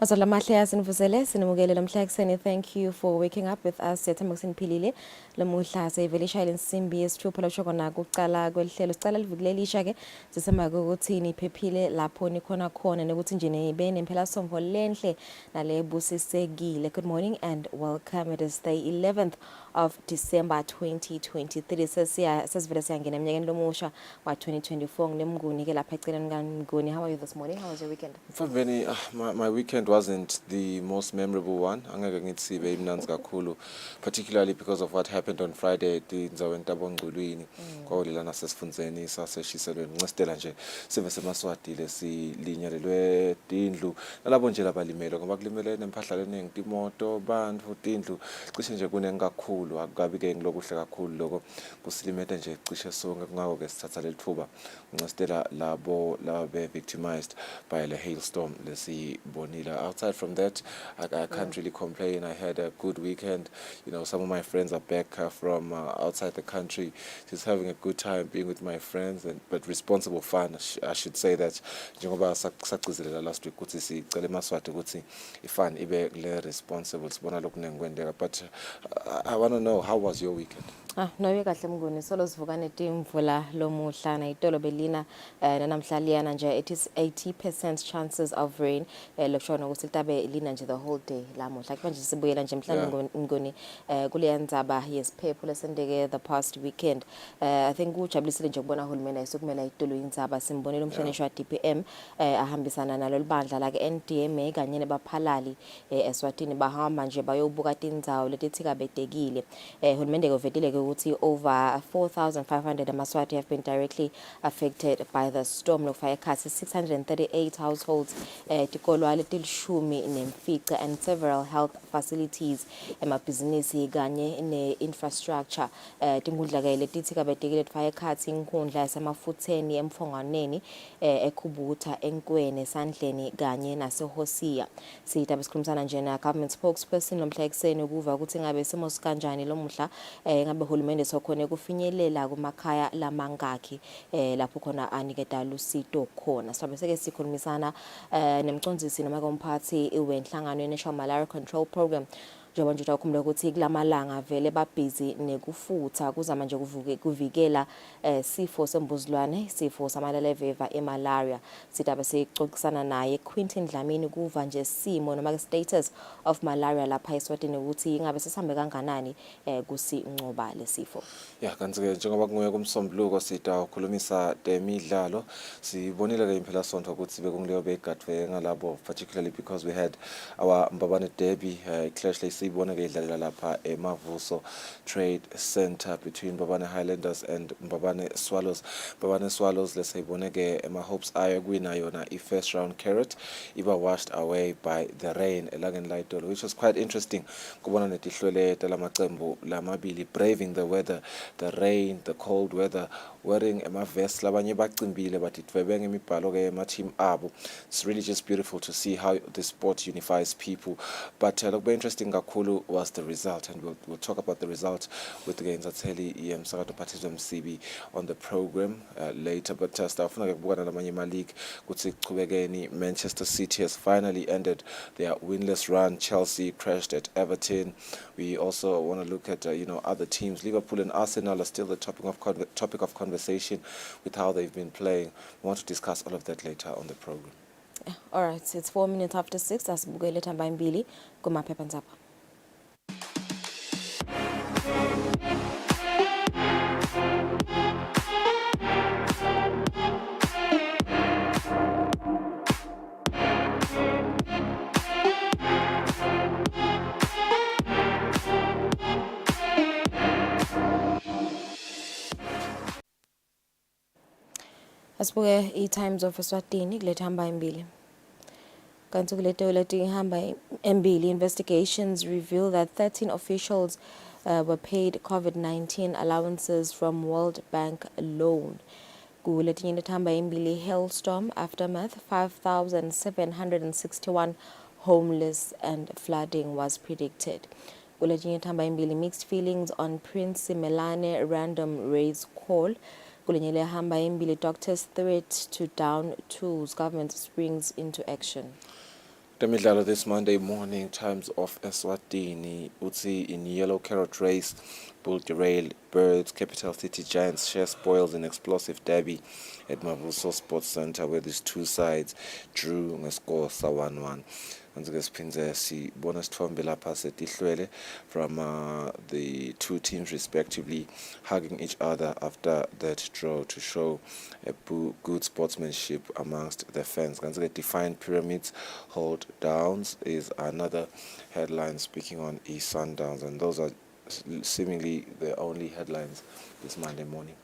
Mazala mahle yasinivusele sinimukele namhla ekseni. Thank you for waking up with us. Siyethemba kusiniphilile. Lamuhla seyivelisha lensimbi yesithupha lokho kona kuqala kwelihlelo. Sicala livukulelisha ke sisema ukuthi niphephile lapho nikhona khona nokuthi nje nibe nemphela sombo lenhle nalebusisekile. Good morning and welcome. It is the 11th of December 2023. Sesivele siyangena eminyakeni lomusha wa 2024 nginemnguni ke lapha eceleni kaMnguni. How are you this morning? How was your weekend? Mfambeni, my weekend wasn't the most memorable one. Angeke ngithi beyimnanzi kakhulu, particularly because of what happened on Friday endzaweni tabongculwini kwawulelana sesifundzeni saseshiselweni ncestela nje sive semaswatile silinyalelwe tindlu nalabo nje labalimele ngoba kulimele nempahla leningi timoto bantfu tindlu cishe nje kunengi kakhulu akukabi ke ngilokuhle kakhulu lokho kusilimete nje cishe sonke kungako ke sithatha lelithuba ncestela labo labe victimized by the hailstorm lesibonile. Outside from that, I can't really complain. I had a good weekend. You know, some of my friends are back from outside the country, just having a good time being with my friends, but responsible fun. I should say that. Njengoba sagcizelela last week ukuthi sicela emaswati ukuthi ifun ibe le responsible sibona lokunengikwendeka. But I want to know, how was your weekend? Nowe kahle Mnguni solo sivuka netimvula lomuhla na itolo belina namhlaliyana nje it is 80% chances of rain lokushona ukuthi litabe lina nje the whole day lamuhla manje sibuyela nje mhlawumbe Mnguni kule ndzaba yesiphepho lesendeke the past weekend. I think ujabulisile nje ukubona uhulumeni ayisokumela itolo indzaba simbonile umhlonishwa DPM ahambisana nalo libandla la ke NDMA kanye nebaphalali Eswatini bahamba nje bayobuka tindzawo letithika bedekile. Uhulumeni kovetile ukuthi over 4,500 amaswati have been directly affected by the storm. Lokufaya ekhathi 638 households tikolwa letilishumi nemfica and several health facilities emabhizinisi kanye ne-infrastructure. Tinkundla ke letithika bedekile tifaya ekhathi inkundla yasemafutheni emfonganeni ekhubutha enkwene sandleni kanye nasehosiya. Sitaba sikhulumisana nje na government spokesperson lomhla ekseni ukuva ukuthi ngabe simo sikanjani lomuhla ngabe uhulumende sokhona kufinyelela kumakhaya lamangaki lapho khona aniketa lusito khona. Sabe seke sikhulumisana nemcondzisi noma komphathi wenhlangano ye-National Malaria Control Program njengoba nje ukukhumbula ukuthi kulamalanga vele babhizi nekufutha kuzama nje kuvikela sifo sembuzilwane sifo samaleleveva emalaria. Sitaba sixoxisana naye Quentin Dlamini kuva nje simo noma status of malaria lapha eSwatini ukuthi ingabe sisambe kanganani kusincoba lesifo. Yeah, kanti ke njengoba kunguye kumsombuluko sita ukhulumisa temidlalo sibonile ke imphela sonto ukuthi bekungileyo begadwe ngalabo, particularly because we had our Mbabane derby clash siyibona ke idlalela lapha eMavuso Trade Center between Mbabane Highlanders and Mbabane Swallows. Mbabane Swallows lesayibone ke hopes ayo kuwina yona first round carrot iba washed away by the rain elangeni layitolo, which was quite interesting kubona netihlwele lamaqembu lamabili braving the weather, the rain, the cold weather, wearing amavest labanye bacimbile bathi dwebenge imibhalo ke ema team abo. It's really just beautiful to see how the sport unifies people. But lokube interesting kakhulu was the result, and we'll talk about the result with the Nzatheli Msakato Parties MCB on the program later. But stafuna ke kubukana namanye ma league kuthi chubekeni. Manchester City has finally ended their winless run. Chelsea crashed at Everton. We also want to look at other teams. Liverpool and Arsenal are still the topic of conversation with how they've been playing. We want to discuss all of that later on the program. All right, it's 4 minutes after 6. Asibukele thamba imbili kumaphepha ndzaba. Asibuke i-Times of Eswatini kuletha hamba imbili. Kanti kulethe leti hamba imbili, investigations reveal that 13 officials were paid COVID-19 allowances from World Bank loan. Kulethe leti hamba imbili, hailstorm aftermath, 5,761 homeless and flooding was predicted. Kulethe leti hamba imbili, mixed feelings on Prince Melane random raise call. Kulenyele hamba imbili, doctors threat to down tools, government springs into action. Temidlalo this Monday morning, times of Eswatini, Utsi in yellow carrot race, bull derailed, birds, capital city giants share spoils in explosive derby at Mavuso Sports Center where these two sides drew ngescore sa 1-1. Kanti-ke siphindze sibona sithombe lapha setihlwele from the two teams respectively hugging each other after that draw to show a good sportsmanship amongst the fans. Kanti-ke defined pyramids hold downs is another headline speaking on East Sundowns, and those are seemingly the only headlines this Monday morning.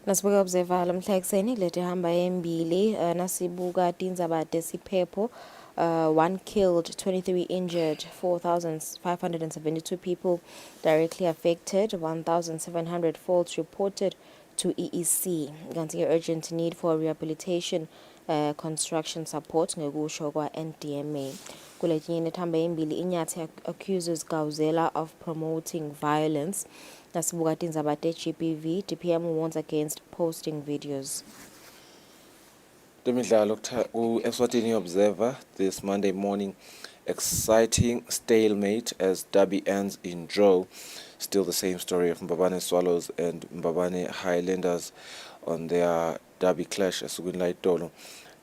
Nasibuka observa lamhla ekseni leti hamba embili nasibuka tindzaba tesiphepho 1 killed, 23 injured, 4,572 people directly affected, 1,700 faults reported to EEC. Kanti urgent need for rehabilitation construction support ngekusho kwa NDMA. Kuletinye nethamba embili Inyathi accuses Gauzela of promoting violence. Nasibuka tindzaba te-GBV, DPM warns against posting videos. Temidlalo Eswatini Observer this Monday morning, exciting stalemate as derby ends in draw. Still the same story of Mbabane Swallows and Mbabane Highlanders on their derby clash esukuni la Itolo.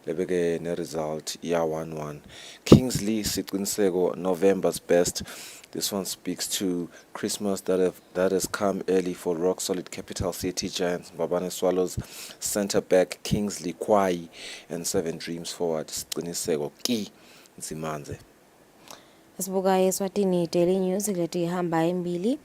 Lebeke ne result ya 1-1. Kingsley Siqiniseko, November's best. This one speaks to Christmas that has come early for rock solid capital city giants Mbabane Swallows centre back Kingsley Kwai and 7 dreams forward Siqiniseko Ki Nzimanze. Sibuka Eswatini Daily News leti hamba embili.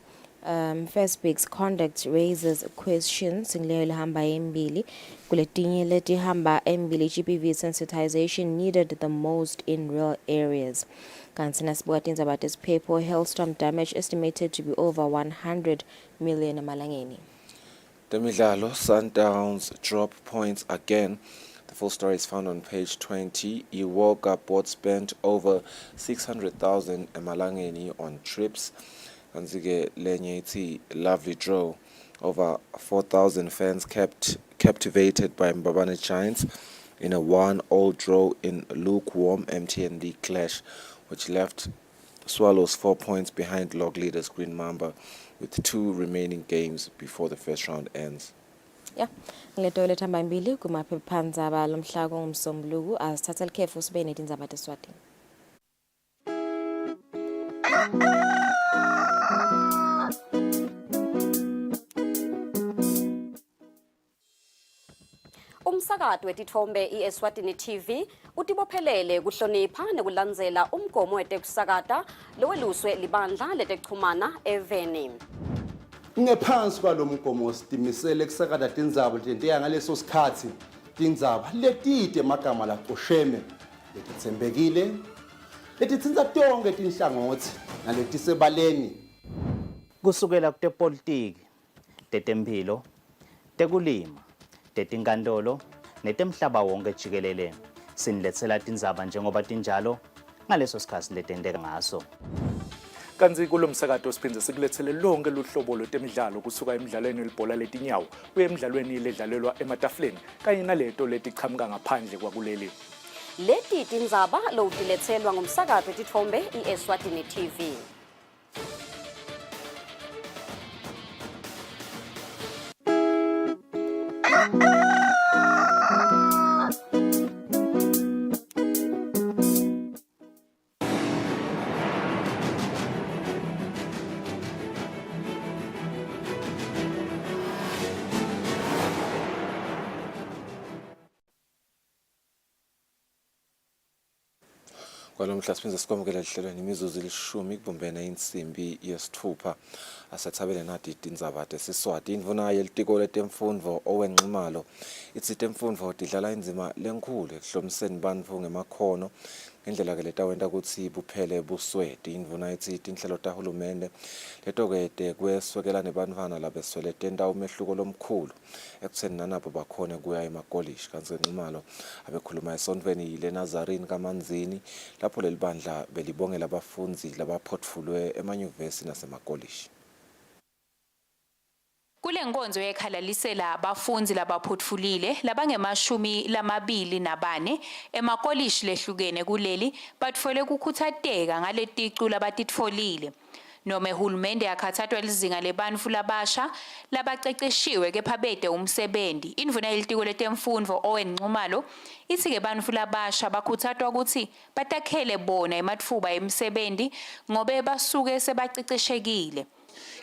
First Big's conduct raises questions ngile hamba embili. Kuletinye leti hamba embili GBV sensitization needed the most in rural areas. Kanti nasibuka tindzaba tesiphepho hailstorm damage estimated to be over 100 million emalangeni. Temidlalo Sundowns drop points again. The full story is found on page 20. Iwoga board spent over 600,000 emalangeni on trips. Kanti-ke lenye ithi lovely draw. Over 4,000 fans captivated by Mbabane Giants in a 1-1 draw in lukewarm MTN League clash, which left Swallows 4 points behind log leaders Green Mamba with 2 remaining games before the first round ends. Yeah, ngleto lethamba embili kumaphephandzaba lomhla kungumsombuluko asithatha likhefu sibe netindzaba teSwatini. Umsakato wetithombe iEswatini TV utibophelele kuhlonipha nekulandzela umgomo wetekusakata loweluswe libandla letekuchumana eveni. Ngephansi kwalomgomo sitimisele kusakata tindzaba letentiya ngaleso sikhatsi tindzaba letite magama lacosheme letitsembekile letitsintsa tonke tinhlangothi naletisebaleni kusukela kutepolitiki, tetemphilo, tekulima, tetinkantolo netemhlaba wonke jikelele siniletsela tindzaba njengoba tinjalo ngaleso sikhatsi letenteka ngaso. Kanti kulomsakato siphindze sikulethele lonke luhlobo lwetemidlalo kusuka emidlalweni welibhola letinyawo kuye emidlalweni ledlalelwa ematafuleni kanye naleto letiqhamuka ngaphandle kwakuleli. Leti tindzaba lowutiletselwa ngumsakato wetithombe iEswatini TV. Kwalomhla siphindze sikwamukela lihlelweni imizuzu elishumi kubumbene insimbi yesithupha asathabele nathi tindzaba tesiswati indvuna yelitiko letemfundvo owenqimalo itsi temfundvo tidlala indzima lenkulu ekuhlomiseni bantfu ngemakhono ngendlela ke letawenta kutsi buphele busweti. Indvuna itsi tinhlelo tahulumende letokete kweswekela nebantfwana labeswele tenta umehluko lomkhulu ekutseni nanabo bakhone kuya emakolishi. Kanti nqimalo abekhuluma esontweni leNazarene kaManzini lapho leli bandla belibongela abafundzi labaphotfulwe emanyuvesi nasemakolishi. Kule nkonzo yekhalalisela abafundi labaphotfulile labange-24 emakolishi lehlukene kuleli batfole kukhuthateka ngaleticu labatitfolile. Noma uhulumende yakhathathwa lizinga lebantfu labasha labaceceshiwe kepha bede umsebenzi. Indvuna yelitiko letemfundvo Owen Nxumalo ithi ke bantfu labasha bakhuthathwa ukuthi batakhele bona ematfuba emsebenzi ngobe basuke sebaceceshekile.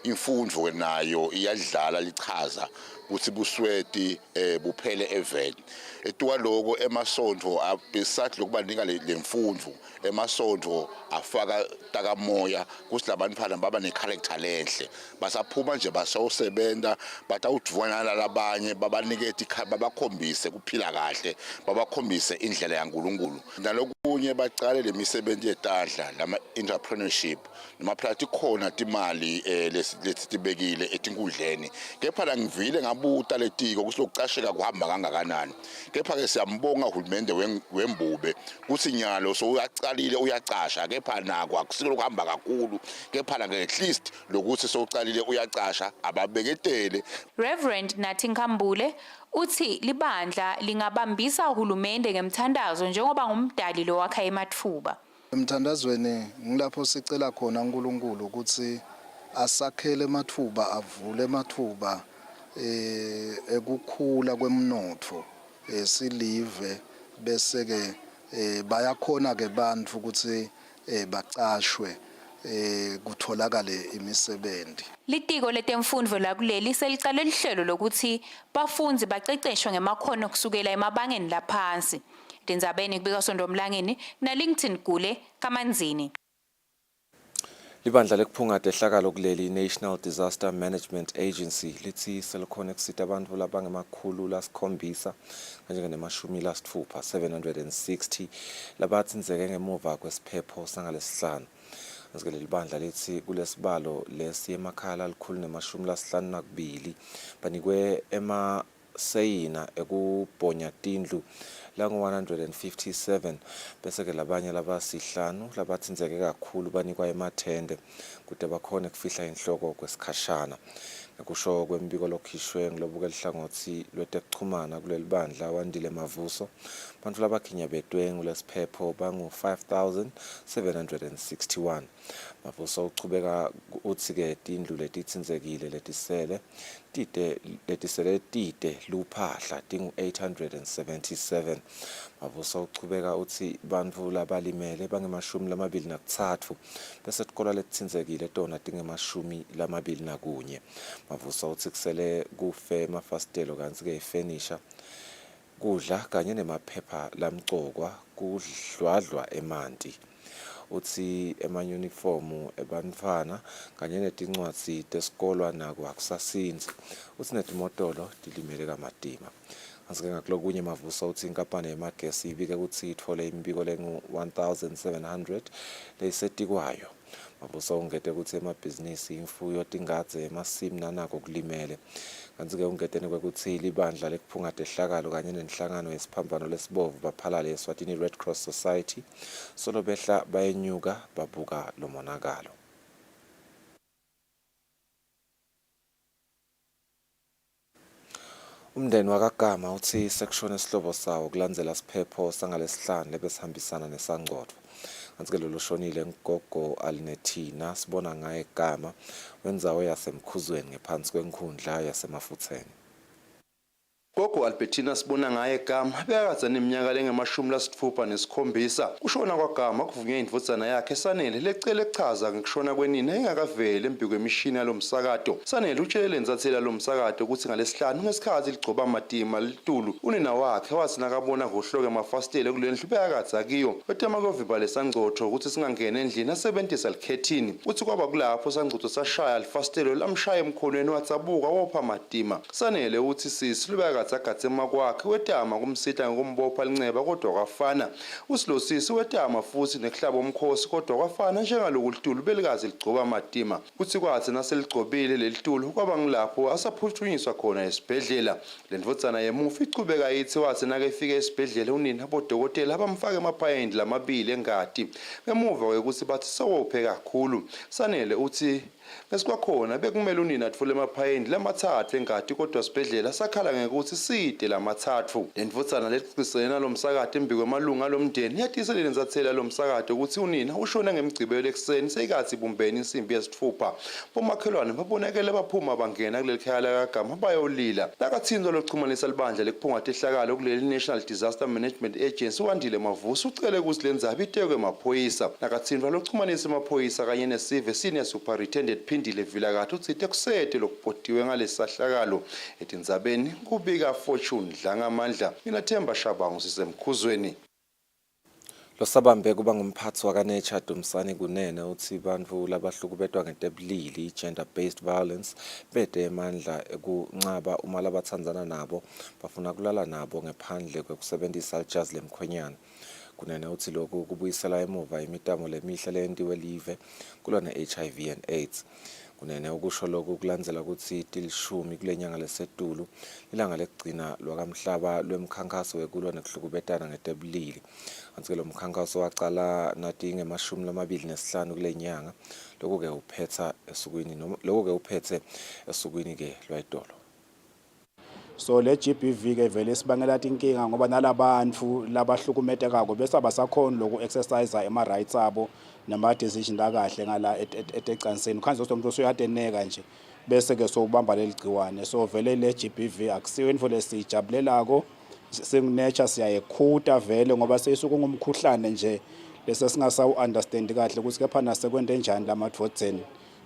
Imfundvo nayo iyadlala lichaza ukuthi busweti buphele event etuka lokho emasondvo abesat lokubanika lemfundvo emasondvo afaka takamoya ukuthi labantu phana baba necharacter lenhle basaphuma nje basawusebenta batawudvwana labanye babanikeza babakhombise kuphila kahle babakhombise indlela yaNkulunkulu nalokunye bacale lemisebenzi yetandla lama entrepreneurship noma phakathi khona timali lesitibekile etinkundleni kepha la ngivile ngabuta letiko kusilocasheka kuhamba kangakanani kepha ke siyambonga uhulumende wembube kuthi nyalo so uyacalile uyacasha kepha nako akusilo kuhamba kakhulu kepha la at least lokuthi sowucalile uyacasha ababeketele. Reverend Nathi Nkambule uthi libandla lingabambisa uhulumende ngemthandazo njengoba ngumdali lo wakha ematfuba. Emthandazweni ngilapho sicela khona uNkulunkulu ukuthi asakhele emathuba avule emathuba ekukhula kwemnotho silive bese ke bayakhona ke bantfu ukuthi bacashwe kutholakale imisebenzi. Litiko letemfundvo lakuleli selicale lihlelo lokuthi bafundzi baceceshwe ngemakhono kusukela emabangeni laphansi. Tindzabeni kubika Sondomlangeni na LinkedIn Gule Kamanzini. Libandla lekuphungatha ehlakalo kuleli National Disaster Management Agency lithi selikhona kusita abantu labangemakhulu kanje ne-60 760 labathinzeke ngemuva kwesiphepho sangalesihlanu. Ngizikele libandla lithi kulesibalo lesi emakhala likhulu ne-52 banikwe emaseyina ekubhonya tindlu langu-157 bese ke labanye labasihlanu labathinzeke kakhulu banikwa emathende kude bakhona kufihla inhloko kwesikhashana. Kusho kwembiko lokhishwe ngilobuke lihlangothi lwetekuchumana kuleli bandla wandile mavuso bantu labakhinyabedwe ngulesiphepho bangu-5761 mavuso uchubeka uthi ke tindlu letithinzekile letisele tite luphahla tingu-877 mavuso uchubeka uthi bantu labalimele bange-23 bese tikola letithinzekile tona tinge-21 mavuso uthi kusele kufe amafasitelo kanti ke ifurniture kudla kanye nemaphepha lamcokwa kudlwadlwa emanti uthi emanyunifomu ebantfwana kanye netincwadzi tesikolwa nako akusasinzi uthi netimotolo tilimele kamadima. Asike ngakulokunye mavuso uthi inkampani yemagesi ibike ukuthi ithole imbiko lengu-1700 leyisetikwayo. Mavuso ungete ukuthi emabhizinisi imfuyo tingadze emasimu nanako kulimele kanti ke ungetene kwekuthi libandla lekuphungatha ehlakalo kanye nenhlangano yesiphambano lesibovu baphalale Eswatini Red Cross Society solo behla bayenyuka babuka lo monakalo. Umndeni wakagama uthi section esihlobo sawo kulandzela siphepho sangalesihlanu lebesihambisana nesangcotho. Kanti ke lo shonile ngogo Alinethina sibona ngaye igama wendzawo yasemkhuzweni ngephansi kwenkhundla yasemafutheni. Gogo Albertina sibona ngaye igama bekadza neminyaka lengama-67 kushona kwagama kuvunywe indvodzana yakhe Sanele lecele echaza ngekushona kwenina engakaveli emphi kwemishini yalomsakato. Sanele utshelele nzathela lomsakato ukuthi ngalesihlanu ngesikhathi ligcoba amatima litulu unina wakhe wathi nakabona kuhloke amafasitela kulendlu bekadza akiyo wetema koviba lesangcotho ukuthi singangena endlini asebentisa likhethini uthi kwaba kulapho sangcotho sashaya lifasitelo lamshaya emkhonweni watsabuka wopha amatima. Sanele uthi sisi lubeka agatse makwakhe wetama kumsitha ngokumbopha linceba kodwa kwafana. Usilosisi wetama futhi nekuhlaba omkhosi kodwa kwafana njengaloku litulu belikazi ligcoba amatima. Kuthi kwathi naseligcobile lelitulu kwaba ngilapho asaphuthunyiswa khona esibhedlela. Lendvodzana yemufi ichubeka yithi wathi nakefika esibhedlela unina bodokotela bamfaka emaphayini lamabili engati. Emuva kwekuthi bathi sowophe kakhulu. Sanele uthi besikwakhona bekumele unina atfule emaphayini lamathathu engadi kodwa sibhedlela sakhala ngekuthi side lamathathu. Lendvodzana lexisena lomsakade embikwe malunga lomndeni yatise lenzathela lomsakade ukuthi unina ushona ngemgcibelo ekseni seyikathi bumbeni insimbi yesithupha. Bomakhelwane babonakele baphuma bangena kuleli khaya lakagama bayolila. Lakathinzo lokuchumanisa libandla lekuphungatha ihlakalo kuleli National Disaster Management Agency wandile mavuso ucele ukuthi lenzaba itekwe emaphoyisa. Lakathinzo lokuchumanisa amaphoyisa kanye nesive senior superintendent Phindile Vilakathi uthi tekusete lokupotiwe ngalesisahlakalo etindzabeni kubika Fortune Dlangamandla. Mina Themba Shabangu sisemkhuzweni. Losabambe kuba ngumphathi wakaNature Dumsani Kunene uthi bantfu labahlukubetwa ngetebulili gender based violence bede emandla ekunqaba uma labatsandzana nabo bafuna kulala nabo ngaphandle kwekusebenzisa ijazi lemkhwenyana. Kunene uthi lokhu kubuyisela emuva imitamo lemihle leyentiwe live kulwa ne-HIV and AIDS. Kunene ukusho lokhu kulandzela ukuthi tilishumi kulenyanga lesetulu ilanga lekugcina lwakamhlaba lwemkhankaso wekulwa nekuhlukubetana ngetebulili. Kanti lo mkhankaso waqala nathi nge-25 kulenyanga lokho-ke uphethe esukwini ke lwayitolo. So le GBV ke vele sibangela inkinga ngoba nalabantu labahlukumetekako bese abasakhona loku exercise ama rights abo nama decision la kahle ngala etecansini khanze umuntu usuyadeneka nje bese ke sobamba leligciwane. So vele le GBV akusiyo into lesijabulelako singinature siyayekhuta vele ngoba seyisuka ngumkhuhlane nje lese singasawu understand kahle ukuthi kepha nasekwende njani lamadvodzeni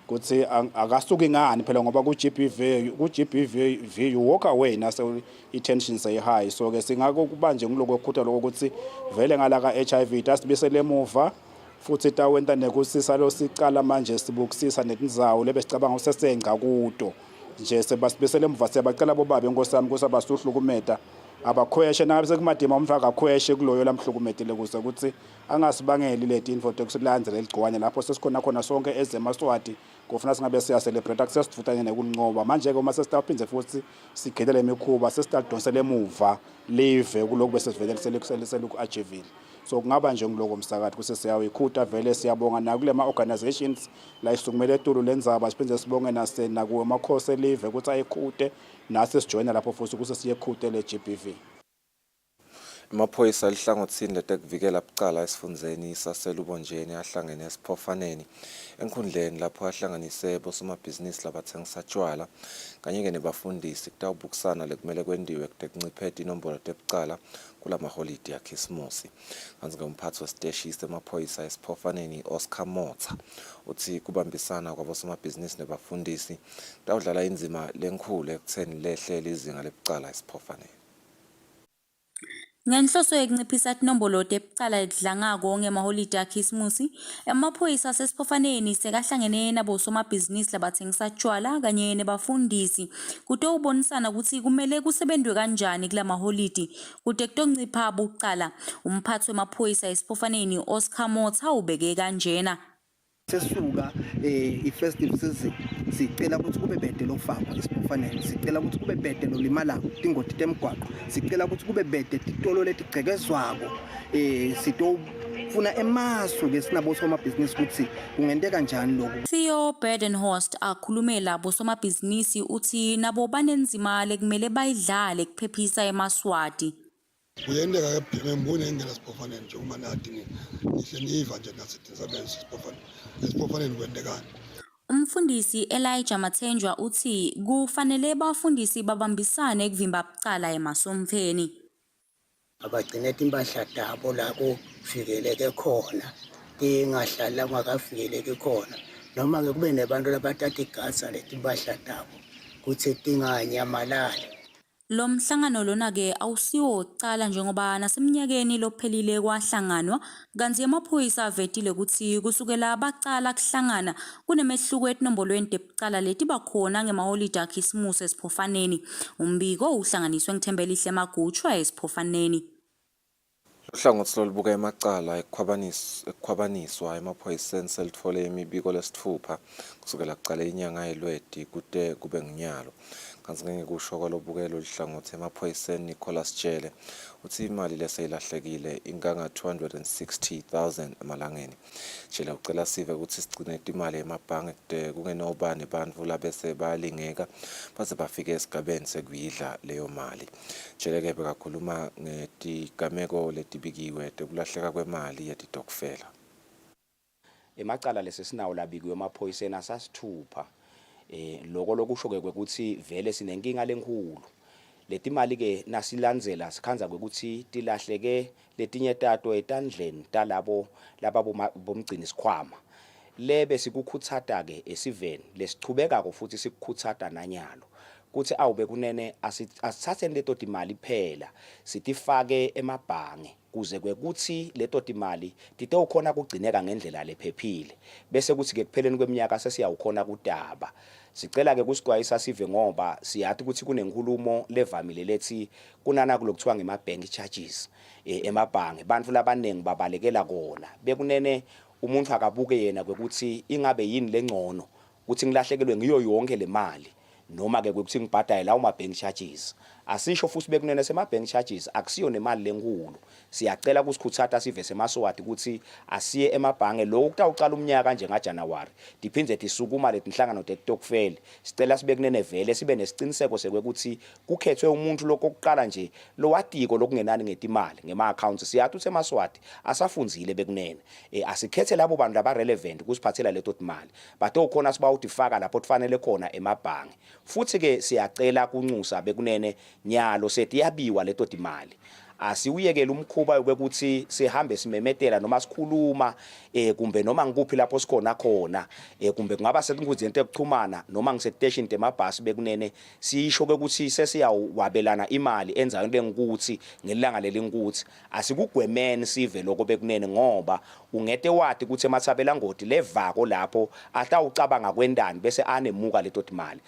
kuthi akasuki ngani phela ngoba ku GBV you walk away nase tension say high. So ke singako kubanje ngiloko ekhutha lokho ukuthi vele ngala ka HIV tasibisele emuva futhi tawenta nekusisa lo sicala manje sibukusisa netindzawo lebesicabanga usesenga kuto nje sebasibisele emuva siyabacela bobabe nkosami kusabasuhlukumeta abakhweshe nabe sekumadima umfaka khweshe kuloyo lamhlukumetile kuze ukuthi angasibangeli leti info tekusilandzele ligciwane lapho sesikhona khona sonke ezemaswati kufuna singabe siya celebrate akusesivutanye nekunqoba manje ke uma sesitaphinze futhi sigedele imikhuba sesitadonsele emuva live kuloko bese sivelele seleku achievile. So kungaba nje ngiloko msakade kuse siyawikhuta vele siyabonga na kule ma organizations la isukumele etulu lendzaba siphinde sibonge nakuwe amakhosi elive ukuthi ayikhute nase sijoyina lapho futhi kuse siyekhute le GBV. Amaphoyisa alihlangothini letekuvikela bucala esifundzeni saselubonjeni ahlangene esiphofaneni enkhundleni lapho ahlanganise bosomabhizinisi labathengisa tshwala kanye nebafundisi kutawubukisana lekumele kwendiwe kutekunchiphetha inombolo tebucala kulamaholidi yakhisimusi. Kanti ngumphathi wesiteshi semaphoyisa esiphofaneni Oscar Motha uthi kubambisana kwabosomabhizinisi nebafundisi kutawudlala inzima lenkhulu ekutheni lehle izinga lebucala esiphofaneni. Ngenhloso yokunciphisa inombolo tebucala edlangako ngemaholide akhisimusi, amaphoyisa asesiphofaneni sekahlangene nabosomabhizinisi labathengisa tshwala kanye nebafundisi kutowubonisana ukuthi kumele kusebenzwe kanjani kula maholide kude kutoncipha bucala. Umphathi wemaphoyisa esiphofaneni Oscar Motha ubeke kanjena. Sesuka i-festive season sicela ukuthi kube bede lokufakwa esiphofaneni, sicela ukuthi kube bede lolimala tingoti temgwaqo, sicela ukuthi kube bede titolo letigcekezwako sitofuna emasu ke sinabosomabhizinisi ukuthi kungenteka kanjani lokho. Theo Badenhorst akhulumela bosomabhizinisi uthi nabo banenzima lekumele bayidlale kuphephisa emaswati. Kuyendeka ke ngembone ngela siphofaneni nje uma nathi ngihle ngiva nje nasetinzabeni siphofaneni kwendekani. Umfundisi Elijah Mathenjwa uthi kufanele bafundisi babambisane ekuvimba bucala emasomfeni. Abagcine impahla dabo la kufikeleke khona tingahlala ngakafikeleke khona noma ke kube nebantu labathatha igasa letimpahla dabo kuthi tinganyamalali. Lo mhlangano lona ke awusiwo oqala njengoba nasemnyakeni lophelile kwahlanganwa kanti amaphoyisa avetile ukuthi kusukela abaqala kuhlangana kunemehluko ezinombolweni ebucala leti bakhona ngemaholide akhisimusi esiphofaneni. Umbiko uhlanganiswe ngithembelihle Maguchwa esiphofaneni. Uhlangothi lolubuka emacala ekukhwabaniswa emaphoyiseni selithole imibiko lesithupha kusukela kuqala inyanga yeLweti kude kube ngunyalo. Kanti ngeke kusho kwalobukelo lihlangothi emaphoyiseni Nicholas Tshele uthi imali leseyilahlekile inganga 260,000 emalangeni. Tshele ucela sive ukuthi sigcine imali emabhange kude kungenobani bantfu labese bayalingeka baze bafike esigabeni sekuyidla leyo mali. Tshele ke bekakhuluma ngetigameko letibikiwe tekulahleka kwemali yetitokfela. Emacala lesinawo labikiwe emaphoyiseni asasithupha. Lokho lokusho ke ukuthi vele sinenkinga lenkulu. Leti mali ke nasilandzela sikhanza ukuthi tilahleke letinye tato etandleni talabo bomgcini sikhwama. Lebe sikukhutsata ke esiveni lesichubeka futhi sikukhutsata nanyalo. Kuthi awube kunene asithathe leto timali phela sitifake emabhange kuze kwekuthi leto timali titewukhona kugcineka ngendlela lephephile bese kuthi ke kupheleni kweminyaka sesiyawukhona kudaba. Sicela ke kusixwayisa sive ngoba siyathi ukuthi kunenkulumo levamile lethi kunana kulokuthiwa ngema-bank charges emabhange bantfu labaningi babalekela kona bekunene umuntu akabuke yena kwekuthi ingabe yini lengcono ukuthi ngilahlekelwe ngiyo yonke le mali noma ke ukuthi ngibhadale lawo ma-bank charges. Asisho futhi bekunene sema-bank charges akusiyo nemali lenkulu. Siyacela kusikhutsata sive semaswati ukuthi asiye emabhange lokho kutawucala umnyaka nje ngaJanuwari diphindze tisukuma letinhlangano tetokfele. Sicela sibe kunene vele sibe nesiciniseko sekwekuthi kukhethwe umuntu lokuqala nje lowatiko lokungenani ngetimali ngema-accounts. Siyathi usemaswati asafunzile bekunene asikhethe labo bantu laba relevant kusiphathela leto timali batowukhona sibawutifaka lapho kufanele khona emabhange. Futhi ke siyacela kunxusa bekunene nyalo setiyabiwa leto timali. Asiwuyekela umkhuba ukuthi sihambe simemetela noma sikhuluma kumbe noma ngikuphi lapho sikhona khona kumbe kungaba senkundleni yokuxhumana noma ngisestation temabhasi bekunene sisho ukuthi sesiyawabelana imali enzayo lengikuthi ngelanga lelinkuthi asikugwemeni sive lokho bekunene ngoba ungete wathi ukuthi emathabela ngoti levako lapho atawucabanga kwendani bese anemuka leto timali.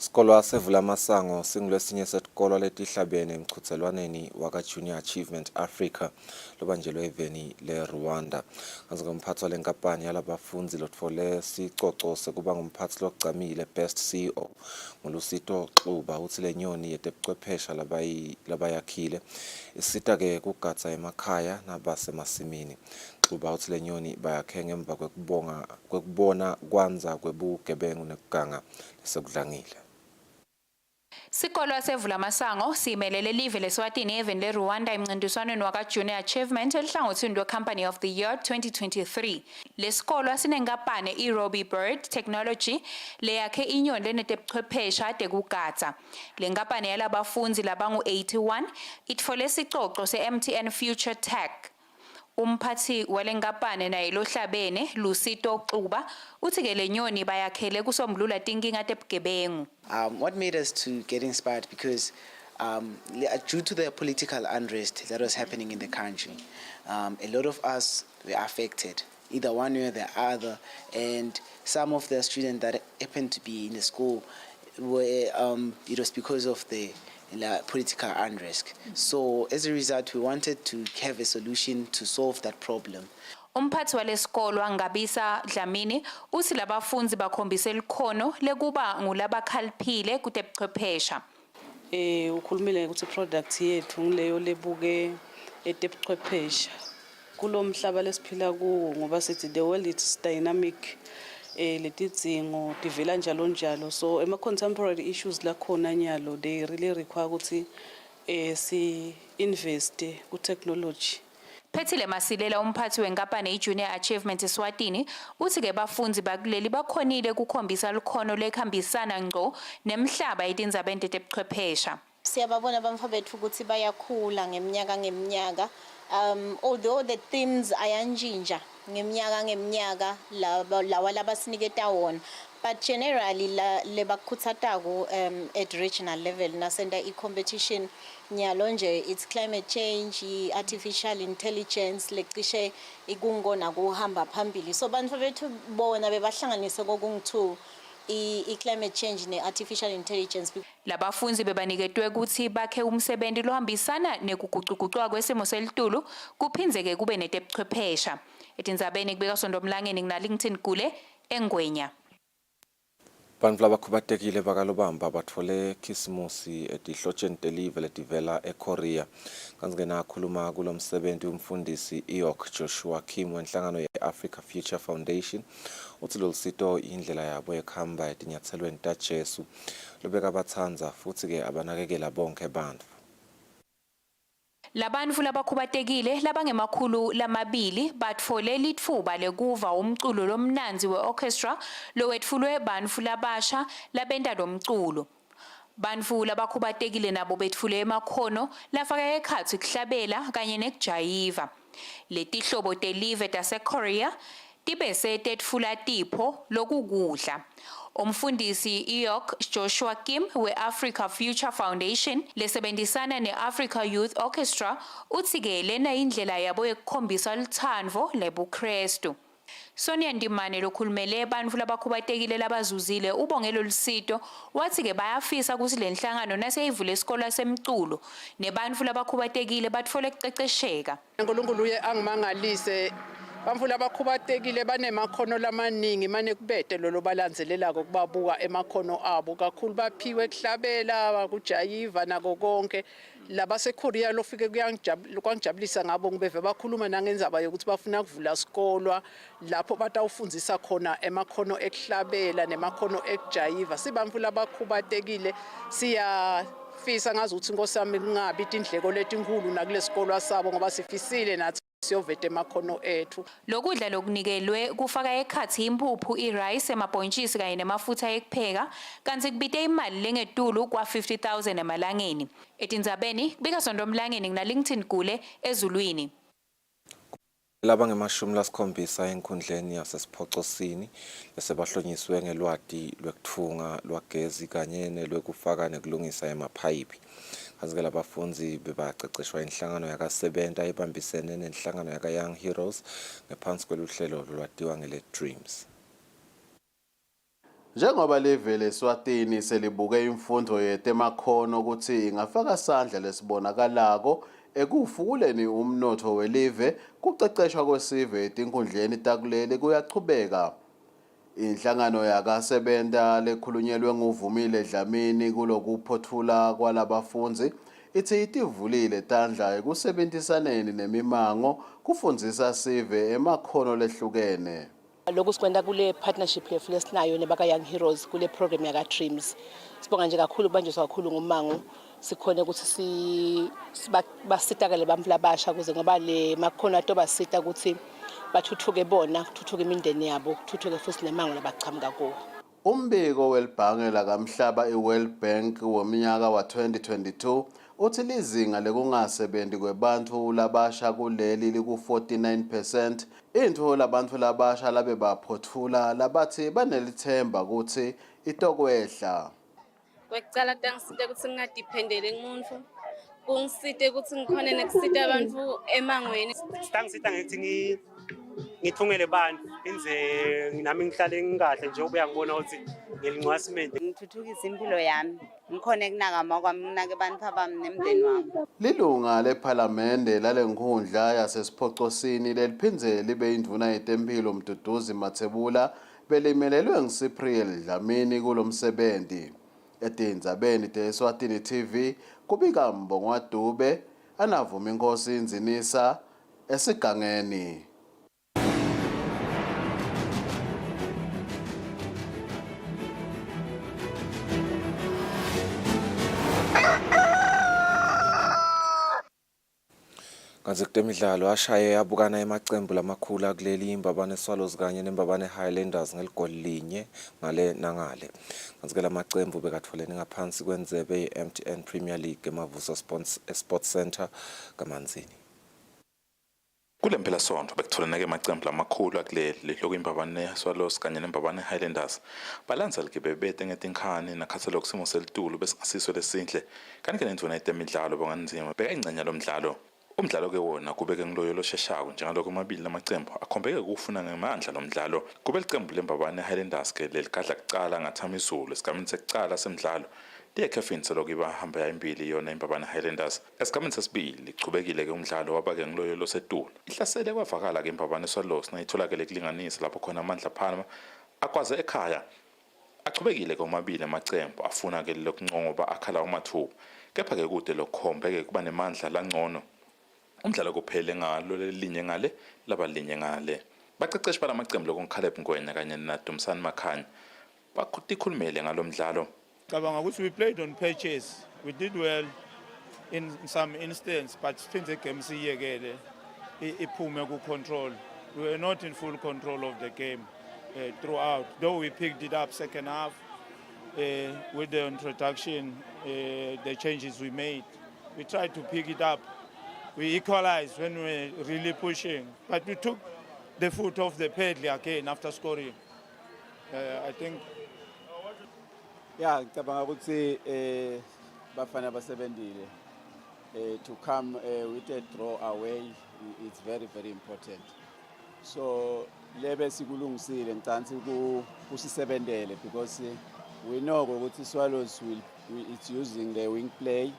Isikolo sevula amasango singulwesinye sesikolo letihlabene emchutselwaneni waka Junior Achievement Africa lobanjelwe eveni le Rwanda. Kanti ngomphathi walenkampani yalabafundi lotfole sicoco sekuba ngumphathi logcamile best CEO nguLusito Xuba uthi lenyoni yetebuchwephesha labayakhile isita ke kugatsa emakhaya nabasemasimini. Xuba uthi lenyoni bayakhe ngemva kwekubona kwanza kwebugebengu nekuganga lesekudlangile. Sikolo sevula amasango simelele live leSwatini eveni le Rwanda emncintiswaneni waka Junior Achievement elihlangothini lwe-Company of the Year 2023. Lesikolo sinenkampani iRobbie Bird Technology leyakhe inyoni lenetebuchwephesha tekugatsa. Le nkampani yalabafundi labangu-81 itfole sicoco se-MTN Future Tech. Umphathi walenkampani naye lohlabene Lusito Xuba uthi ke lenyoni bayakhele kusombulula tinkinga tebugebengu. What made us to get inspired because due to the political unrest that was happening in the country, a lot of us were affected, either one way or the other, and some of the students that happened to be in the school were it was because of the political unrest. So as a result, we wanted to have a solution to solve that problem. Umphathi walesikolo Ngabisa Dlamini uthi labafundi bakhombise likhono lekuba ngulabakhaliphile kutebuchwephesha. Ukhulumile ukuthi product yethu ngileyo lebuke etebuchwephesha. Kulomhlaba lesiphila kuwo ngoba sithi the world is dynamic. Letidzingo divela njalo njalo, so contemporary issues lakhona nyalo they really require ukuthi si invest ku technology. Phethile Masilela umphathi wenkampani iJunior Achievement Eswatini uthi ke bafundi bakuleli bakhonile kukhombisa likhono lekhambisana ngqo nemhlaba etindzabeni tebuchwephesha. Siyababona bamfana bethu ukuthi bayakhula ngeminyaka although the themes ayanjinja ngeminyaka lawa labasiniketa wona but generally le bakuthatako at regional level nasenda i-competition nyalo nje it's climate change, artificial intelligence lecishe ikungona kuhamba phambili so bantu bethu bona bebahlanganise kokungu-2 i-climate change ne-artificial intelligence. Labafunzi bebaniketwe ukuthi bakhe umsebenzi lohambisana nekuguquguquka kwesimo selitulu kuphinzeke kube netebuchwephesha. Etindzabeni kubika Sondomlangeni ngina-LinkedIn Kule eNgwenya. Bantfu labakhubatekile bakalobamba batfole khisimusi etihlotsheni telive letivela eKorea. Kanti nakhuluma kulo msebenzi umfundisi Joshua Kim wenhlangano ye-Africa Future Foundation uthi lolu sito indlela yabo yokuhamba etinyathelweni taJesu lobeka bathanza futhi ke abanakekela bonke bantfu. Labantu labakhubatekile labangemakhulu lamabili batfole litfuba lekuva umculo lomnanzi we-orchestra lowetfulwe bantfu labasha labenta lomculo. Bantfu labakhubatekile nabo betfule emakhono lafaka ekhatsi kuhlabela kanye nekujayiva. Letihlobo telive taseKorea tibese tetfula tipho lokukudla. Umfundisi Joshua Kim we-Africa Future Foundation lesebenzisana ne-Africa Youth Orchestra uthi-ke lena indlela yabo yekukhombisa luthando lebuKrestu. Sonia Ndimane lokhulumele bantfu labakhubatekile labazuzile ubonge lolu sito wathi-ke bayafisa ukuthi le nhlangano naseyivule isikole semculo nebantfu labakhubatekile batfole kucecesheka. uNkulunkulu uye angimangalise bantfu labakhubatekile banemakhono lamaningi mane kubede lolo balandzelelako kubabuka emakhono abo kakhulu baphiwe kuhlabela kujayiva nako konke labaseKorea lofike kwangijabulisa ngabo ngibeve bakhuluma nangendzaba yokuthi bafuna kuvula sikolwa lapho batawufundisa khona emakhono ekuhlabela nemakhono ekujayiva sibantfu labakhubatekile siyafisa ngazi ukuthi Nkosi yami kungabi tindleko letinkulu nakulesikolwa sabo ngoba sifisile nathi siyoveta emakhono ethu. Lokudla lokunikelwe kufaka ekhatsi impuphu irice emabhontshisi kanye nemafutha ekupheka kanti kubite imali lengetulu kwa-50,000 emalangeni. Etindzabeni kubika Sondomlangeni ngina-LinkedIn Kule ezulwini. Laba nge-70 enkhundleni yasesiphocosini bese bahlonyiswe ngelwati lwekuthunga lwagezi kanye nelwekufaka nekulungisa emaphayipi. Kanti labafunzi bebaqeqeshwa inhlangano yakasebenta ebambisene nenhlangano yaka-Young Heroes ngaphansi kweluhlelo lolwatiwa ngele-Dreams. Njengoba livele Eswatini selibuke imfundo yetemakhono ukuthi ingafaka isandla lesibonakalako ekufukuleni umnotho welive kuceceshwa kwesive etinkundleni takuleli kuyachubeka. Inhlangano yakasebenta lekhulunyelwe nguvumile Dlamini kulokuphothula kwalabafunzi ithi itivulile tandla ekusebenzisaneni nemimango kufundzisa sive emakhono lehlukene. Lokhu sikwenda kule partnership lefu lesinayo nebaka Young Heroes kule program yaka Dreams. Sibonga nje kakhulu kubanjiswa kakhulu ngomango sikhona ukuthi basitakale bantfu labasha kuze ngoba le makhono atobasita ukuthi bathuthuke bona kuthuthuke imindeni yabo kuthuthuke futhi nemango labachamuka kuwo. Umbiko welibhange lakamhlaba iWorld Bank womnyaka wa-2022 uthi lizinga lekungasebenzi kwebantu labasha kuleli liku-49%. Intho labantu labasha labe baphothula labathi banelithemba ukuthi itokwehla. Kwekucala tangisite ukuthi ngingadiphendeli kumuntu kungisite ukuthi ngikhone nekusita abantu emangweni. Tangisita ngithi ngithungele bantu inze nami ngihlale ngikahle nje ubuya ngibona ukuthi ngelincwasimende ngithuthukisa impilo yami ngikhone kunaka amakwami nginake abantu abami nemndeni wami. Lilunga lephalamende lalenkhundla yasesiphocosini leliphindze libe indvuna yetempilo Mduduzi Mathebula belimelelwe ngiCypriel Dlamini kulomsebenzi. Etindzabeni te-Eswatini TV kubika Mbongwa Dube anavuma Inkosi Nzinisa esigangeni. Kanti kutemidlalo ashaye yabukana emacembu lamakhulu akuleli imbabane Swallows kanye nembabane Highlanders ngeligoli linye ngale nangale. Kanti lamacembu bekatfolene ngaphansi kwenzebe ye-MTN Premier League emavuso Sports Center kaManzini. Kule mpelasonto bekutholeneke amacembu lamakhulu akuleli lokuyimbabane Swallows kanye nembabane Highlanders. Balandzela ke bebete ngetinkhani nakhathalo kusimo selitulu besingasiswe lesinhle kanti ke nendvuna yetemidlalo banganzima bekayingcenya lo mdlalo. Umdlalo ke wona kubeke ngiloyo losheshako njengaloko amabili lamacembu akhombeke ukufuna ngamandla lo mdlalo. Kube licembu lembabane Highlanders ke leligadla kucala ngathama izulu esigameni sekucala semidlalo. Liyekhefini selokhu ibahamba yayimbili yona imbabane Highlanders. Esigameni sesibili lichubekile ke umdlalo wabake ngiloyo losetulu. Ihlasele kwavakala ke imbabane Swallows nayitholakele kulinganisa lapho khona amandla phana akwaze ekhaya. Achubekile ke omabili amacembu afuna ke lokuncongoba akhala umathuba. Kepha ke kude lokhombeke kuba nemandla langcono. Umdlalo kuphele ngalo lelinye ngale labalinye ngale. Baqeqeshi balamacembu lokungikhalebha Ngwenya kanye naDumsani Makhanya bakhutikhulumele ngalo mdlalo. We played on patches. We did well in some instances, but since the game control, we were not in full control of the game throughout. Though we picked it up second half with the introduction, the changes we made, we tried to pick it up. We equalized when we were really pushing, but we took the foot off the pedal again after scoring. I think. Yeah, ngicabanga ukuthi bafana basebenzile to come with a draw away, it's very important. So lebe sikulungisile ngicansi kusisebenzele because we know ukuthi Swallows it's using the wing play.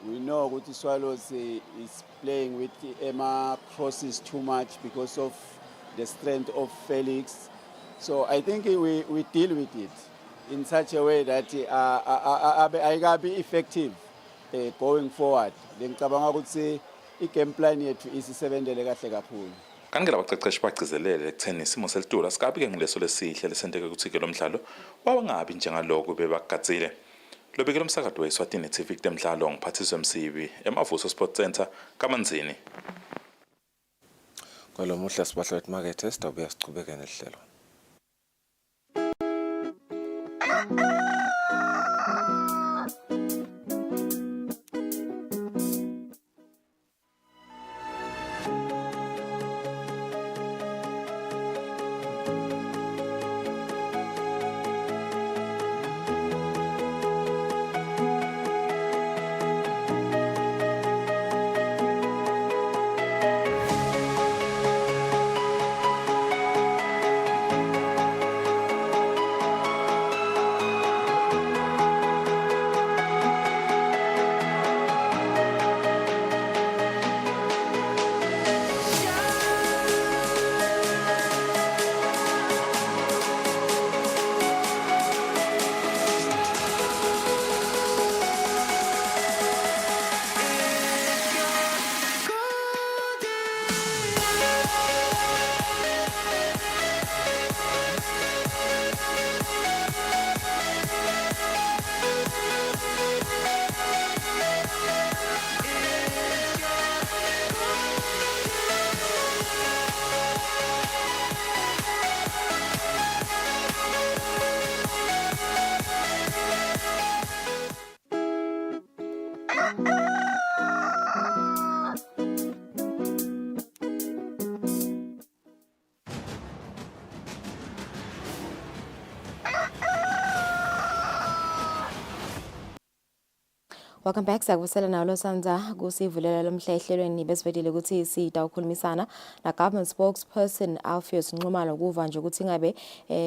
We know ukuthi Swallows is playing with Emma crosses too much because of the strength of Felix. So I think we deal with it in such a way that I can be effective going forward. Ngicabanga ukuthi i-game plan yethu isisebenzele kahle kakhulu. Kanti ke labaqeqeshi bagcizelele ekutheni isimo selitulu asikabi ke ngileso lesihle lesenteke ukuthi ke lo mdlalo wawangabi njengaloko bebagadzile. Lobeke lo msakazo weSwatini TV kutemidlalo ngiphathiswe Msibi emavuso Sport Center kaManzini. Kwalo muhla sibahla emarket esitabuya sichubeke nehlelo. Welcome back. Sakuvusela nawo lo sanza kusivulela lomhla ehlelweni besivedile ukuthi sitawukhulumisana na government spokesperson Alpheus Nxumalo kuva nje ukuthi ngabe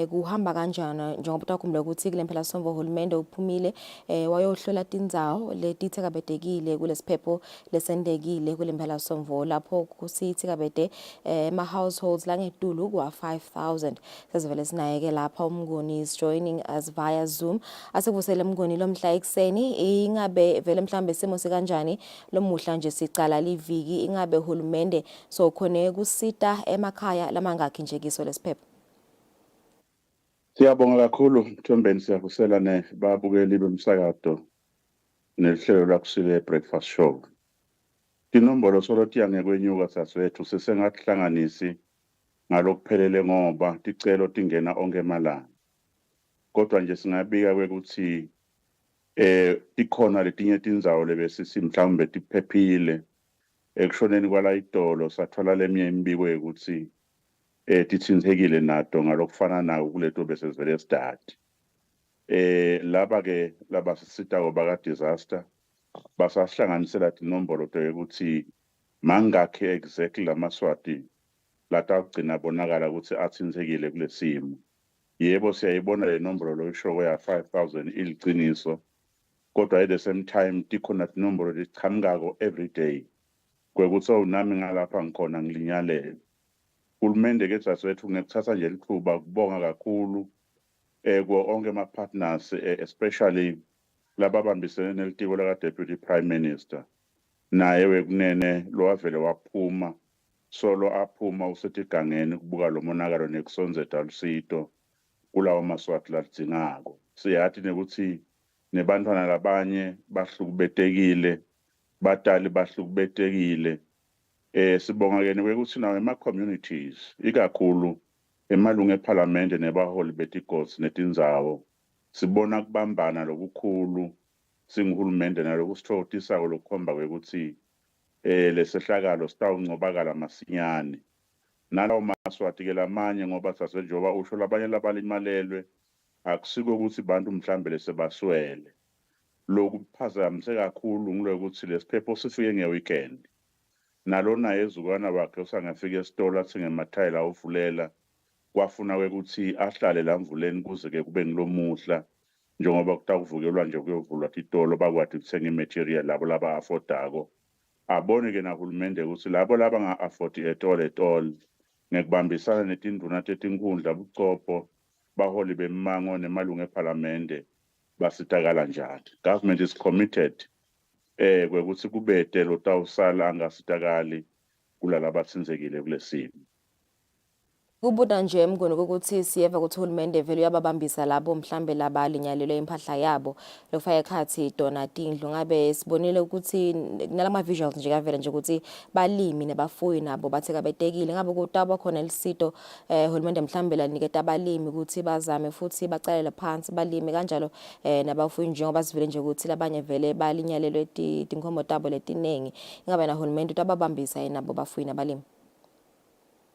kuhamba kanjani njengoba utakhumbula ukuthi kule mphela somvo uhulumende uphumile wayohlola tindzawo letithekabedekile kulesiphepho lesendekile kule mphela somvo lapho kusithi kabede ma households langetulu kwa 5000 sesivele sinayeke lapha umngoni is joining us via Zoom asekuvusela umngoni lomhla ekseni ingabe vele mhlambe simo sikanjani lomuhla nje sicala liviki ingabe uhulumende so khone kusita emakhaya lamangakhi njekiso lesiphepho. Siyabonga kakhulu Mthombeni siyavusela nebabukeli bomsakazo nehlelo la Kusile breakfast show. Inombolo solothi yangekwenyuka saswethu sesengakuhlanganisi ngalokuphelele ngoba ticelo tingena onke emalanga. Kodwa nje singabika ukuthi tikhona letinye tindzawo lebesisi mhlawumbe tiphephile ekushoneni kwala itolo sathola leminye imibiko ukuthi tithinzekile nato ngalokufana nako kuleto bese sivele sidade. Laba ke laba sisitako baka disaster basahlanganisela tinombolo ukuthi mangakhe exactly lamaswati latagcina bonakala ukuthi athinzekile kulesimo. Yebo siyayibona le nombolo loyisho ya 5000 iliciniso, kodwa at the same time tikhona tinombolo letiqhamukako every day kwekuthi nami ngalapha ngikhona ngilinyalele. Uhulumende ke saswethu ngekuthatha nje lithuba kubonga kakhulu kuwo onke ama partners especially laba abambisene nelitiko laka Deputy Prime Minister. Naye wekunene lo wavele waphuma solo aphuma usetigangeni kubuka lo monakalo nekusonzeta lusito kulawo maswati ladzingako. Siyathi nekuthi nebantwana labanye bahlukubetekile, batali bahlukubetekile. Sibonga ke ukuthi nawo ema-communities ikakhulu emalungu eParliament nebaholi betigosi netindzawo sibona kubambana lokukhulu singuhulumende nalokusithokotisako lokukhomba ukuthi lesehlakalo sitawungcobakala masinyane. Nalawo maswati ke lamanye ngoba sasenjoba usho labanye labalimalelwe akusiko ukuthi bantu mhlambe lesebaswele. Lokhu kuphazamise kakhulu ngilokuthi lesiphepho sifike ngeweekend. Nalona yezukwana wakhe usangafika esitolo athenge amathayila ovulela kwafuna ukuthi ahlale la mvuleni kuze ke kube ngilomuhla njengoba kutakuvukelwa nje kuyovulwa itolo bakwathi kuthenga imaterial labo laba affordako. Abone ke nahulumende ukuthi labo laba nga afford at all ngekubambisana netinduna tetinkhundla bucopho baholi bemango nemalungu eParliament basitakala njalo. Government is committed kwekuthi kubete lo tawusala angasitakali kulala bathinzekile kulesimo. Kubuda nje mngoni ukuthi siyeva ukuthi uhulumende vele uyababambisa labo mhlambe labalinyalelwe impahla yabo lokufaka ekhathi donatindlu. Ngabe sibonile ukuthi nalama visuals nje kavela nje ukuthi balimi nebafuyi nabo batheka betekile. Ngabe kutaba khona lisito uhulumende mhlambe laniketa abalimi ukuthi bazame futhi bacalele phansi balimi kanjalo nabafuyi njengoba sivele nje ukuthi labanye vele balinyalelwe tinkomo tabo letinengi. Ngabe na uhulumende utababambisa nabo bafuyi nabalimi.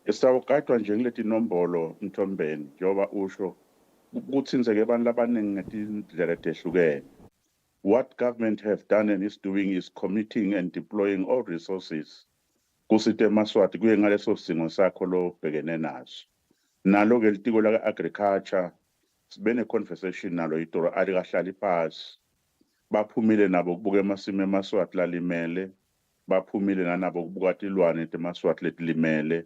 Esawugadwa nje ngileti nombolo Mthombeni njoba usho ukuthinzeke abantu labaningi ngetindlela etehlukene. What government have done and is doing is committing and deploying all resources kusite maswati kuye ngaleso singo sakho lo bhekene naso. Nalo ke litiko la agriculture sibene conversation nalo itoro alikahlali phasi. Baphumile nabo kubuka emasimo emaswati lalimele, baphumile nanabo kubuka tilwane temaswati letilimele.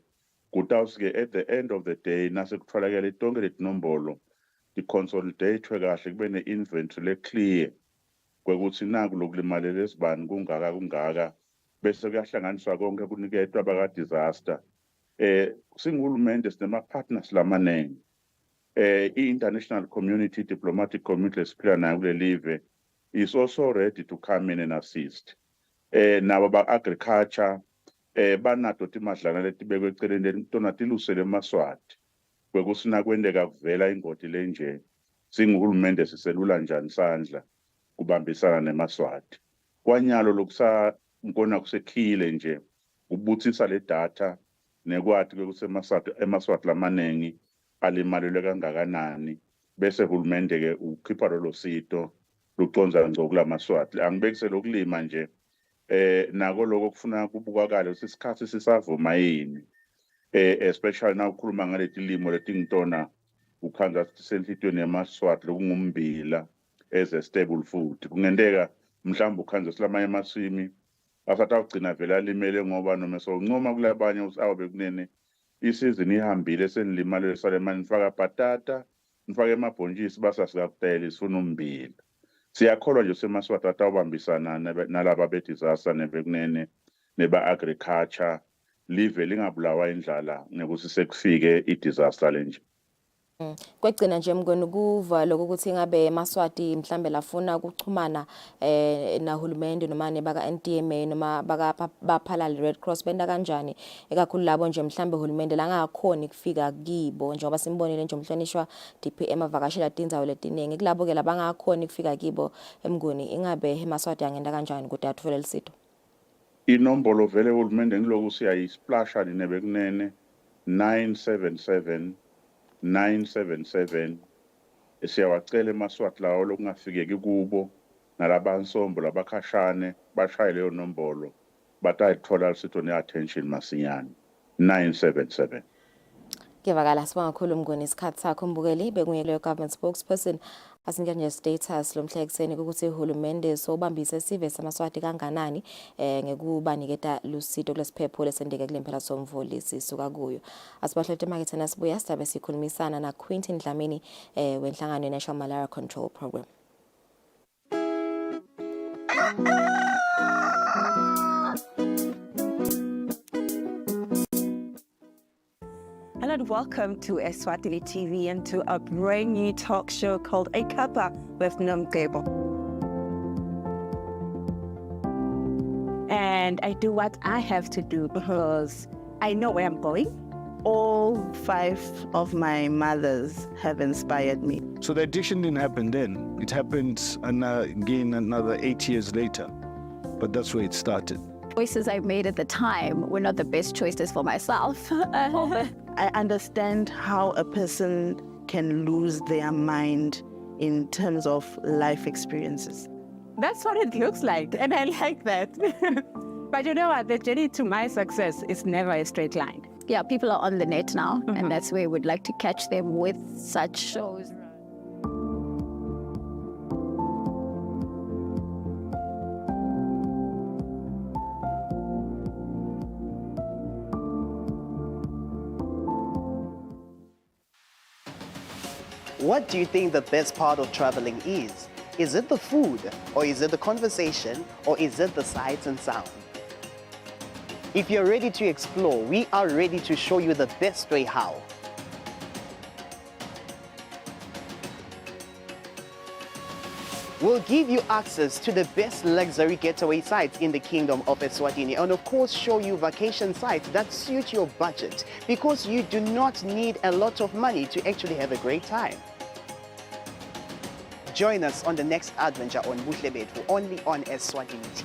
Kutawusike at the end of the day nasekutholakala tonke letinombolo ti-consolidatwe kahle kube ne-inventory le-clear kwekuthi naku lokulimalele esibani kungaka bese kuyahlanganiswa konke kuniketwa baka-disaster. Singuhulumende sinema-partners lamanengi. I-international community, diplomatic community lesiphila nayo kulelive is also ready to come in and assist. Nabo ba-agriculture banato timadlana letibekwe eceleni tona tilusele emaswati kwekusina kwendeka kuvela ingoti lenje singuhulumende siselula njani sandla kubambisana nemaswati kwanyalo lokusangona kusekhile nje ubuthisa le data nekwathi kwekusemaswati emaswati lamanengi alimalelwe kangakanani bese uhulumende ke ukhipha lo sito luconza ngco kulamaswati angibekise lokulima nje nako lokho kufuna kubukakala ukuthi isikhathi sisavuma yini especially na ukhuluma ngaletilimo letingitona ukhanza senhlitweni yamaswati lokungumbila as a stable food kungenteka mhlawumbe ukhanza silamanye emasimi asatawugcina vele alimele ngoba noma soncoma kulabanye ukuthi awube kunene isizini ihambile senilimalele sale manje nifaka patata nifaka emabhontshisi basa sikakutayela sifuna umbila. Siyakholwa nje semaswati atawubambisana nalaba be-disaster nebekunene neba-agriculture live lingabulawa indlala nekuthi sekufike i-disaster lenje. Kwegcina nje mngoni kuva lokho ukuthi ngabe emaswati mhlambe lafuna ukuchumana nahulumende noma nebaka NTMA noma baphalali Red Cross benda kanjani ekakhulu labo nje mhlambe uhulumende la ngakhona ukufika kibo njengoba simbonile nje umhlonishwa DPM avakashela tindzawo letiningi kulabo ke labangakhona ukufika kibo emngoni ingabe emaswati angenda kanjani ukuthi atfole lisito. inombolo vele uhulumende ngiloku siyayisiplasha ninebekunene 977 977 siyawacela emaswati lawo lokungafikeki kubo nalabansombo labakhashane bashaye leyo nombolo batayithola lisitho ne-attention masinyane 977. Ngiyavakala sibonga kakhulu Mnguni isikhathi sakho mbukeli bekunye leyo government spokesperson asinika nje status lomhla ekseni ukuthi uhulumende sobambise sive samaswati kanganani ngekubaniketa lusito kulesiphepho lesendeke kulempela somvoli sisuka kuyo. Asibahlete emakethe nasibuya sizabe sikhulumisana na Quentin Dlamini wenhlangano National Malaria Control Program. Hello and welcome to Eswatini TV and to a brand new talk show called A Cuppa with Nomgebo. And I do what I have to do because I know where I'm going. All 5 of my mothers have inspired me. So the addiction didn't happen then. It happened again another 8 years later. But that's where it started. Choices I made at the time were not the best choices for myself. I understand how a person can lose their mind in terms of life experiences. That's what it looks like, and I like that. But you know what? The journey to my success is never a straight line. Yeah, people are on the net now, and that's where we'd like to catch them with such shows. What do you think the best part of traveling is? Is it the food, or is it the conversation, or is it the sights and sound? If you're ready to explore, we are ready to show you the best way how. We'll give you access to the best luxury getaway sites in the Kingdom of Eswatini, and of course show you vacation sites that suit your budget, because you do not need a lot of money to actually have a great time. Join us on the next adventure on Buhle Bethu, only on Eswatini TV.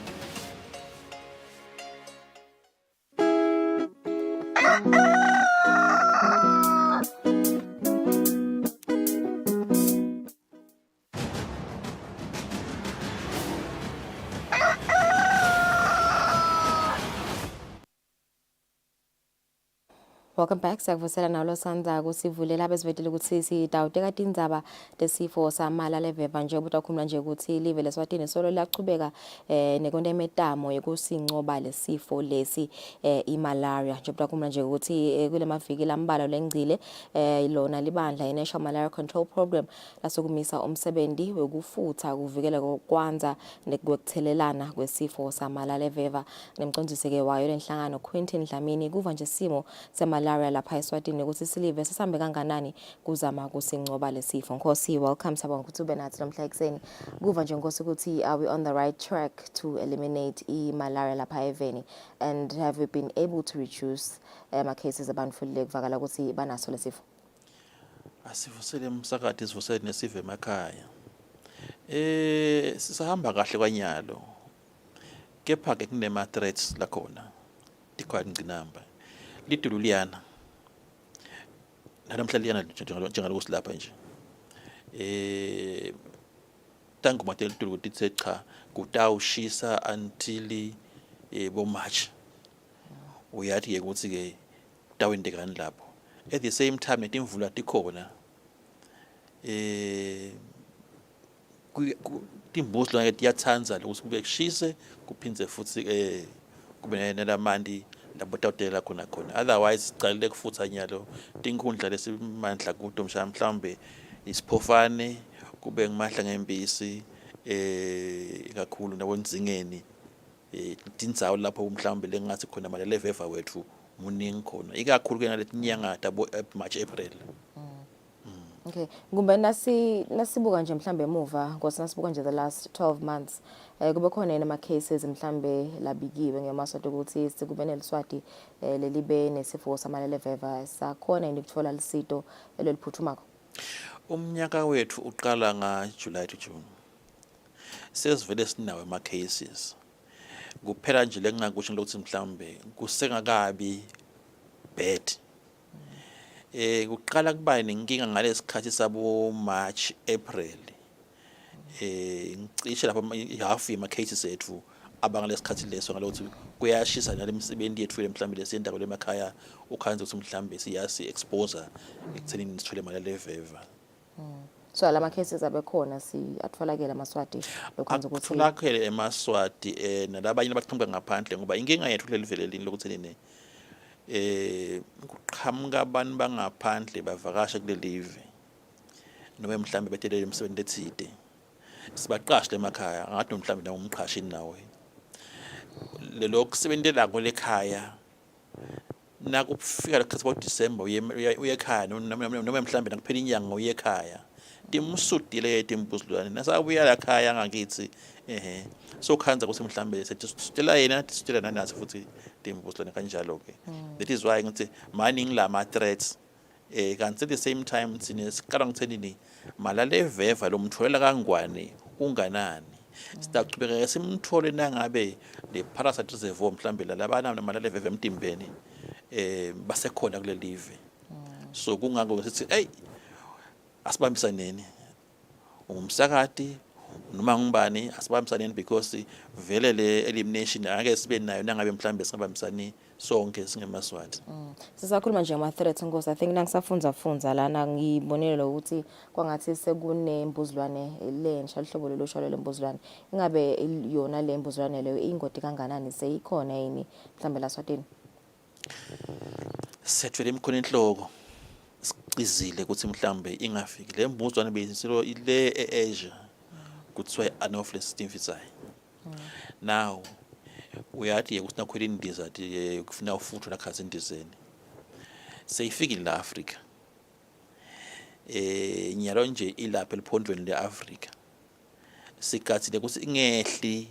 Welcome back. Sakuvusela nawo sandza kusivulela bezivedile ukuthi sidawuteka tindzaba tesifo samalale veva nje ubutakhuluma nje ukuthi live leSwatini solo liyachubeka nekonde emetamo yekusincoba lesifo lesi imalaria nje ubutakhuluma nje ukuthi kule maviki lambala lengcile lona libandla iNational Malaria Control Program lasokumisa umsebenzi wekufutha kuvikela kokwanza nekuthelelana kwesifo samalale veva nemcondzisi ke wayo lenhlangano Quentin Dlamini kuva nje simo malaria lapha eSwatini ukuthi silive sisambe kanganani kuzama kusincoba lesifo. Nkosi, welcome sabonga ukuthi ube nathi lomhla ekseni. Kuva nje Nkosi ukuthi are we on the right track to eliminate malaria lapha eveni, and have we been able to reduce cases abantu fulile kuvakala ukuthi banaso lesifo? Asivusele umsakade sivusele nesifo emakhaya. Sisahamba kahle kwanyalo. Kepha ke kunema threats la khona. Tikhona ngcinamba. Litulu liyana namhla liyana njengalokusi lapha nje tangu mathe litulu lithe cha kutawushisa until bo March uyathi ke ukuthi ke tawendekani lapho. At the same time netimvula tikhona timbuzi lonke tiyatsanza ukuthi kube kushise kuphindze futhi kube nelamandi labotawutela khona otherwise sicalile kufutha nyalo tinkhundla lesimandla kuto mhlawumbe isiphofane kube ngimahla ngempisi kakhulu nabonzingeni tindzawo lapho mhlawumbe lengathi khona malale veva wethu muningi khona ikakhulu ke naletinyanga tabo March April. Okay, ngumbe nasibuka nje mhlambe emuva ngosi nasibuka nje the last 12 months kube khona nama cases mhlambe labikiwe ngemaswati ukuthi sikube neliswati lelibe nesifo samalale veva sakhona indikuthola lisito eliphuthumako. Umnyaka wethu uqala nga July to June. Sesivele sinawo ama cases. kuphela nje lengingakusho ukuthi mhlambe kusengakabi bad. Kuqala kuba nenkinga ngalesikhathi sabo March April. Ngicishe lapha half yema cases ethu abangalesikhathi leso ngalokuthi kuyashisa nalemsebenzi yethu mhlambe lesiyenda kule emakhaya ukhanze ukuthi mhlambe siyasi exposure ekuthenini sithole imali leveva. So lama cases abekhona atfolakele eMaswati lokwenza ukuthi atfolakele eMaswati nalabanye abaqhamuka ngaphandle ngoba inkinga yethu kuleli velelini lokuthi nini kuqhamuka abantu bangaphandle bavakasha kule live noma mhlambe betelele emsebenzini ethide sibaqashe emakhaya ngathi mhlambe nawo umqhashi nawe lelo kusebenzela ngolekhaya nakufika lesikhathi ngoDisemba uye ekhaya noma mhlambe nakuphela inyanga uye ekhaya timsudile timbuzulwane nasabuya la khaya ngakithi so khanza ukuthi mhlambe sitela yena sitela nanathi futhi timbuzulwane kanjalo ke. That is why ngithi mining lama threats kanti at the same time sine sikala ngithenini mala leveva lomtholela kangwane unganani sitaqhubeka simthole nangabe le parasite reservoir mhlambe labana mala leveva emtimbeni basekhona kule live. So kungako sithi hey asibambisaneni umsakati noma ngubani asibambisaneni because vele le elimination ake sibe nayo nangabe mhlambe singabambisani sonke singeMaswati. Sisakhuluma nje ngama threats Nkosi, I think nangisafunza lana ngibonile ukuthi kwangathi sekunembuzulwane lensha hlobo lolushalo lembuzulwane ingabe yona le mbuzulwane leyo ingodi kanganani seyikhona yini mhlambe laSwatini. Sethwele imkhona inhloko sicizile ukuthi mhlambe ingafiki le mbuzulwane beyisilo ile eAsia kuthiwa Anopheles stymphysii. Now uyathi ukuthi nakhwela indiza athi kufuna ufutho lakhazi indizeni seyifikile la Africa nyalo nje ilapha eliphondweni leAfrica sikathi ukuthi ingehli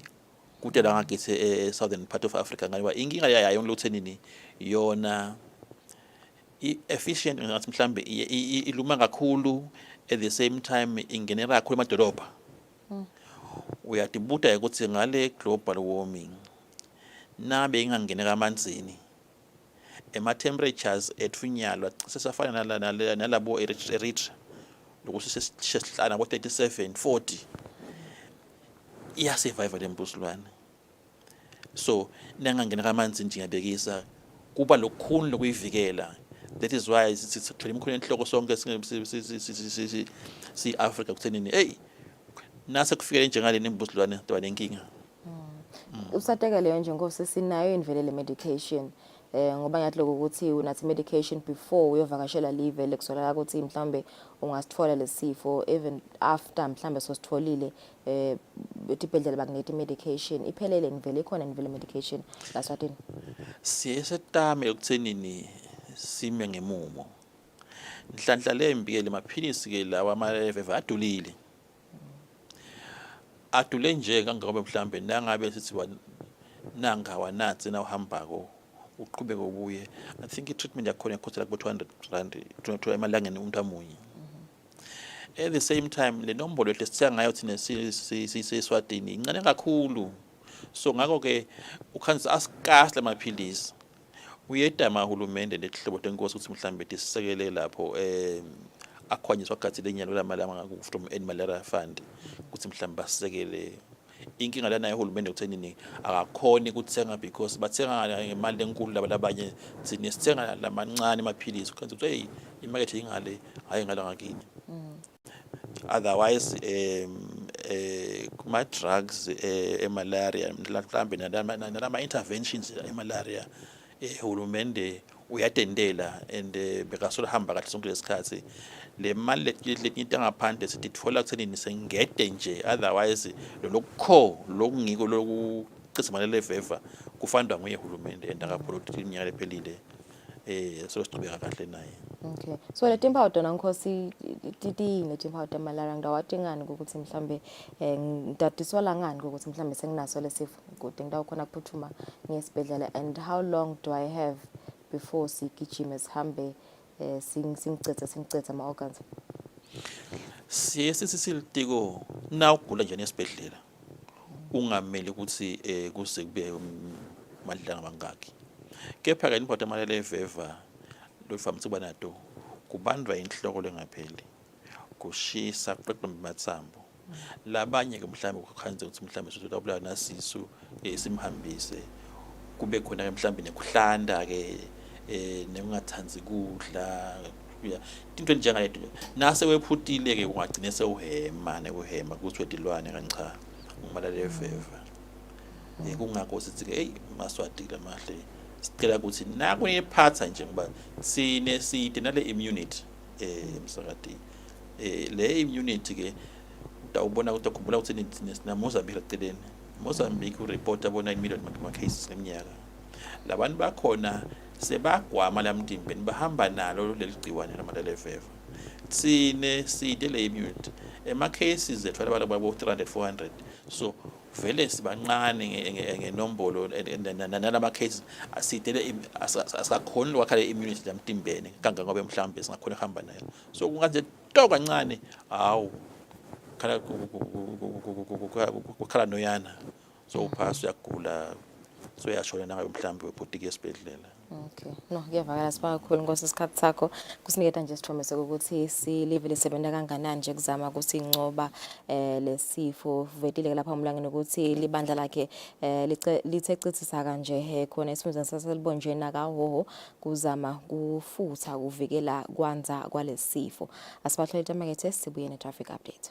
kude la ngakithi southern part of Africa ngoba inkinga yayo ngilothenini yona efficient ngathi mhlambe iluma kakhulu at the same time ingenera kakhulu emadolobha. Uyatibuta ukuthi ngale global warming nabe ingangeneka amanzini temperatures ethunyalwa sesafana nalabo Eritrea lokuthi sesihlana ngo 37 40 iya survive lembuzulwane. So nangangeneka amanzini njengabekisa kuba lokukhulu lokuyivikela. That is why sithole imkhulu enhloko sonke si Africa kuthenini hey nase kufikele njengale nembuzulwane toba nenkinga. Usateka leyo nje Nkosi sinayo invelele medication ngoba ngiyathi lokho ukuthi unathi medication before uyovakashela live lekusola ukuthi mhlambe ungasithola lesifo even after mhlambe sositholile etibhedlela bakunete medication iphelele ngivele ikhona ngivele medication laSwatini. Siyesetame ukuthenini sime ngemumo nhlanhla lembi ke lemaphilisi ke lawa amaleveva adulile adule nje kangabe mhlambe nangabe sithi nanga wanathi na uhambako uqhubeke ubuye. I think treatment yakhona yakhothela ku 200 rand to emalangeni umuntu amunye. At the same time le nombolo lesithenga ngayo thina siswatini incane kakhulu. So ngakho ke ukhanisa asikasi lamaphilisi uyedama uhulumende lehlobo tenkosi ukuthi mhlambe tisisekele lapho akhwanyiswa gathi lenyalo lamala from Malaria Fund ukuthi mhlambe basisekele. Inkinga lana ehulumende ukuthenini akakhoni ukuthenga because bathenga ngemali enkulu labanye thina sithenga lamancane amaphilisi ukwenza ukuthi hey imarket ingale hayi ngala ngakini. Otherwise kuma drugs malaria mhlambe nalama interventions malaria uhulumende uyatendela and bekasola hamba kahle sonke lesikhathi le mali letinto ngaphandle sititfola kuthenini sengede nje otherwise lokukho lokungiko lokucisa imali leveva kufandwa nguye uhulumende and akapolitiki iminyaka lephelile so siqhubeka kahle naye. Okay, so le timpawu tona Nkosi titini timpawu tamalaria ngidawatingani ukuthi mhlambe ngidadiswala ngani ukuthi mhlambe senginaso lesifo ukuthi ngidawukhona kuphuthuma ngesibhedlela and how long do I have before sigijime sihambe singicethe ama organs. Siye silitiko na ugula nje nesibhedlela ungameli ukuthi kuze kube madlanga mangaki. Kepha ke import amalele eveva lofamitse kuba nato kubandwa inhloko lengapheli. Kushisa kuqeqemba amathambo. Labanye ke mhlambe ukukhanze ukuthi mhlambe sotobula nasisu simhambise. Kube khona ke mhlambe nekuhlanda ke nekungathanzi kudla into njengaleto nase wephutile ke ungagcina sewuhema nekuhema kuthi wedilwane kancha ngumalale eveva kungakho sithi ke hey maswatile mahle sicela ukuthi naku niyephatha nje ngoba sine side nale immunity emsakati le immunity ke utawubona ukuthi akhumbula ukuthi sina Mozambique eceleni Mozambique ureport abona 1 million cases ngeminyaka labantu bakhona sebagwama lamtimbeni bahamba nalo leligciwane lamalele eveva sine side le immunity cases ethu babo 300 400 so vele sibancane ngenombolo nalama cases asitele asakhona wakhala immunity lamtimbeni kanga ngobe mhlambe singakhona uhamba nayo so kungaze to kancane hawu khala kukhala noyana so uphasa uyagula so yashona nayo mhlambe webhotiki esibedlela. Okay. No, ngiyavakala siba kakhulu Nkosi isikhathi sakho kusiniketa nje sithombe ukuthi silive lisebenza kanganani nje kuzama ukuthi incoba lesifo vetile lapha umlangeni ukuthi libandla lakhe lithe cithisa kanje khona isifundazwe saselibonjweni nakahoho kuzama kufutha kuvikela kwanza kwalesifo. Asibahlole tamakethe sibuye ne traffic update.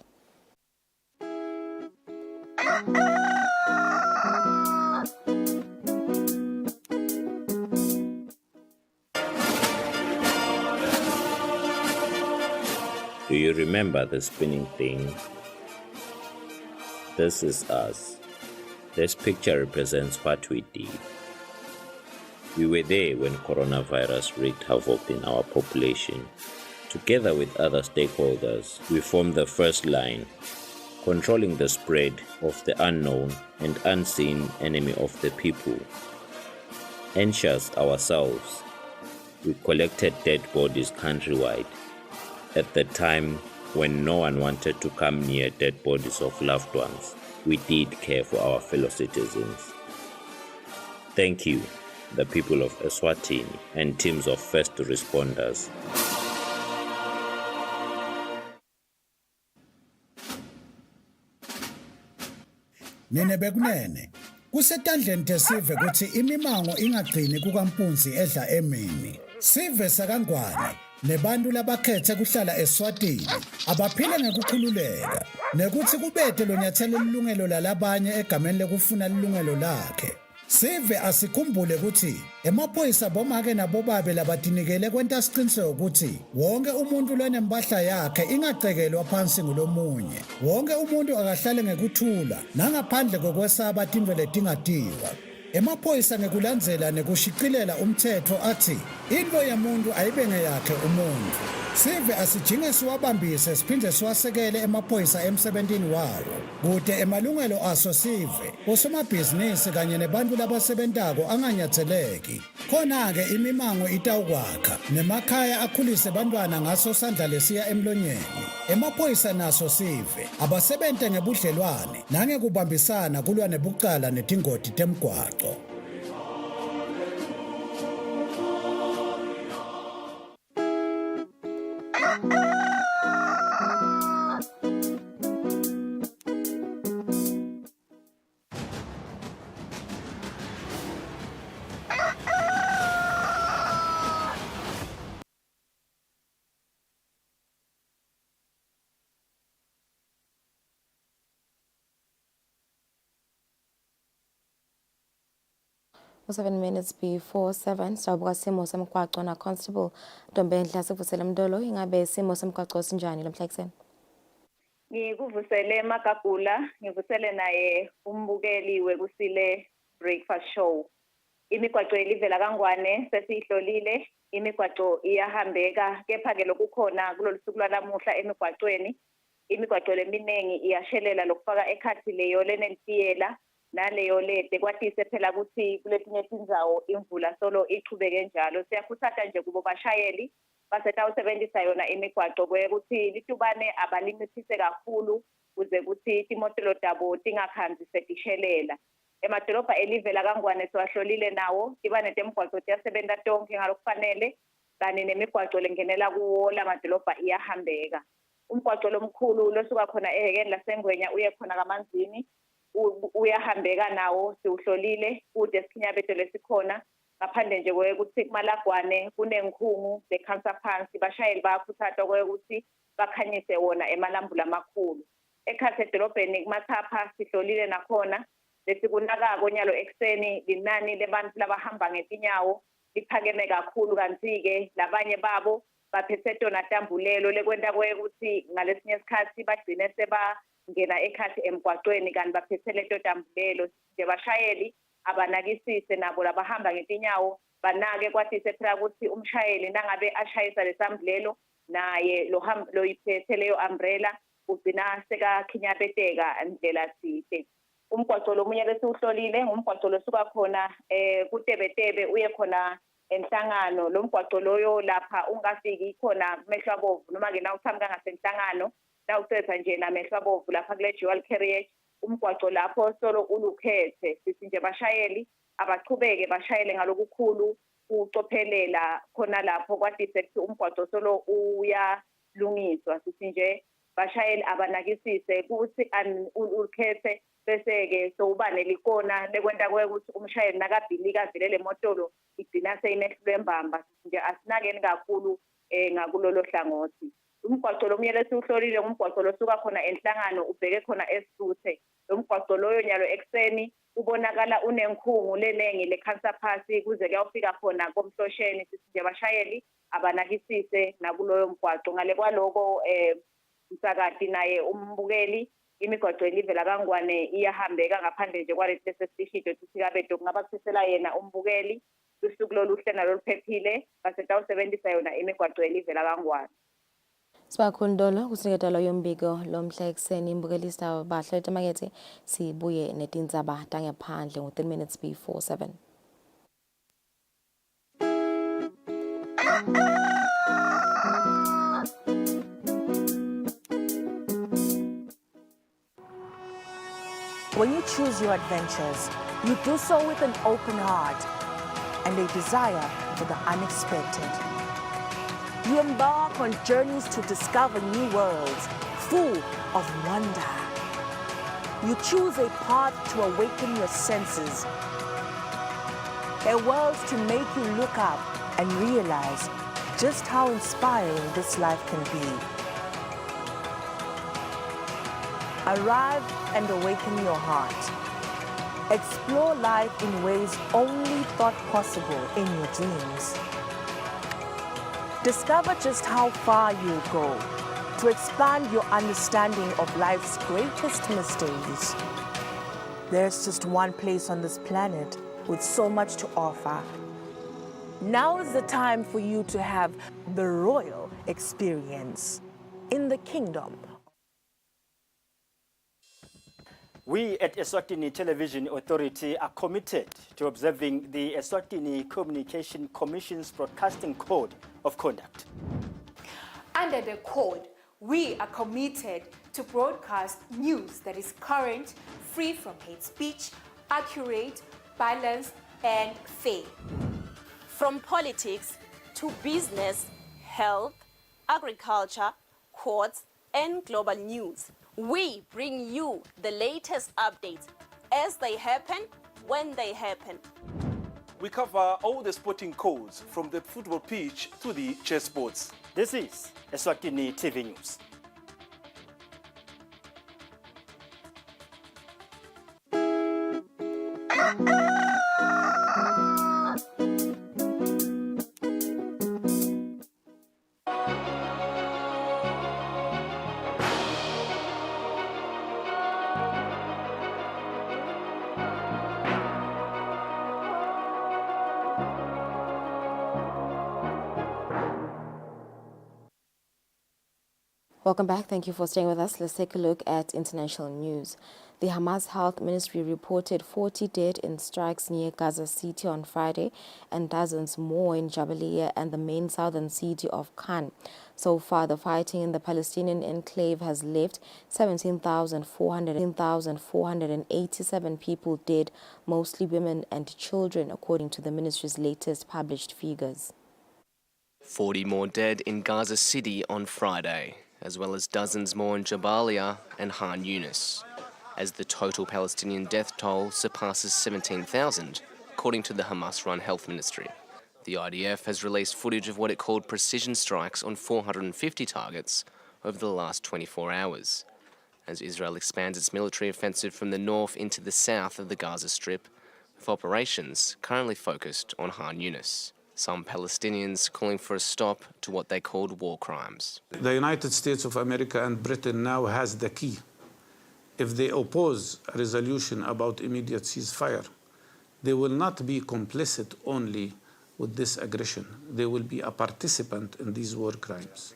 Do you remember the spinning thing? This is us. This picture represents what we did. We were there when coronavirus wreaked havoc in our population. Together with other stakeholders, we formed the first line, controlling the spread of the unknown and unseen enemy of the people. Anxious ourselves, we collected dead bodies countrywide. At the time when no one wanted to come near dead bodies of loved ones, we did care for our fellow citizens. Thank you, the people of Eswatini and teams of first responders. Nene bekunene kusetandleni tesive kuthi imimango ingagcini kukampunzi edla emini sive sakangwane nebantu labakhethe kuhlala eSwatini abaphile ngekukhululeka nekuthi kubethe lo nyathelo lilungelo lalabanye egameni lekufuna lilungelo lakhe. Sive asikhumbule ukuthi emaphoyisa bomake nabobabe labatinikele kwenta siqiniseko ukuthi wonke umuntu lonempahla yakhe ingacekelwa phansi ngulomunye. Wonke umuntu akahlale ngekuthula nangaphandle kokwesaba tindwe letingatiwa. Emaphoyisa ngekulandzela nekushiqilela umthetho athi into yemuntu ayibe ngeyakhe umuntu. Sive asijinge siwabambise siphinde siwasekele emaphoyisa emsebentini wawo. Kude emalungelo aso sive osomabhizinisi kanye nebantu labasebentako anganyatheleki. Khona-ke imimango itawukwakha nemakhaya akhulise bantwana ngaso sandla lesiya emlonyeni. Emaphoyisa naso sive abasebente ngebudlelwane nangekubambisana kulwa nebucala netingoti temgwaco. Seven minutes before 7 sabuka simo semgwaqo na Constable Ntombendla sikuvusela Mdolo ingabe simo semgwaqo sinjani lamhla ekseni. Ngikuvusele Magagula ngivusele naye umbukeli wekusile breakfast show. Imigwaqo elivela kangwane sesihlolile imigwaqo iyahambeka kepha ke lokukhona kulolusuku lwalamuhla emigwaqweni imigwaqo leminengi iyashelela lokufaka ekhathi leyo lenempiyela naleyo lede kwatise phela ukuthi kuletinye indzawo imvula solo ichubeke njalo siyakhuthaza nje kubo bashayeli basetawusebenzisa yona imigwaqo kwekuthi litubane abalimiphise kakhulu kuze kuthi timotolo tabo tingakhambi setishelela. Emadolobha elivela kaNgwane siwahlolile nawo tiba netemgwaqo tiyasebenta tonke ngalokufanele kanye nemigwaqo lengenela kuwo lamadolobha iyahambeka. Umgwaqo lomkhulu losuka khona ehekeni laseNgwenya uye khona kaManzini uyahambeka nawo siwuhlolile kude sikhinyabete lesikhona ngaphandle nje kwekuthi kumalagwane kunenkhungu lekhansa phansi bashayeli bayakhuthazwa kwekuthi bakhanyise wona emalambula amakhulu. Ekhaya edolobheni kumathapha sihlolile nakhona lesikunakako nyalo ekseni linani lebantu labahamba ngetinyawo liphakeme kakhulu kanti-ke labanye babo baphethe donatambulelo lekwenta kwekuthi ngalesinye isikhathi bagcine sebangena ekhathi emgwaqweni kanti baphethe leto tambulelo nje bashayeli abanakisise nabo labahamba ngetinyawo banake kwatise phela ukuthi umshayeli nangabe ashayisa lesambulelo naye lo yiphethe leyo umbrella ugcina sekakhinyabeteka ndlela side. Umgwaqo lomunye lesiwuhlolile ngumgwaqo losuka khona kuTebetebe uye khona enhlangano. Lo mgwaqo loyo lapha ungafiki khona Mehlwabovu noma ke nawuthamka ngasenhlangano nawusetha nje na Mehlwabovu lapha kule dual carriage umgwaqo lapho solo ulukhethe sithi nje bashayeli abachubeke bashayele ngalokukhulu ucophelela khona lapho kwatise kuthi umgwaqo solo uyalungiswa sithi nje bashayeli abanakisise ukuthi ukhethe bese-ke sowubane likona lekwenta kwekuthi umshayeli nakabhilika avilele motolo igcina seyinehlule mbamba nje asinakeni kakhulu ngakulolo hlangothi. Umgwaqo lomunye lesiwuhlolile ngumgwaqo losuka khona enhlangano ubheke khona esithe. Lo mgwaqo loyo nyalo ekseni ubonakala unenkhungu lenengi lekhansa phasi kuze kuyawufika khona komhlosheni sithi nje bashayeli abanakisise nakuloyo mgwaqo. Ngale kwaloko msakati naye umbukeli imigwaqo elivela kaNgwane iyahambeka ngaphandle nje kwalesi lesisishido sikabedo kungaba kusela yena umbukeli usuku loluhle naloluphephile basetawusebenzisa yona imigwaqo elivela kaNgwane. Sibakhundolo kusiketalo yombiko lomhla ekseni imbukelisa bahle emakethe sibuye netindzaba tangaphandle ngo 3 minutes before 7. When you choose your adventures, you do so with an open heart and a desire for the unexpected. You embark on journeys to discover new worlds full of wonder. You choose a path to awaken your senses, a world to make you look up and realize just how inspiring this life can be. Arrive and awaken your heart. Explore life in ways only thought possible in your dreams. Discover just how far you'll go to expand your understanding of life's greatest mysteries. There's just one place on this planet with so much to offer. Now is the time for you to have the royal experience in the kingdom. We at Eswatini Television Authority are committed to observing the Eswatini Communication Commission's Broadcasting Code of Conduct. Under the code, we are committed to broadcast news that is current, free from hate speech, accurate, balanced, and fair. From politics to business, health, agriculture, courts, and global news, we bring you the latest updates as they happen, when they happen. We cover all the sporting codes from the football pitch to the chessboards. This is Eswatini TV News. Welcome back. Thank you for staying with us. Let's take a look at international news. The Hamas Health Ministry reported 40 dead in strikes near Gaza City on Friday and dozens more in Jabalia and the main southern city of Khan. So far, the fighting in the Palestinian enclave has left 17,487 people dead, mostly women and children, according to the ministry's latest published figures. 40 more dead in Gaza City on Friday, as well as dozens more in Jabalia and Khan Yunis, as the total Palestinian death toll surpasses 17,000, according to the Hamas-run health ministry. The IDF has released footage of what it called precision strikes on 450 targets over the last 24 hours, as Israel expands its military offensive from the north into the south of the Gaza Strip, with operations currently focused on Khan Yunis. Some Palestinians calling for a stop to what they called war crimes. The United States of America and Britain now has the key. If they oppose a resolution about immediate ceasefire, they will not be complicit only with this aggression. They will be a participant in these war crimes.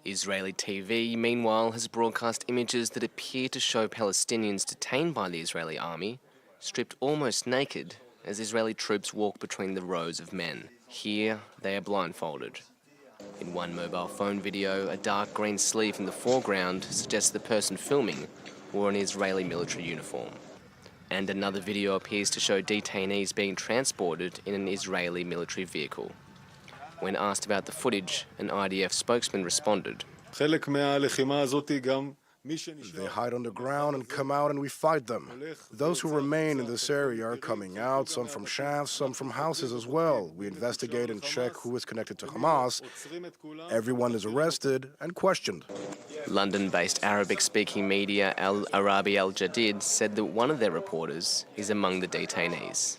Israeli TV, meanwhile, has broadcast images that appear to show Palestinians detained by the Israeli army, stripped almost naked, as Israeli troops walk between the rows of men. Here, they are blindfolded. In one mobile phone video, a dark green sleeve in the foreground suggests the person filming wore an Israeli military uniform. And another video appears to show detainees being transported in an Israeli military vehicle. When asked about the footage, an IDF spokesman responded, They hide on the ground and come out and we fight them. Those who remain in this area are coming out, some from shafts, some from houses as well. We investigate and check who is connected to Hamas. Everyone is arrested and questioned. London-based Arabic-speaking media Al Arabi Al Jadid said that one of their reporters is among the detainees.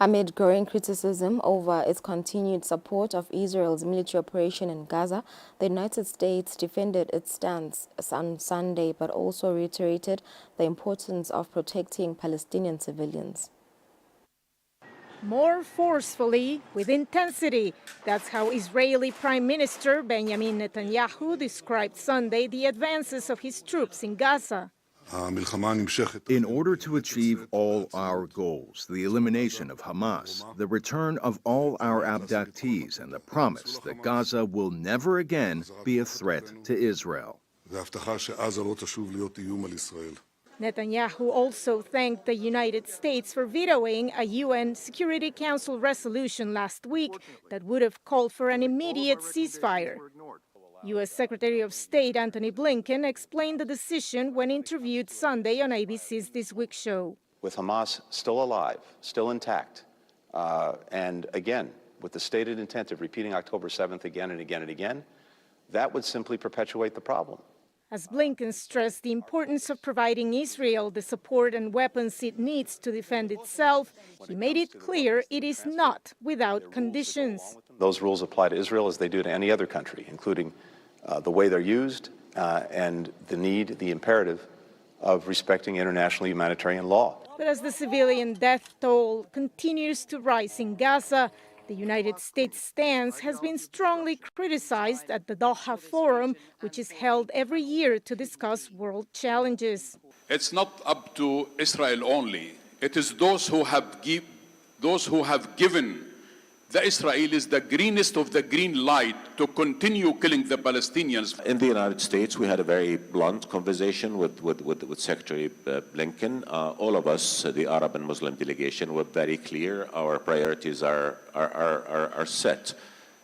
Amid growing criticism over its continued support of Israel's military operation in Gaza, the United States defended its stance on Sunday but also reiterated the importance of protecting Palestinian civilians. More forcefully, with intensity. That's how Israeli Prime Minister Benjamin Netanyahu described Sunday the advances of his troops in Gaza. In order to achieve all our goals, the elimination of Hamas, the return of all our abductees, and the promise that Gaza will never again be a threat to Israel. Netanyahu also thanked the United States for vetoing a UN Security Council resolution last week that would have called for an immediate ceasefire. U.S. Secretary of State Antony Blinken explained the decision when interviewed Sunday on ABC's This Week show. With Hamas still alive, still intact, and again, with the stated intent of repeating October 7th again and again and again, that would simply perpetuate the problem. As Blinken stressed the importance of providing Israel the support and weapons it needs to defend itself, he made it clear it is not without conditions. Those rules apply to Israel as they do to any other country, including the way they're used and the imperative of respecting international humanitarian law. But as the civilian death toll continues to rise in Gaza, the United States stance has been strongly criticized at the Doha Forum, which is held every year to discuss world challenges. It's not up to Israel only. It is those who have given the Israelis the greenest of the green light to continue killing the Palestinians. In the United States, we had a very blunt conversation with Secretary Blinken. All of us, the Arab and Muslim delegation, were very clear. Our priorities are set.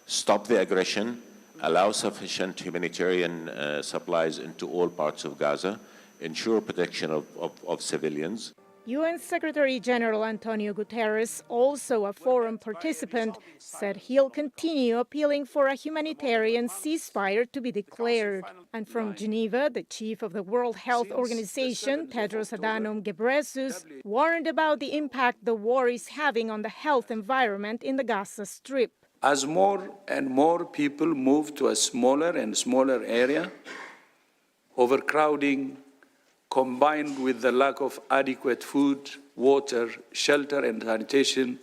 Stop the aggression, allow sufficient humanitarian supplies into all parts of Gaza, ensure protection of civilians. UN Secretary General Antonio Guterres, also a forum participant, said he'll continue appealing for a humanitarian ceasefire to be declared. And from Geneva, the chief of the World Health Organization, Tedros Adhanom Ghebreyesus, warned about the impact the war is having on the health environment in the Gaza Strip. As more and more people move to a smaller and smaller area, overcrowding, combined with the lack of adequate food, water, shelter, and sanitation,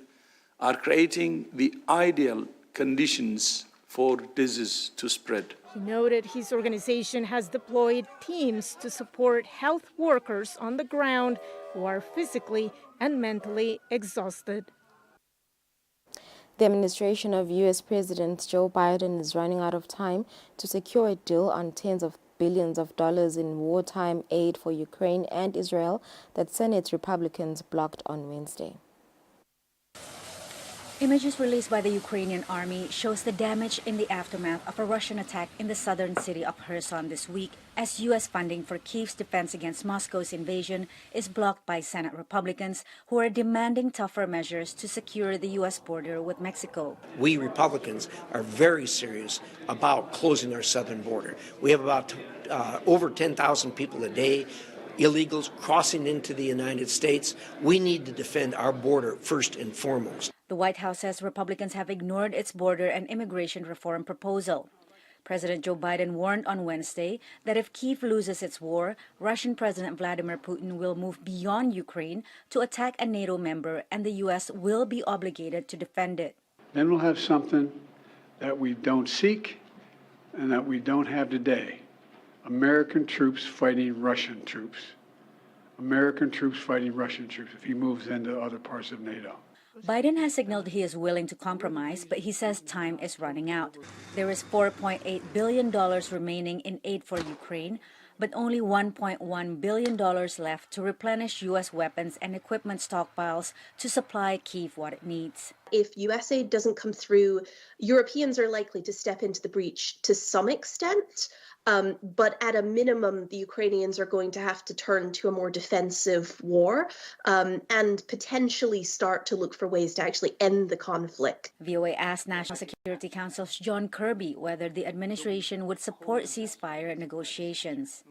are creating the ideal conditions for disease to spread. He noted his organization has deployed teams to support health workers on the ground who are physically and mentally exhausted. The administration of U.S. President Joe Biden is running out of time to secure a deal on tens of billions of dollars in wartime aid for Ukraine and Israel that Senate Republicans blocked on Wednesday. Images released by the Ukrainian army shows the damage in the aftermath of a Russian attack in the southern city of Kherson this week, as U.S. funding for Kyiv's defense against Moscow's invasion is blocked by Senate Republicans who are demanding tougher measures to secure the U.S. border with Mexico. We Republicans are very serious about closing our southern border. We have about over 10,000 people a day, illegals crossing into the United States. We need to defend our border first and foremost. The White House says Republicans have ignored its border and immigration reform proposal. President Joe Biden warned on Wednesday that if Kyiv loses its war, Russian President Vladimir Putin will move beyond Ukraine to attack a NATO member, and the U.S. will be obligated to defend it. Then we'll have something that we don't seek and that we don't have today. American troops fighting Russian troops. American troops fighting Russian troops if he moves into other parts of NATO. Biden has signaled he is willing to compromise, but he says time is running out. There is $4.8 billion remaining in aid for Ukraine, but only $1.1 billion left to replenish U.S. weapons and equipment stockpiles to supply Kyiv what it needs. If U.S. aid doesn't come through, Europeans are likely to step into the breach to some extent. But at a minimum, the Ukrainians are going to have to turn to a more defensive war and potentially start to look for ways to actually end the conflict. VOA asked National Security Council's John Kirby whether the administration would support ceasefire negotiations.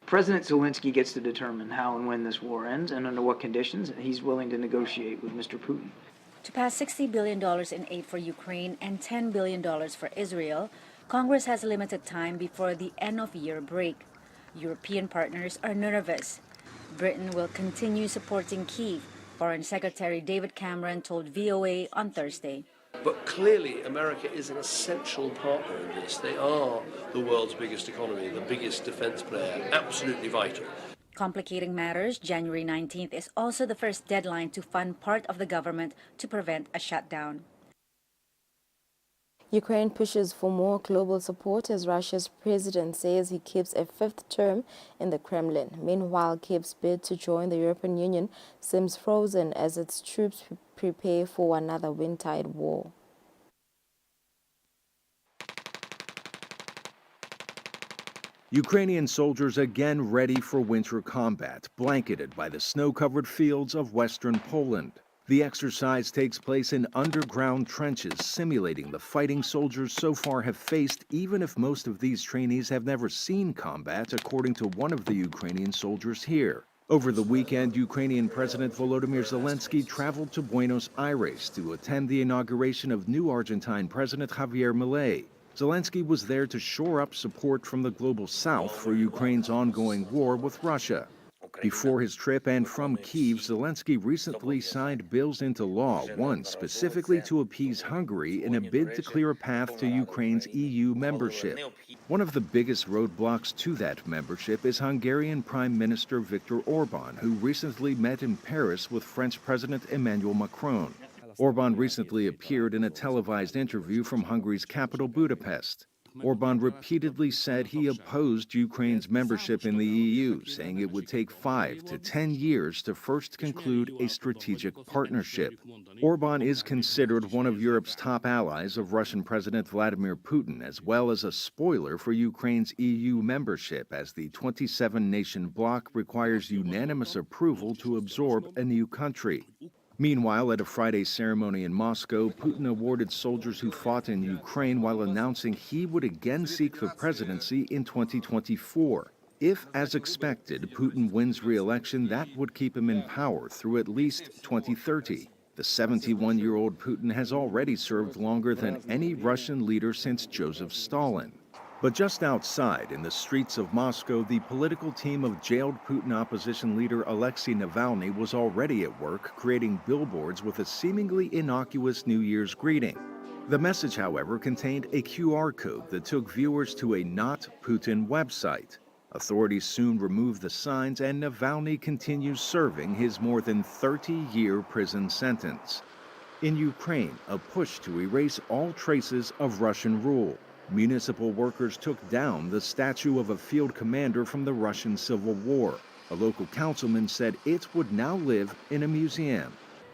President Zelensky gets to determine how and when this war ends and under what conditions he's willing to negotiate with Mr. Putin. To pass $60 billion in aid for Ukraine and $10 billion for Israel, Congress has limited time before the end-of-year break. European partners are nervous. Britain will continue supporting Kyiv, Foreign Secretary David Cameron told VOA on Thursday. But clearly, America is an essential partner in this. They are the world's biggest economy, the biggest defense player, absolutely vital. Complicating matters, January 19th is also the first deadline to fund part of the government to prevent a shutdown. Ukraine pushes for more global support as Russia's president says he keeps a fifth term in the Kremlin. Meanwhile, Kyiv's bid to join the European Union seems frozen as its troops prepare for another windtide war. Ukrainian soldiers again ready for winter combat, blanketed by the snow-covered fields of western Poland. The exercise takes place in underground trenches, simulating the fighting soldiers so far have faced, even if most of these trainees have never seen combat, according to one of the Ukrainian soldiers here. Over the weekend, Ukrainian President Volodymyr Zelensky traveled to Buenos Aires to attend the inauguration of new Argentine President Javier Milei. Zelensky was there to shore up support from the global south for Ukraine's ongoing war with Russia. Before his trip and from Kyiv, Zelensky recently signed bills into law, one specifically to appease Hungary in a bid to clear a path to Ukraine's EU membership. One of the biggest roadblocks to that membership is Hungarian Prime Minister Viktor Orban, who recently met in Paris with French President Emmanuel Macron. Orban recently appeared in a televised interview from Hungary's capital, Budapest. Orban repeatedly said he opposed Ukraine's membership in the EU, saying it would take 5 to 10 years to first conclude a strategic partnership. Orban is considered one of Europe's top allies of Russian President Vladimir Putin, as well as a spoiler for Ukraine's EU membership, as the 27-nation bloc requires unanimous approval to absorb a new country. Meanwhile, at a Friday ceremony in Moscow, Putin awarded soldiers who fought in Ukraine while announcing he would again seek the presidency in 2024. If, as expected, Putin wins re-election, that would keep him in power through at least 2030. The 71-year-old Putin has already served longer than any Russian leader since Joseph Stalin. But just outside, in the streets of Moscow, the political team of jailed Putin opposition leader Alexei Navalny was already at work creating billboards with a seemingly innocuous New Year's greeting. The message, however, contained a QR code that took viewers to a Not Putin website. Authorities soon removed the signs, and Navalny continues serving his more than 30-year prison sentence. In Ukraine, a push to erase all traces of Russian rule. Municipal workers took down the statue of a field commander from the Russian Civil War. A local councilman said it would now live in a museum.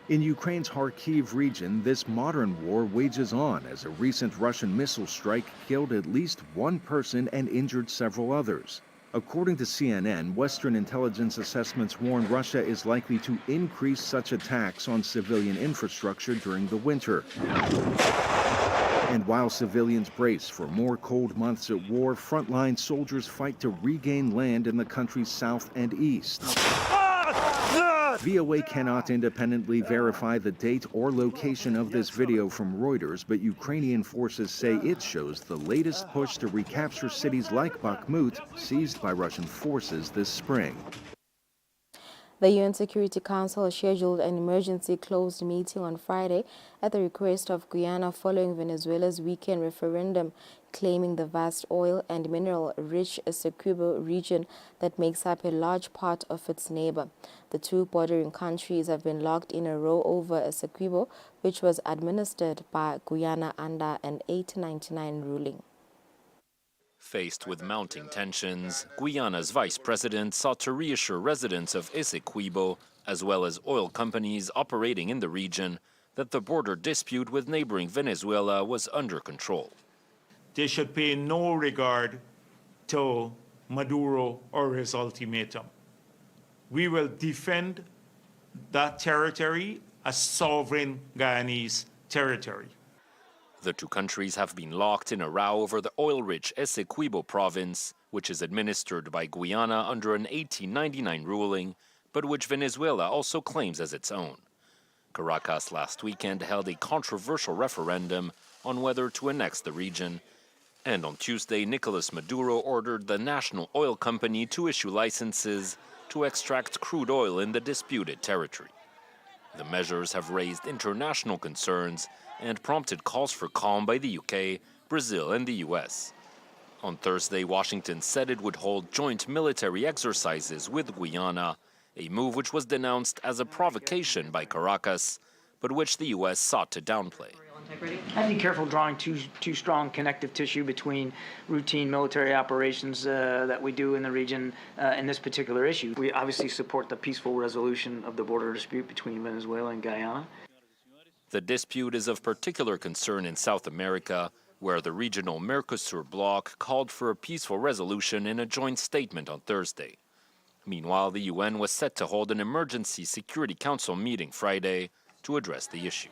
In Ukraine's Kharkiv region, this modern war wages on as a recent Russian missile strike killed at least one person and injured several others. According to CNN, Western intelligence assessments warn Russia is likely to increase such attacks on civilian infrastructure during the winter. And while civilians brace for more cold months at war, frontline soldiers fight to regain land in the country's south and east. VOA cannot independently verify the date or location of this video from Reuters, but Ukrainian forces say it shows the latest push to recapture cities like Bakhmut, seized by Russian forces this spring. The UN Security Council scheduled an emergency closed meeting on Friday at the request of Guyana following Venezuela's weekend referendum claiming the vast oil and mineral-rich Essequibo region that makes up a large part of its neighbor. The two bordering countries have been locked in a row over Essequibo, which was administered by Guyana under an 1899 ruling. Faced with mounting tensions, Guyana's vice president sought to reassure residents of Essequibo, as well as oil companies operating in the region, that the border dispute with neighboring Venezuela was under control. They should pay no regard to Maduro or his ultimatum. We will defend that territory as sovereign Guyanese territory. The two countries have been locked in a row over the oil-rich Essequibo province, which is administered by Guyana under an 1899 ruling, but which Venezuela also claims as its own. Caracas last weekend held a controversial referendum on whether to annex the region, and on Tuesday, Nicolas Maduro ordered the national oil company to issue licenses to extract crude oil in the disputed territory. The measures have raised international concerns and prompted calls for calm by the UK, Brazil, and the US. On Thursday, Washington said it would hold joint military exercises with Guyana, a move which was denounced as a provocation by Caracas, but which the US sought to downplay. I'd be careful drawing too strong connective tissue between routine military operations that we do in the region and this particular issue. We obviously support the peaceful resolution of the border dispute between Venezuela and Guyana. The dispute is of particular concern in South America, where the regional Mercosur bloc called for a peaceful resolution in a joint statement on Thursday. Meanwhile, the UN was set to hold an emergency Security Council meeting Friday to address the issue.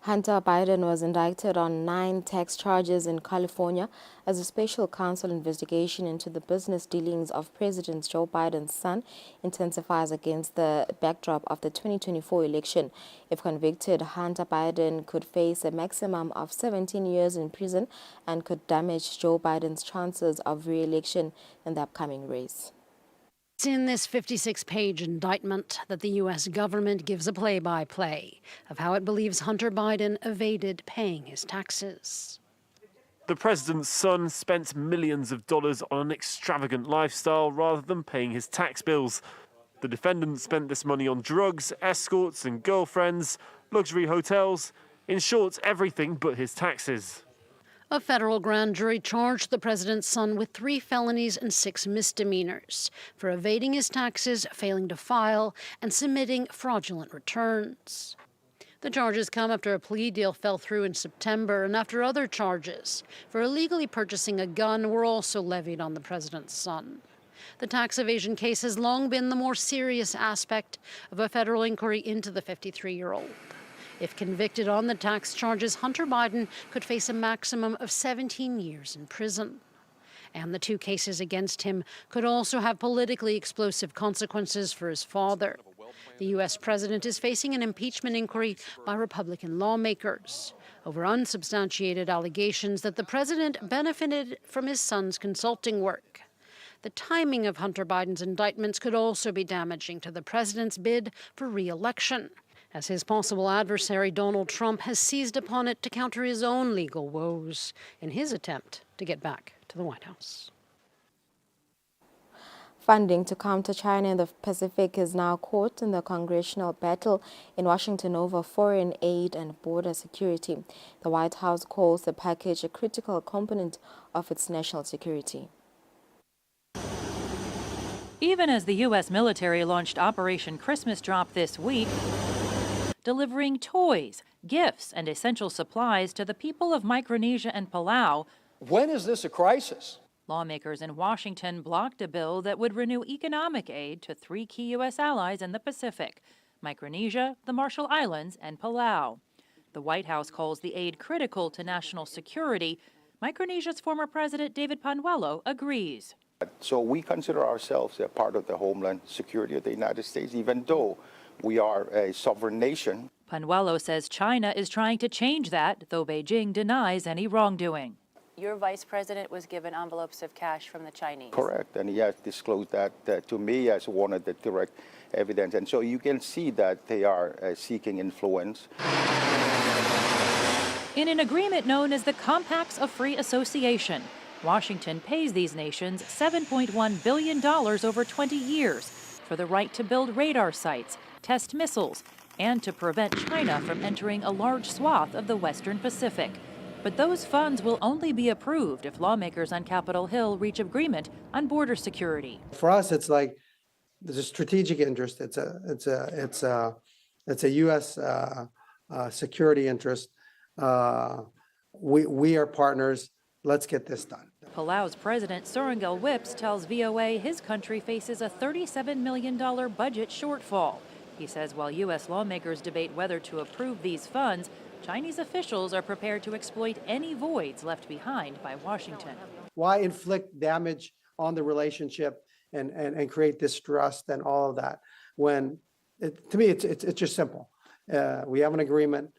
Hunter Biden was indicted on 9 tax charges in California as a special counsel investigation into the business dealings of President Joe Biden's son intensifies against the backdrop of the 2024 election. If convicted, Hunter Biden could face a maximum of 17 years in prison and could damage Joe Biden's chances of re-election in the upcoming race. It's in this 56-page indictment that the U.S. government gives a play-by-play of how it believes Hunter Biden evaded paying his taxes. The president's son spent millions of dollars on an extravagant lifestyle rather than paying his tax bills. The defendant spent this money on drugs, escorts and girlfriends, luxury hotels, in short, everything but his taxes. A federal grand jury charged the president's son with 3 felonies and 6 misdemeanors for evading his taxes, failing to file, and submitting fraudulent returns. The charges come after a plea deal fell through in September and after other charges for illegally purchasing a gun were also levied on the president's son. The tax evasion case has long been the more serious aspect of a federal inquiry into the 53-year-old. If convicted on the tax charges, Hunter Biden could face a maximum of 17 years in prison. And the 2 cases against him could also have politically explosive consequences for his father. The U.S. president is facing an impeachment inquiry by Republican lawmakers over unsubstantiated allegations that the president benefited from his son's consulting work. The timing of Hunter Biden's indictments could also be damaging to the president's bid for re-election, as his possible adversary Donald Trump has seized upon it to counter his own legal woes in his attempt to get back to the White House. Funding to counter China in the Pacific is now caught in the congressional battle in Washington over foreign aid and border security. The White House calls the package a critical component of its national security. Even as the U.S. military launched Operation Christmas Drop this week, delivering toys, gifts, and essential supplies to the people of Micronesia and Palau. When is this a crisis? Lawmakers in Washington blocked a bill that would renew economic aid to 3 key U.S. allies in the Pacific: Micronesia, the Marshall Islands, and Palau. The White House calls the aid critical to national security. Micronesia's former president David Panuelo agrees. So we consider ourselves a part of the homeland security of the United States, even though we are a sovereign nation. Panuelo says China is trying to change that, though Beijing denies any wrongdoing. Your vice president was given envelopes of cash from the Chinese. Correct, and he has disclosed that to me as one of the direct evidence. And so you can see that they are seeking influence. In an agreement known as the Compacts of Free Association, Washington pays these nations $7.1 billion over 20 years for the right to build radar sites, test missiles, and to prevent China from entering a large swath of the Western Pacific. But those funds will only be approved if lawmakers on Capitol Hill reach agreement on border security. For us, it's like there's a strategic interest. It's a U.S. Security interest. We are partners. Let's get this done. Palau's president Surangel Whips tells VOA his country faces a $37 million budget shortfall. He says while U.S. lawmakers debate whether to approve these funds, Chinese officials are prepared to exploit any voids left behind by Washington. Why inflict damage on the relationship and create distrust and all of that when, to me, it's just simple. We have an agreement.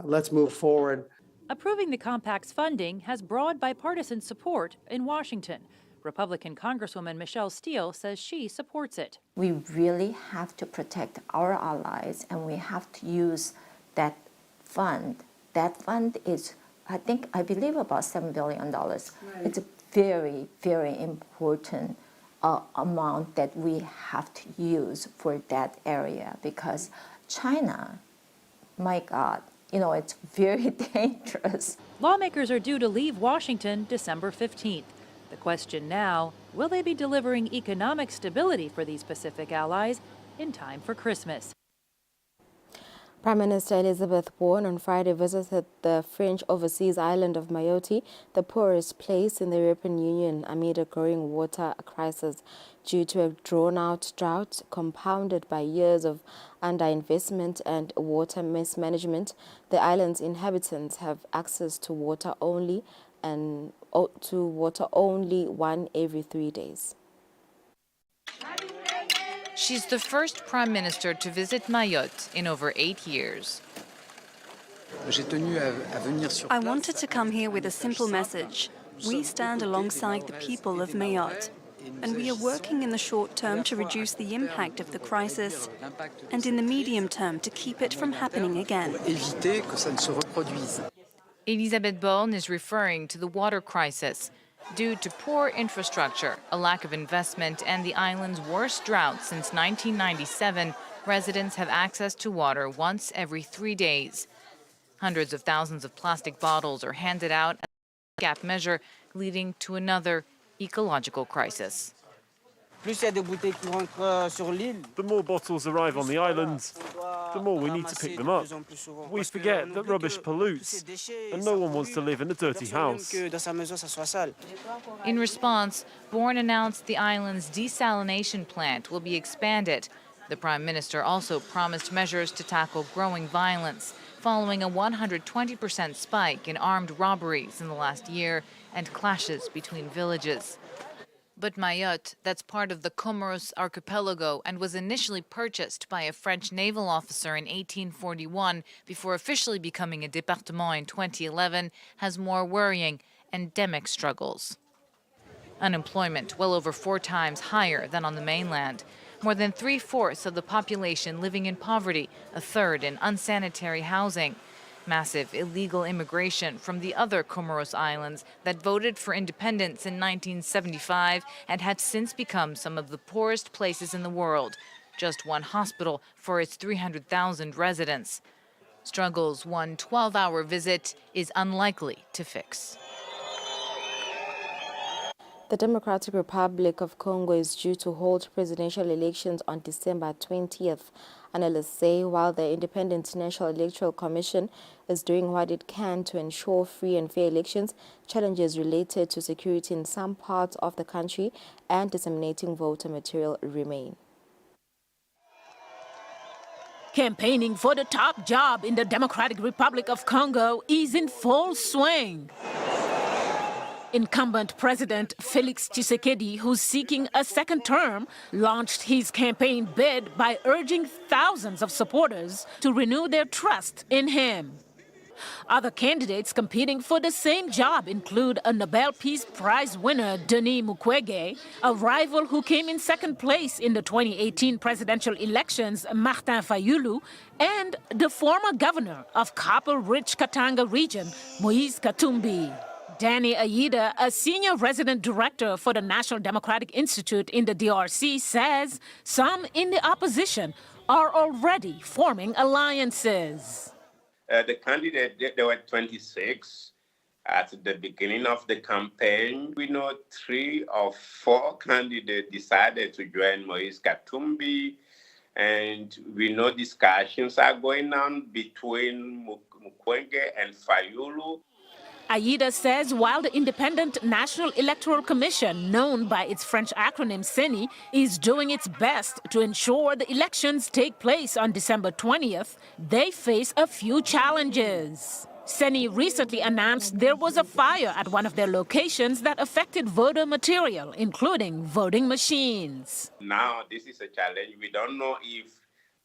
Let's move forward. Approving the compact's funding has broad bipartisan support in Washington. Republican Congresswoman Michelle Steele says she supports it. We really have to protect our allies, and we have to use that fund. That fund is, I believe about $7 billion. Right. It's a very, very important amount that we have to use for that area because China, my God, it's very dangerous. Lawmakers are due to leave Washington December 15th. The question now, will they be delivering economic stability for these Pacific allies in time for Christmas? Prime Minister Elizabeth Warren on Friday visited the French overseas island of Mayotte, the poorest place in the European Union, amid a growing water crisis due to a drawn-out drought compounded by years of underinvestment and water mismanagement. The island's inhabitants have access to water only one every 3 days. She's the first prime minister to visit Mayotte in over 8 years. I wanted to come here with a simple message. We stand alongside the people of Mayotte, and we are working in the short term to reduce the impact of the crisis, and in the medium term to keep it from happening again. Elisabeth Borne is referring to the water crisis. Due to poor infrastructure, a lack of investment, and the island's worst drought since 1997, residents have access to water once every 3 days. Hundreds of thousands of plastic bottles are handed out as a gap measure, leading to another ecological crisis. The more bottles arrive on the island, the more we need to pick them up. We forget that rubbish pollutes, and no one wants to live in a dirty house. In response, Borne announced the island's desalination plant will be expanded. The Prime Minister also promised measures to tackle growing violence, following a 120% spike in armed robberies in the last year and clashes between villages. But Mayotte, that's part of the Comoros archipelago and was initially purchased by a French naval officer in 1841 before officially becoming a département in 2011, has more worrying endemic struggles. Unemployment well over 4 times higher than on the mainland. More than 3/4 of the population living in poverty, a third in unsanitary housing. Massive illegal immigration from the other Comoros Islands that voted for independence in 1975 and have since become some of the poorest places in the world. Just one hospital for its 300,000 residents. Struggles one 12-hour visit is unlikely to fix. The Democratic Republic of Congo is due to hold presidential elections on December 20th. Analysts say while the Independent National Electoral Commission is doing what it can to ensure free and fair elections, challenges related to security in some parts of the country and disseminating voter material remain. Campaigning for the top job in the Democratic Republic of Congo is in full swing. Incumbent President Felix Tshisekedi, who's seeking a second term, launched his campaign bid by urging thousands of supporters to renew their trust in him. Other candidates competing for the same job include a Nobel Peace Prize winner, Denis Mukwege, a rival who came in second place in the 2018 presidential elections, Martin Fayulu, and the former governor of copper-rich Katanga region, Moise Katumbi. Danny Aida, a senior resident director for the National Democratic Institute in the DRC, says some in the opposition are already forming alliances. The candidate, they were 26 at the beginning of the campaign. We know 3 or 4 candidates decided to join Moise Katumbi, and we know discussions are going on between Mukwege and Fayulu. Aida says while the Independent National Electoral Commission, known by its French acronym CENI, is doing its best to ensure the elections take place on December 20th, they face a few challenges. CENI recently announced there was a fire at one of their locations that affected voter material, including voting machines. Now, this is a challenge. We don't know if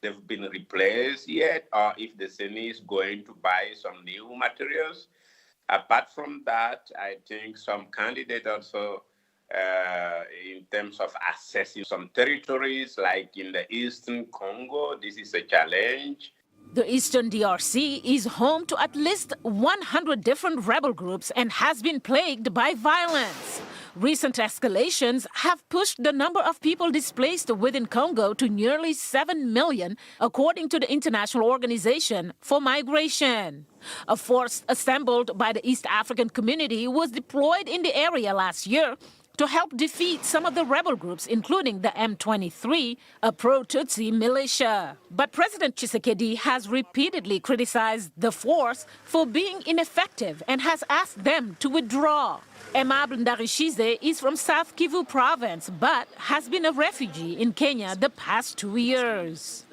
they've been replaced yet or if the CENI is going to buy some new materials. Apart from that, I think some candidates also, in terms of accessing some territories, like in the Eastern Congo, this is a challenge. The Eastern DRC is home to at least 100 different rebel groups and has been plagued by violence. Recent escalations have pushed the number of people displaced within Congo to nearly 7 million, according to the International Organization for Migration. A force assembled by the East African Community was deployed in the area last year to help defeat some of the rebel groups, including the M23, a pro-Tutsi militia. But President Tshisekedi has repeatedly criticized the force for being ineffective and has asked them to withdraw. Aimable Ndarishize is from South Kivu province, but has been a refugee in Kenya the past 2 years.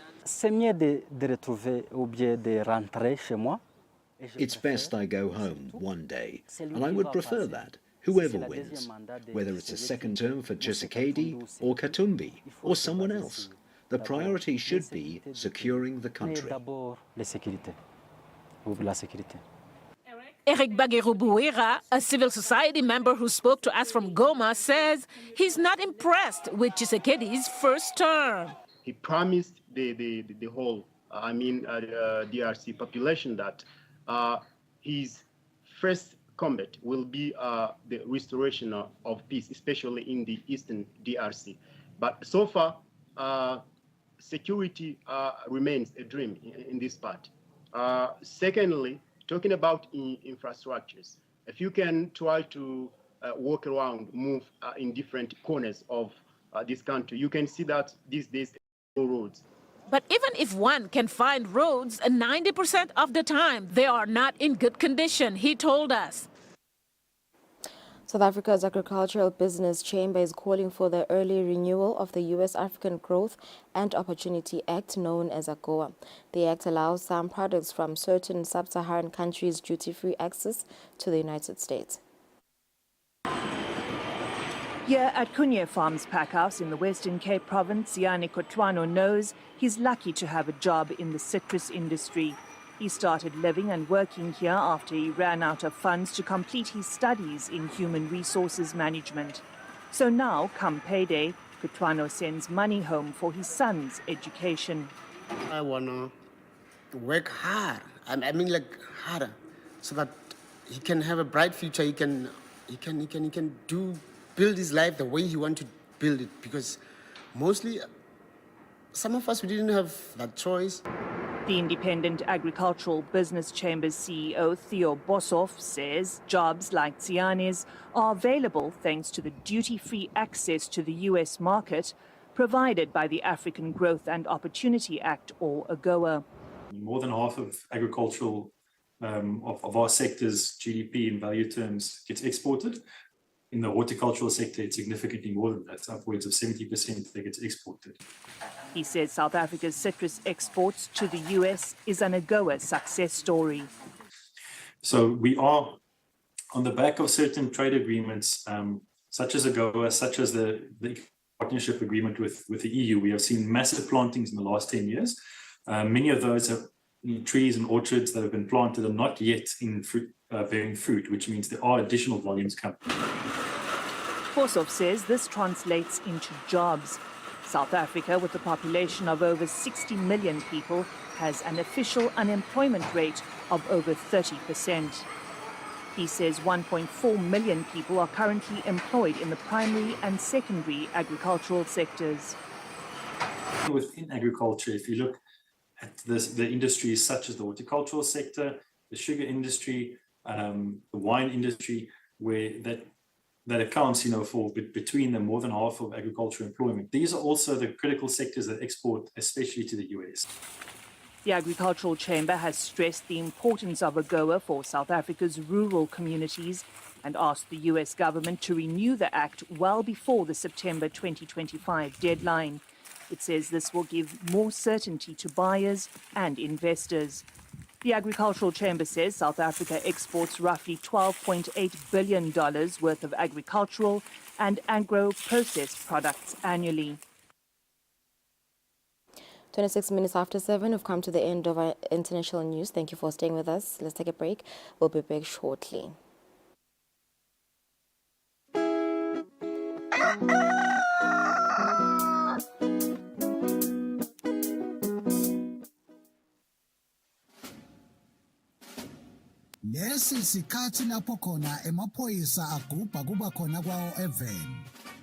It's best I go home one day, and I would prefer that. Whoever wins, whether it's a second term for Tshisekedi or Katumbi or someone else, the priority should be securing the country. Eric Bagerubuera, a civil society member who spoke to us from Goma, says he's not impressed with Tshisekedi's first term. He promised the whole, DRC population that his first combat will be the restoration of peace, especially in the Eastern DRC. But so far, security remains a dream in this part. Secondly, talking about infrastructures, if you can try to walk around, move in different corners of this country, you can see that these days, no roads. But even if one can find roads, 90% of the time, they are not in good condition, he told us. South Africa's Agricultural Business Chamber is calling for the early renewal of the U.S. African Growth and Opportunity Act, known as AGOA. The act allows some products from certain sub-Saharan countries duty-free access to the United States. Here at Kunye Farms Packhouse in the Western Cape Province, Yanni Kotwano knows he's lucky to have a job in the citrus industry. He started living and working here after he ran out of funds to complete his studies in human resources management. So now, come payday, Kutwano sends money home for his son's education. I want to work hard, I mean like harder, so that he can have a bright future. He can build his life the way he want to build it, because mostly some of us, we didn't have that choice. The Independent Agricultural Business Chamber's CEO, Theo Boshoff, says jobs like Tsiane's are available thanks to the duty-free access to the US market provided by the African Growth and Opportunity Act, or AGOA. More than half of agricultural, of our sector's GDP in value terms gets exported. In the horticultural sector, it's significantly more than that, upwards of 70% that gets exported. He says South Africa's citrus exports to the US is an AGOA success story. So we are on the back of certain trade agreements, such as AGOA, such as the partnership agreement with the EU. We have seen massive plantings in the last 10 years. Many of those have trees and orchards that have been planted are not yet in fruit, bearing fruit, which means there are additional volumes coming. Boshoff says this translates into jobs. South Africa, with a population of over 60 million people, has an official unemployment rate of over 30%. He says 1.4 million people are currently employed in the primary and secondary agricultural sectors. Within agriculture, if you look at the industries such as the horticultural sector, the sugar industry, the wine industry, where that accounts, for between them more than half of agricultural employment. These are also the critical sectors that export, especially to the US. The Agricultural Chamber has stressed the importance of AGOA for South Africa's rural communities and asked the US government to renew the act well before the September 2025 deadline. It says this will give more certainty to buyers and investors. The Agricultural Chamber says South Africa exports roughly $12.8 billion worth of agricultural and agro-processed products annually. 26 minutes after 7, we've come to the end of our international news. Thank you for staying with us. Let's take a break. We'll be back shortly. Lesi sikhathi lapho khona emaphoyisa agubha kuba khona kwawo even.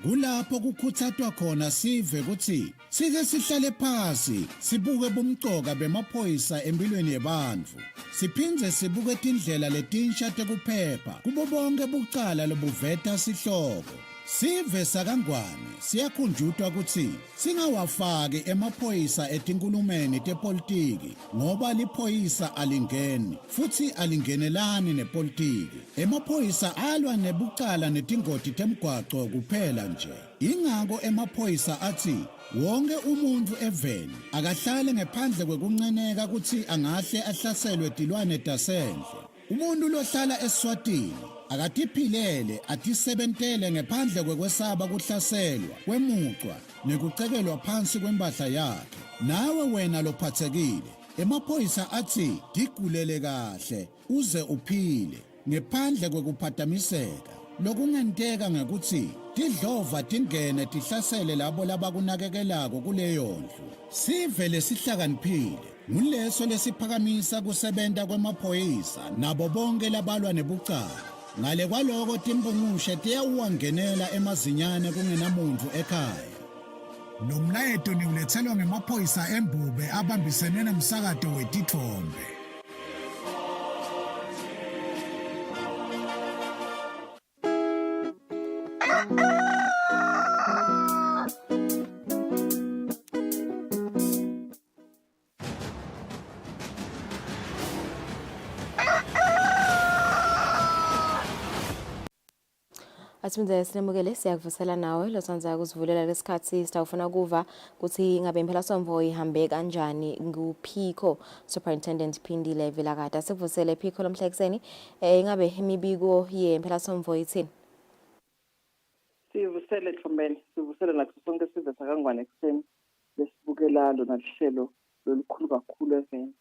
Kulapho kukuthathwa khona sive ukuthi sike sihlale phansi sibuke bumcoka bemaphoyisa empilweni yabantu. Siphindze sibuke indlela letinsha tekuphepha kubo bonke bucala lobuveta sihloko. Sive sakangwane siyakhunjutwa ukuthi singawafaki emaphoyisa etinkulumeni tepolitiki ngoba liphoyisa alingeni futhi alingenelani nepolitiki. Emaphoyisa alwa nebucala netingoti temgwaco kuphela nje. Ingako emaphoyisa athi wonke umuntu eveni akahlale ngaphandle kwekunceneka ukuthi angahle ahlaselwe tilwane tasendle. Umuntu lohlala Eswatini akatiphilele atisebentele ngaphandle kwekwesaba kuhlaselwa kwemucwa nekucekelwa phansi kwempahla yakhe. Nawe wena lophathekile emaphoyisa athi digulele kahle uze uphile ngaphandle kwekuphatamiseka. Lokungenteka ngekuthi tidlova tingene tihlasele labo labakunakekelako kuleyo ndlu. Sive lesihlakaniphile nguleso lesiphakamisa kusebenta kwemaphoyisa nabo bonke labalwa nebucala. Ngale kwaloko timbungushe tiyawuwangenela emazinyane kungenamuntu ekhaya. Lo mlayeto niulethelwa ngemaphoyisa embube abambisene nomsakato wetithombe. Asimze sinemukele siyakuvusela nawe losanza kusivulela lesikhathi sitawufuna kuva ukuthi ngabe imphela somvo ihambe kanjani nguPhico Superintendent Phindile Vilakada. Sikuvusele Phico lomhlekuseni ngabe imibiko yemphela somvo ithini? Sivusele Thombeni, sivusele nakuso sonke sizwe sakangwane ekuseni lesibukela lona lihlelo lolukhulu kakhulu event.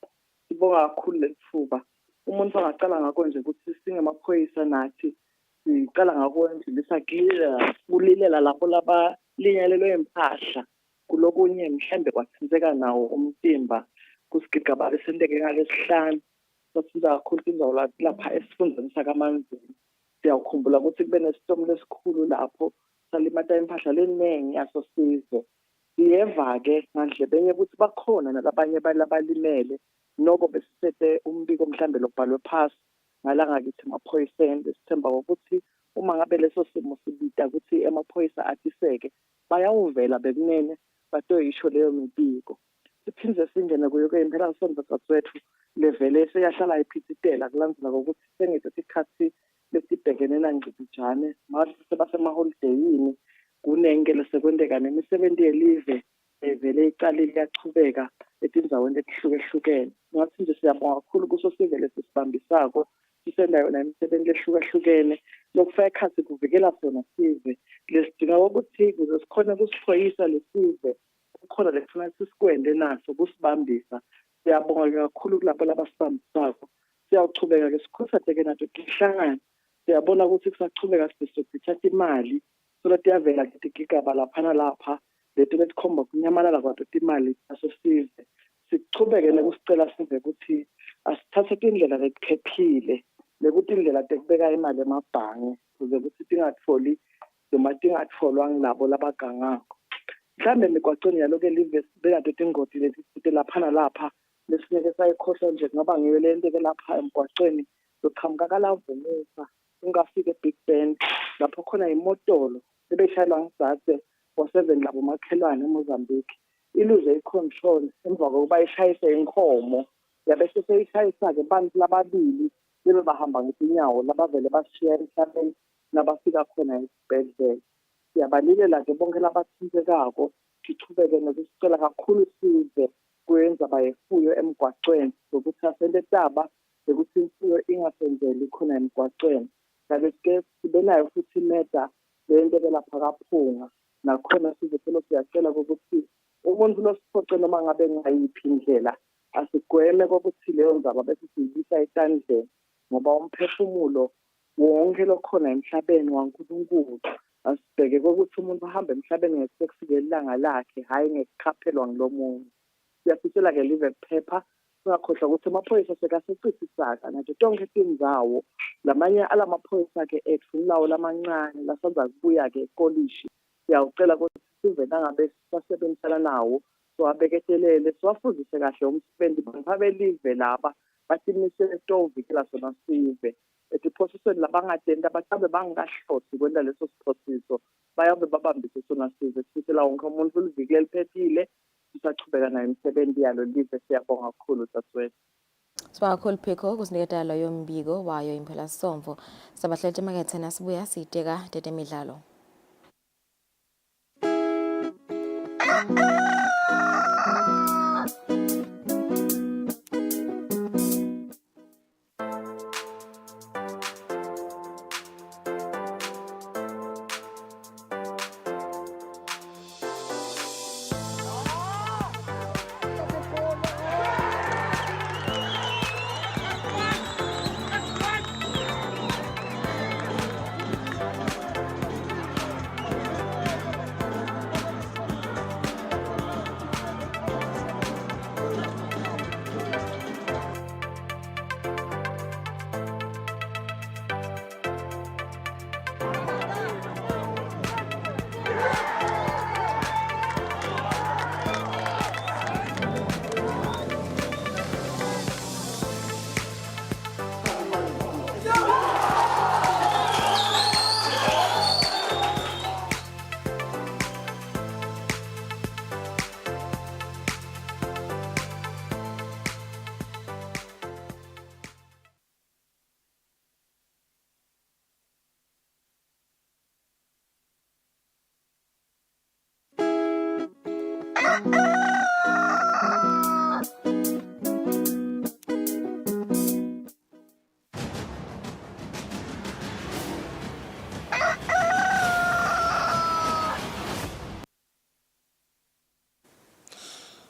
Sibonga kakhulu lethuba. Umuntu angaqala ngakho nje ukuthi singemaphoyisa nathi siqala ngakho endlelisa clear kulilela lapho linyalelwe impahla kulokunye mhlambe kwathinzeka nawo umtimba kusigigaba lesenteke ngalesihlanu sasiza kakhulu indzawo lapha esifundeni sakamanzini siyakhumbula ukuthi kube nesitomo lesikhulu lapho salimata impahla leningi yaso sizwe siyeva-ke ngandlebenye ukuthi bakhona nalabanye abalimele noko besisethe umbiko mhlambe lokubhalwe phasi ngalangakithi emaphoyiseni besithemba ukuthi uma ngabe leso simo sibita ukuthi emaphoyisa atiseke bayawuvela bekunene batoyisho leyo mibiko siphindze singene kuyo-ke impela sonto dzadzewethu levele seyahlala iphithitela kulandzela kokuthi sengithi isikhathi lesibhekene nangcibijane manje sebasemaholideyini kunengelo sekwenteka nemisebenzi yelive vele icalile iyachubeka etindzaweni letihlukehlukene ngathi nje siyabonga kakhulu kuso sivele sisibambisako sisenda yona imisebenzi ehlukahlukene lokufaka ekhathi kuvikela sona sive lesidinga ukuthi kuze sikhone kusiphoyisa lesive kukhona lekufuna sisikwende naso kusibambisa siyabonga kakhulu kulabo labasibambisako siyawuchubeka-ke sikhuthadeke nato tihlangane siyabona ukuthi kusachubeka sibesokuthatha imali sola tiyavela-ke tigigaba lapha nalapha leto letikhomba kunyamalala kwato timali naso sive sichubeke nekusicela sive ukuthi asithathe tindlela letiphephile nekuti indlela tekubeka imali emabhange kuze ukuthi tingatfoli noma tingatfolwa ngilabo labagangako mhlambe emigwacweni yaloke live sibekato tingoti letisite lapha nalapha lesineke sayikhohlwa nje kungaba ngiyo le nteke lapha emgwacweni loqhamuka kalavumisa ungafika eBig Bend lapho khona imotolo sebeshayelwa ngizathe wa7 labo makhelwane eMozambique iluze icontrol emva kokuba ishayise inkomo yabe seseyishayisa-ke bantu lababili bebe bahamba ngetinyawo labavele bashiya emhlabeni nabafika khona esibhedlela siyabalile-ke bonke labathintekako sichubeke nokusicela kakhulu size kuyenza bayefuyo emgwacweni zokuthi asente taba ukuthi imfuyo ingasenzeli khona emgwacweni ngabe sike sibe nayo futhi imeda lento lapha kaphunga nakhona size phela siyacela ukuthi umuntu losiphoce noma ngabe ngayiphi indlela asigweme kokuthi leyo ndzaba bese siyisa etandleni ngoba umphefumulo wonke lokhona emhlabeni waNkulunkulu asibheke kokuthi umuntu ahambe emhlabeni ngesekufike ilanga lakhe hhayi ngekuqaphelwa ngulomunye siyafisela-ke live kuphepha singakhohlwa ukuthi amaphoyisa sekasecisisaka nato tonke tindzawo lamanye alamaphoyisa-ke ethu lawo lamancane lasanza kubuya-ke ekolishi siyawucela ukuthi sive nangabe sasebenzisana nawo siwabeketelele siwafundise kahle umsebenzi babelive laba batimisele tovikela sona sive etiphosisweni labangatenti abacabe bangakahlosi kwenta leso siphosiso bayabe babambise sona sive sifisela wonke umuntu uliviki eliphephile sisachubeka nayo imisebenzi yalo live siyabonga kakhulu dadewethu Sibonga kakhulu Phiko kusiniketa loyo mbiko wayo impela Somvo sabahleli emakethe nasibuya siyiteka tetemidlalo.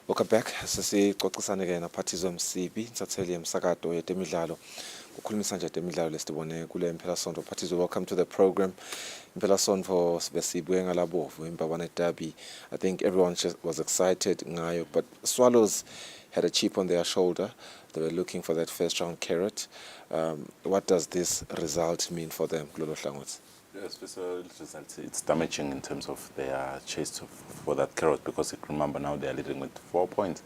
Welcome back. Sesixoxisane ke naphathiswa Msibi insatheli yemsakato yetemidlalo ukhulumisa nje demidlalo lesibone kule mpelasonto. Parties, welcome to the program. Mpelasonto besibuye ngalabovu imbabane derby. I think everyone just was excited ngayo, but Swallows had a chip on their shoulder. They were looking for that first round carrot. What does this result mean for them, Lolo Hlangothi? Yes, it's damaging in terms of their chase for that carrot, because remember now they are leading with 4 points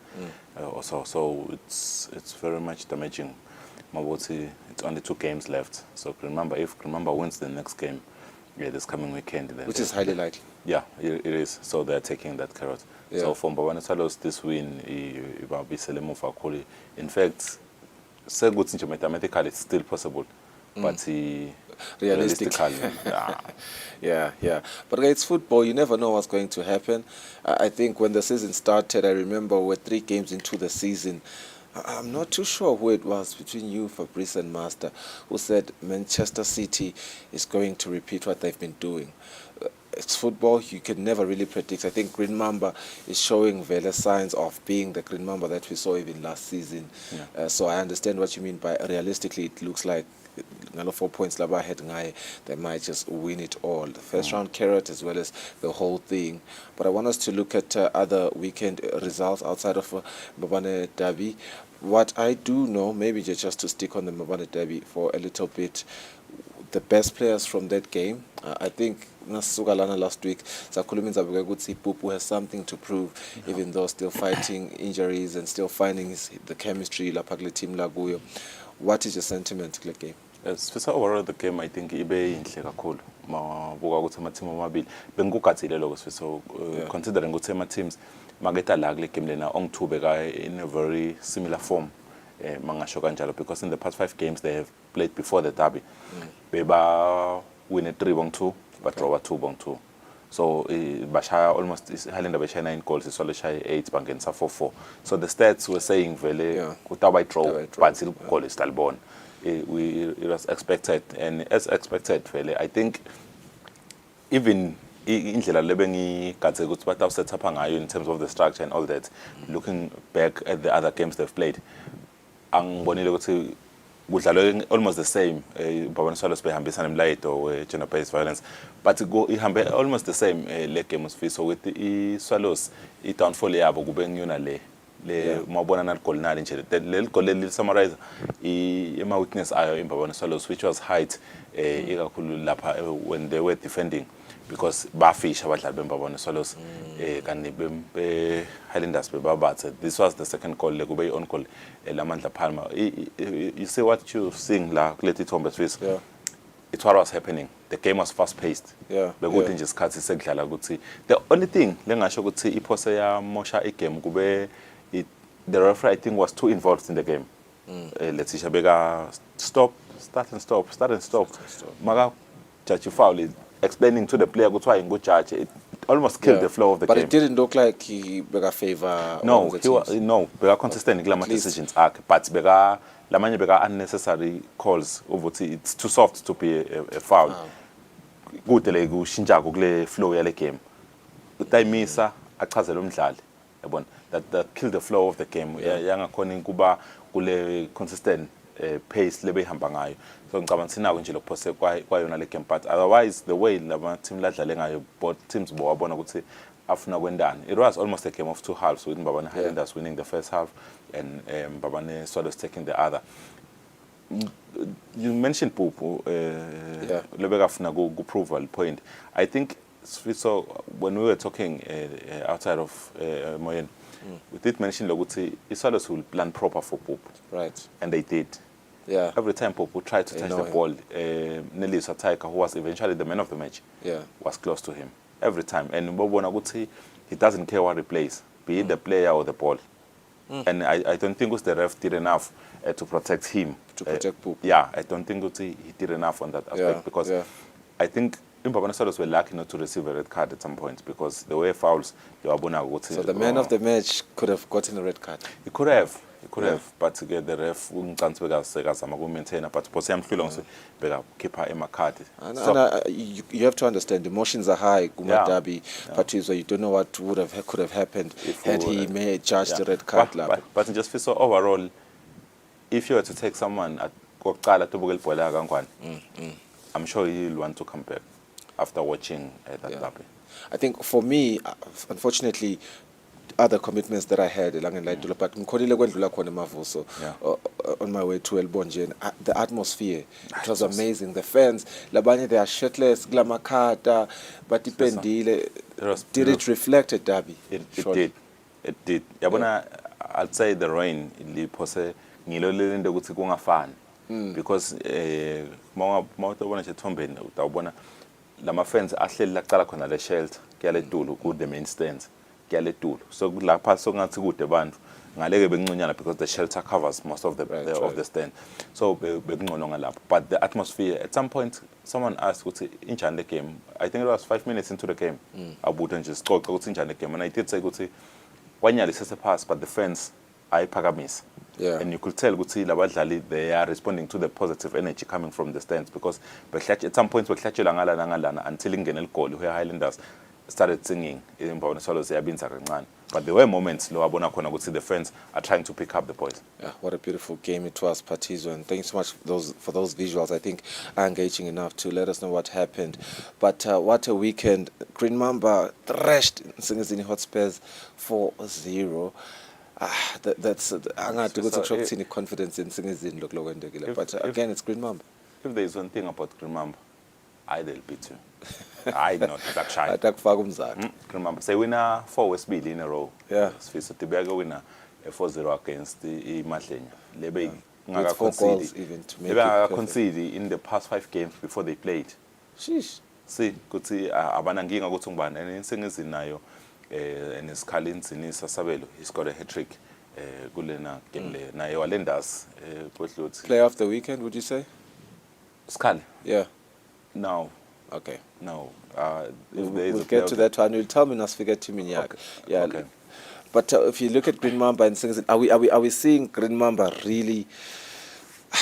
or so. So it's very much damaging. Maboti, it's only 2 games left. So remember, if remember wins the next game, this coming weekend, then which is highly likely. Yeah, it is. So they're taking that carrot. Yeah. So for Mbabane Swallows, this win, it will be Selemu Fakuli. In fact, say good mathematically, it's still possible, but realistically, yeah. But it's football. You never know what's going to happen. I think when the season started, I remember we're 3 games into the season. I'm not too sure who it was between you, Fabrice, and Master, who said Manchester City is going to repeat what they've been doing. It's football, you can never really predict. I think Green Mamba is showing various signs of being the Green Mamba that we saw even last season. Yeah. So I understand what you mean by realistically it looks like 4 points laba ahead ngaye, they might just win it all. The first round carrot as well as the whole thing. But I want us to look at other weekend results outside of Mbabane Derby. What I do know, maybe just to stick on the Mbabane Derby for a little bit, the best players from that game, I think Nasugalana last week, Pupu has something to prove, even though still fighting injuries and still finding the chemistry la team Laguyo. What is your sentiment to the game? Yes, first overall the game, I think ibe inhle kakhulu. Mabuka ukuthi ama-team amabili bengugatsile lokho so considering ukuthi ama-teams maketa la kule game lena ongu-2 beka in a very similar form mangasho kanjalo, because in the past 5 games they have played before the derby beba win 3-2 but draw 2-2. So bashaya almost Highlander bashaya 9 goals, Iswalo shaya 8 bangenisa 4-4. So the stats were saying vele kutaba draw but still goal is still born. It was expected, and as expected vele I think even indlela lebengigathe ukuthi bathawu set up ngayo in terms of the structure and all that, looking back at the other games they've played, angibonile ukuthi kudlalwe almost the same. Mbabane Swallows behambisana imlayito gender based violence, but ihambe almost the same le game usfiso with i-Swallows i-downfall yabo kube ngiyona le mawubona nali goal nali nje le goal le summarize ima weakness ayo iMbabane Swallows, which was height ikakhulu lapha when they were defending, because bafisha abadlali beMbabane Swallows kanti be Highlanders bebabathe. This was the second goal le kube on goal lamandla Palmer. You see what you seeing la kuleti thombe sifisa. It's what was happening. The game was fast paced. Bekuthi nje isikhathi sekudlala ukuthi the only thing lengasho ukuthi iphose ya mosha igame kube the referee I think was too involved in the game. Let's say beka start and stop. Maka judge foul explaining to the player why good judge, it almost killed the flow of the game. But it didn't look like he bega favor. No, bega consistent in glamour decisions but bega lamanye bega unnecessary calls over it's too soft to be a foul. Good le kushintsha kule flow yale game. Utayimisa achazela umdlali. Yabona that killed the flow of the game. Yangakhona kuba kule consistent pace lebehamba ngayo. So ngicabanga sinako nje lokuphose kwayona le game, but otherwise the way lama team ladlale ngayo both teams bowabona ukuthi afuna kwendani. It was almost a game of 2 halves, with Mbabane Highlanders winning the first half and Mbabane Swallows taking the other. You mentioned Pupu lebeka afuna ku prove a point. I think so when we were talking outside of Moyen, we did mention ukuthi Swallows will plan proper for Pupu. Right. And they did. Yeah. Every time Pupu tried to touch the ball, Nelly Sataika, who was eventually the man of the match, was close to him. Every time. And Mbabane he doesn't care what he plays, be it the player or the ball. And I don't think the ref did enough to protect him. To protect Pupu. Yeah, I don't think he did enough on that aspect, because I think Mbabane Swallows were lucky not to receive a red card at some point, because the way fouls, so the man of the match could have gotten a red card. He could have. But again, the ref maintain, but keep her in card. You have to understand, emotions are high, Derby, parties where you don't know what could have happened had he may judge the red card. But just so overall, if you were to take someone kokuqala tubukela ibhola kangwane. I'm sure he'll want to come back after watching that derby. I think for me, unfortunately, other commitments that I had but ngikhonile kwendlula khona emavuso on my way to Elbonje, and the atmosphere, it was amazing. The fans, labanye they are shirtless, glamakhata, but dipendile. Did it reflect a derby? It did. Yabona, I'd say the rain liphose ngilolelinde ukuthi kungafani because mawutobona chithombeni utawubona lama fans ahleli laqala khona le shelter kuyale tulo ku the main stands kuyale tulo, so lapha sokungathi kude bantu ngaleke benconyana because the shelter covers most of the stand, so bekungcono ngalapho. But the atmosphere, at some point someone asked ukuthi injani the game. I think it was 5 minutes into the game abuta nje sicoca ukuthi injani the game, and I did say ukuthi wanyali sese pass, but the fans ayiphakamisa. And you could tell ukuthi labadlali they are responding to the positive energy coming from the stands, because at some point behlatshelwa ngalana ngalana until ingene ligoli where Highlanders started singing imbawona Swallows yabinza kancane. But there were moments lo wabona khona ukuthi the fans are trying to pick up the boys. Yeah, what a beautiful game it was, Patizo, and thank you so much for those visuals. I think are engaging enough to let us know what happened. But what a weekend. Green Mamba thrashed Nsingizini Hotspurs 4-0. That's confidence in Nsingizini, but again, it's Green Mamba. If there is one thing about Green Mamba, they'll beat you. I not that shy. Green Mamba say winner 4 Westby in a row. Yeah. So Tibago winner 4-0 against the Matlenya. Lebe with 4 goals even to make it concede in the past 5 games before they played. Sheesh. See, kuthi abananginga ukuthi ngubani and Nsingizini nayo and Skalin Sinisa Sabelo, he scored a hat-trick kulena game le naye walendas player of the weekend, would you say? Skal? Yeah. No. Okay. No. We'll get to that one. You'll tell me not forget to me. Okay. Yeah. Okay. But if you look at Green Mamba and things, are we seeing Green Mamba really?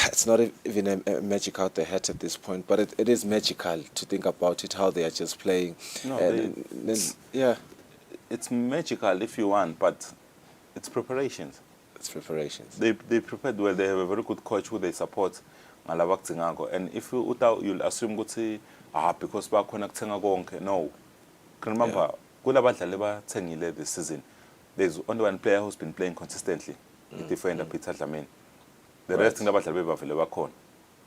It's not even a magic out the hat at this point, but it is magical to think about it, how they are just playing. No, yeah. It's magical if you want, but it's preparations. It's preparations. They prepared well. They have a very good coach who they support. And if you'll assume because bakhona kuthenga konke, no. Remember, kulabadlali bathengile this season. There's only one player who's been playing consistently. Defender Peter Dlamini. The rest in the battle.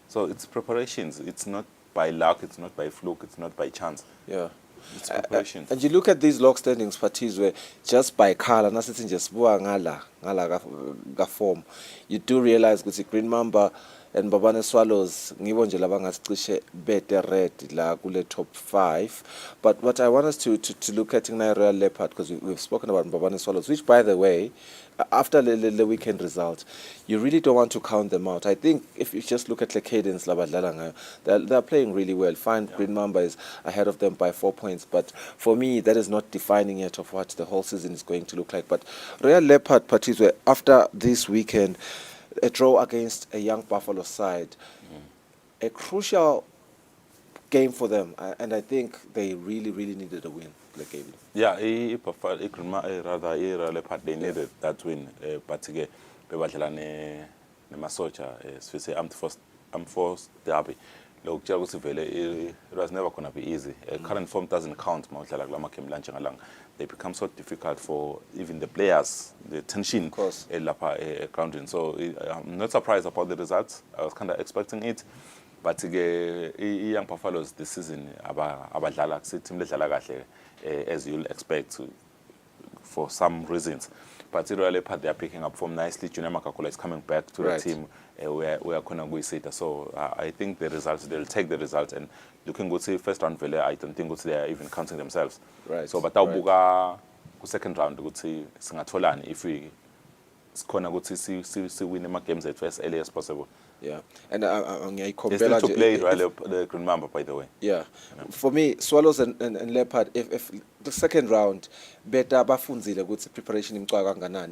So it's preparations. It's not by luck. It's not by fluke. It's not by chance. Yeah. It's preparations. And you look at these log standings parties where just by color, nothing just ngala form. You do realize that Green Mamba and Mbabane Swallows ngibo nje labangasicishe better red la kule top 5. But what I want us to look at in Royal Leopard, because we've spoken about Mbabane Swallows, which by the way, after the weekend result, you really don't want to count them out. I think if you just look at the cadence, they're playing really well. Fine, yeah. Green Mamba is ahead of them by 4 points, but for me, that is not defining yet of what the whole season is going to look like. But Royal Leopard parties were after this weekend, a draw against a young Buffalo side, a crucial game for them, and I think they really needed a win. Yeah, they needed that win. But again, they must armed force derby. Look, it was never going to be easy. Current form doesn't count. They become so difficult for even the players. The tension grounding. So I'm not surprised about the results. I was kind of expecting it. But young Buffaloes this season, as you'll expect for some reasons. Particularly, they are picking up form nicely. Junior Makakula is coming back to the team. We are going to go see it. So I think the results, they'll take the results. And looking good, say first round, I don't think they are even counting themselves. Right. So, but our second round, good say Singatolani if we going to see win the games as early as possible. Yeah, and they still to play the Green Mamba, by the way. Yeah, for me, Swallows and Leopard, if the second round, better bafunzile with preparation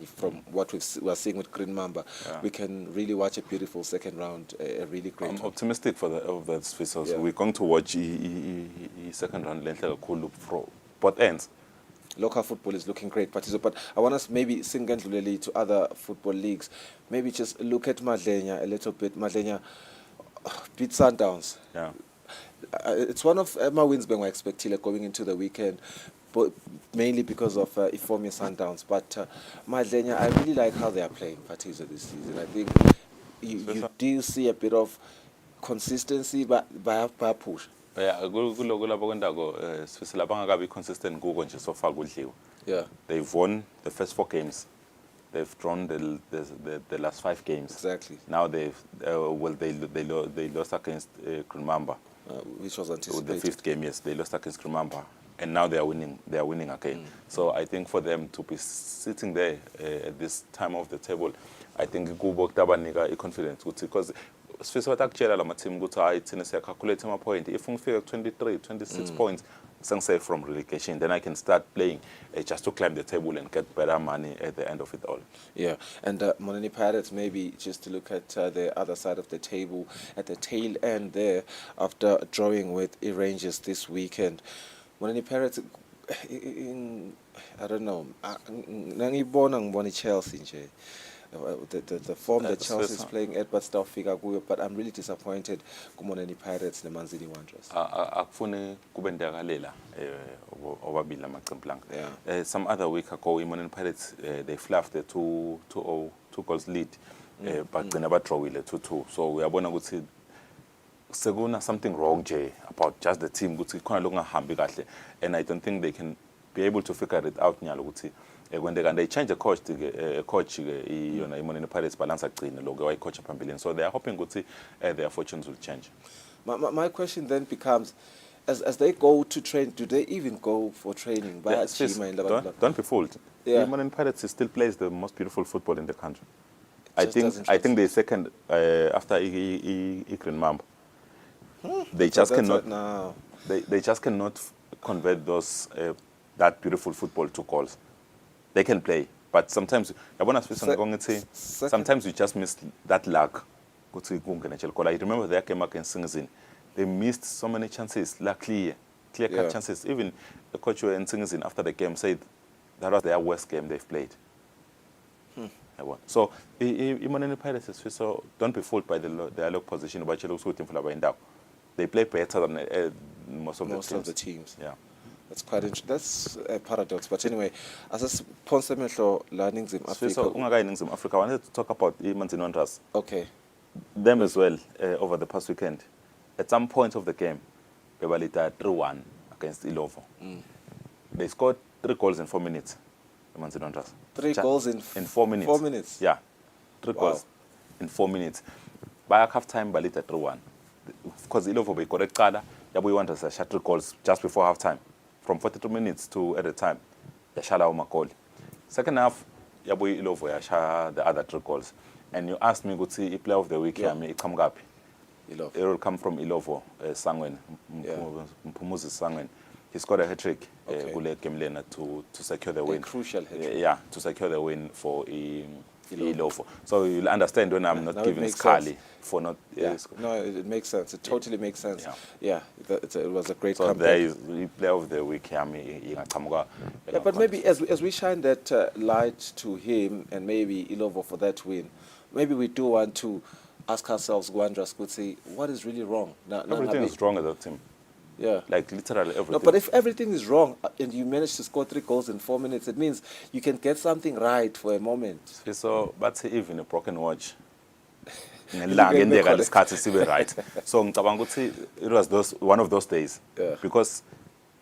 from what we're seeing with Green Mamba, we can really watch a beautiful second round, a really great. I'm optimistic for that. So we're going to watch the second round for both ends. Local football is looking great, Patizo, but I want us maybe singandluleli to other football leagues. Maybe just look at Madlenya a little bit. Madlenya beat Sundowns. Yeah. It's one of my wins being expected going into the weekend, but mainly because of Ifomia Sundowns. But Madlenya, I really like how they are playing Patizo this season. I think you do see a bit of consistency, but by push. Yeah, kulapho kwendako Swiss labangakabi consistent kuko nje so far kudliwe. Yeah. They've won the first 4 games. They've drawn the last 5 games. Exactly. Now they lost against Krumamba, which was anticipated. The 5th game, yes, they lost against Krumamba, and now they are winning. They are winning again. So I think for them to be sitting there at this time of the table, I think kubo kutabanika confidence because Swiss watakutshela lama team ukuthi hayi thina siya calculate ama point. If ungifika 23, 26 points, say from relegation, then I can start playing just to climb the table and get better money at the end of it all. Yeah, and Moneni Pirates, maybe just to look at the other side of the table, at the tail end there, after drawing with Rangers this weekend. Moneni Pirates, I don't know, ngibona Chelsea nje. The form that Chelsea is playing at, but still figure good. But I'm really disappointed. Kumoneni Pirates, Nemanzini Wanderers. Akufune kubendakalela obabili amaqembu langa. Some other week ago, Moneni Pirates they fluffed the 2 goals lead, but they never drawile 2-2. So we are ukuthi sekuna something wrong nje about just the team ukuthi khona lokungahambi kahle, and I don't think they can be able to figure it out nyalo ukuthi when they change the coach, Moneni Pirates balance agcine lo ke coach phambili. So they are hoping ukuthi their fortunes will change. My question then becomes, as they go to train, do they even go for training? Don't be fooled. Yeah. Moneni Pirates still plays the most beautiful football in the country. I think they second after Ikrin Mambo. They just cannot. They just cannot convert those that beautiful football to goals. They can play, but sometimes sometimes you just miss that luck. I remember their game against Singizin. They missed so many chances, clear-cut chances. Even the coach in Singizin after the game said that was their worst game they've played. So, Moneni Pirates, so don't be fooled by their low position. They play better than most of the teams. Yeah. That's quite interesting. That's a paradox. But anyway, as a sponsor learning in Africa, I wanted to talk about Imanzini Wanderers. Okay. Them as well over the past weekend. At some point of the game, they were 3-1 against Ilovo. They scored 3 goals in 4 minutes. Imanzini Wanderers. 3 goals in 4 minutes. 4 minutes. Yeah, 3 goals in 4 minutes. By half time, they 3-1. Because Ilovo be correct card, Yabu Wanderers shot 3 goals just before half time. From 42 minutes to at the time, Yashala Umakoli. Second half, Yabu Ilovo Yasha the other 3 goals. And you asked me, good see, player of the week, it come up. It will come from Ilovo, Sangwen, Mpumuzi Sangwen. He scored a hat-trick to secure the win. A crucial hat-trick. Yeah, to secure the win for Ilovo. So you'll understand when I'm not giving Scully for not... No, it makes sense. It totally makes sense. Yeah, it was a great comeback. So comeback. there is the player of the week. But maybe as we shine that light to him and maybe Ilovo for that win, maybe we do want to ask ourselves, Wanderers could say, what is really wrong? Everything is wrong at that team. Yeah. Like literally everything. No, but if everything is wrong and you manage to score 3 goals in 4 minutes, it means you can get something right for a moment. So, but even a broken watch. Right. So it was one of those days. Because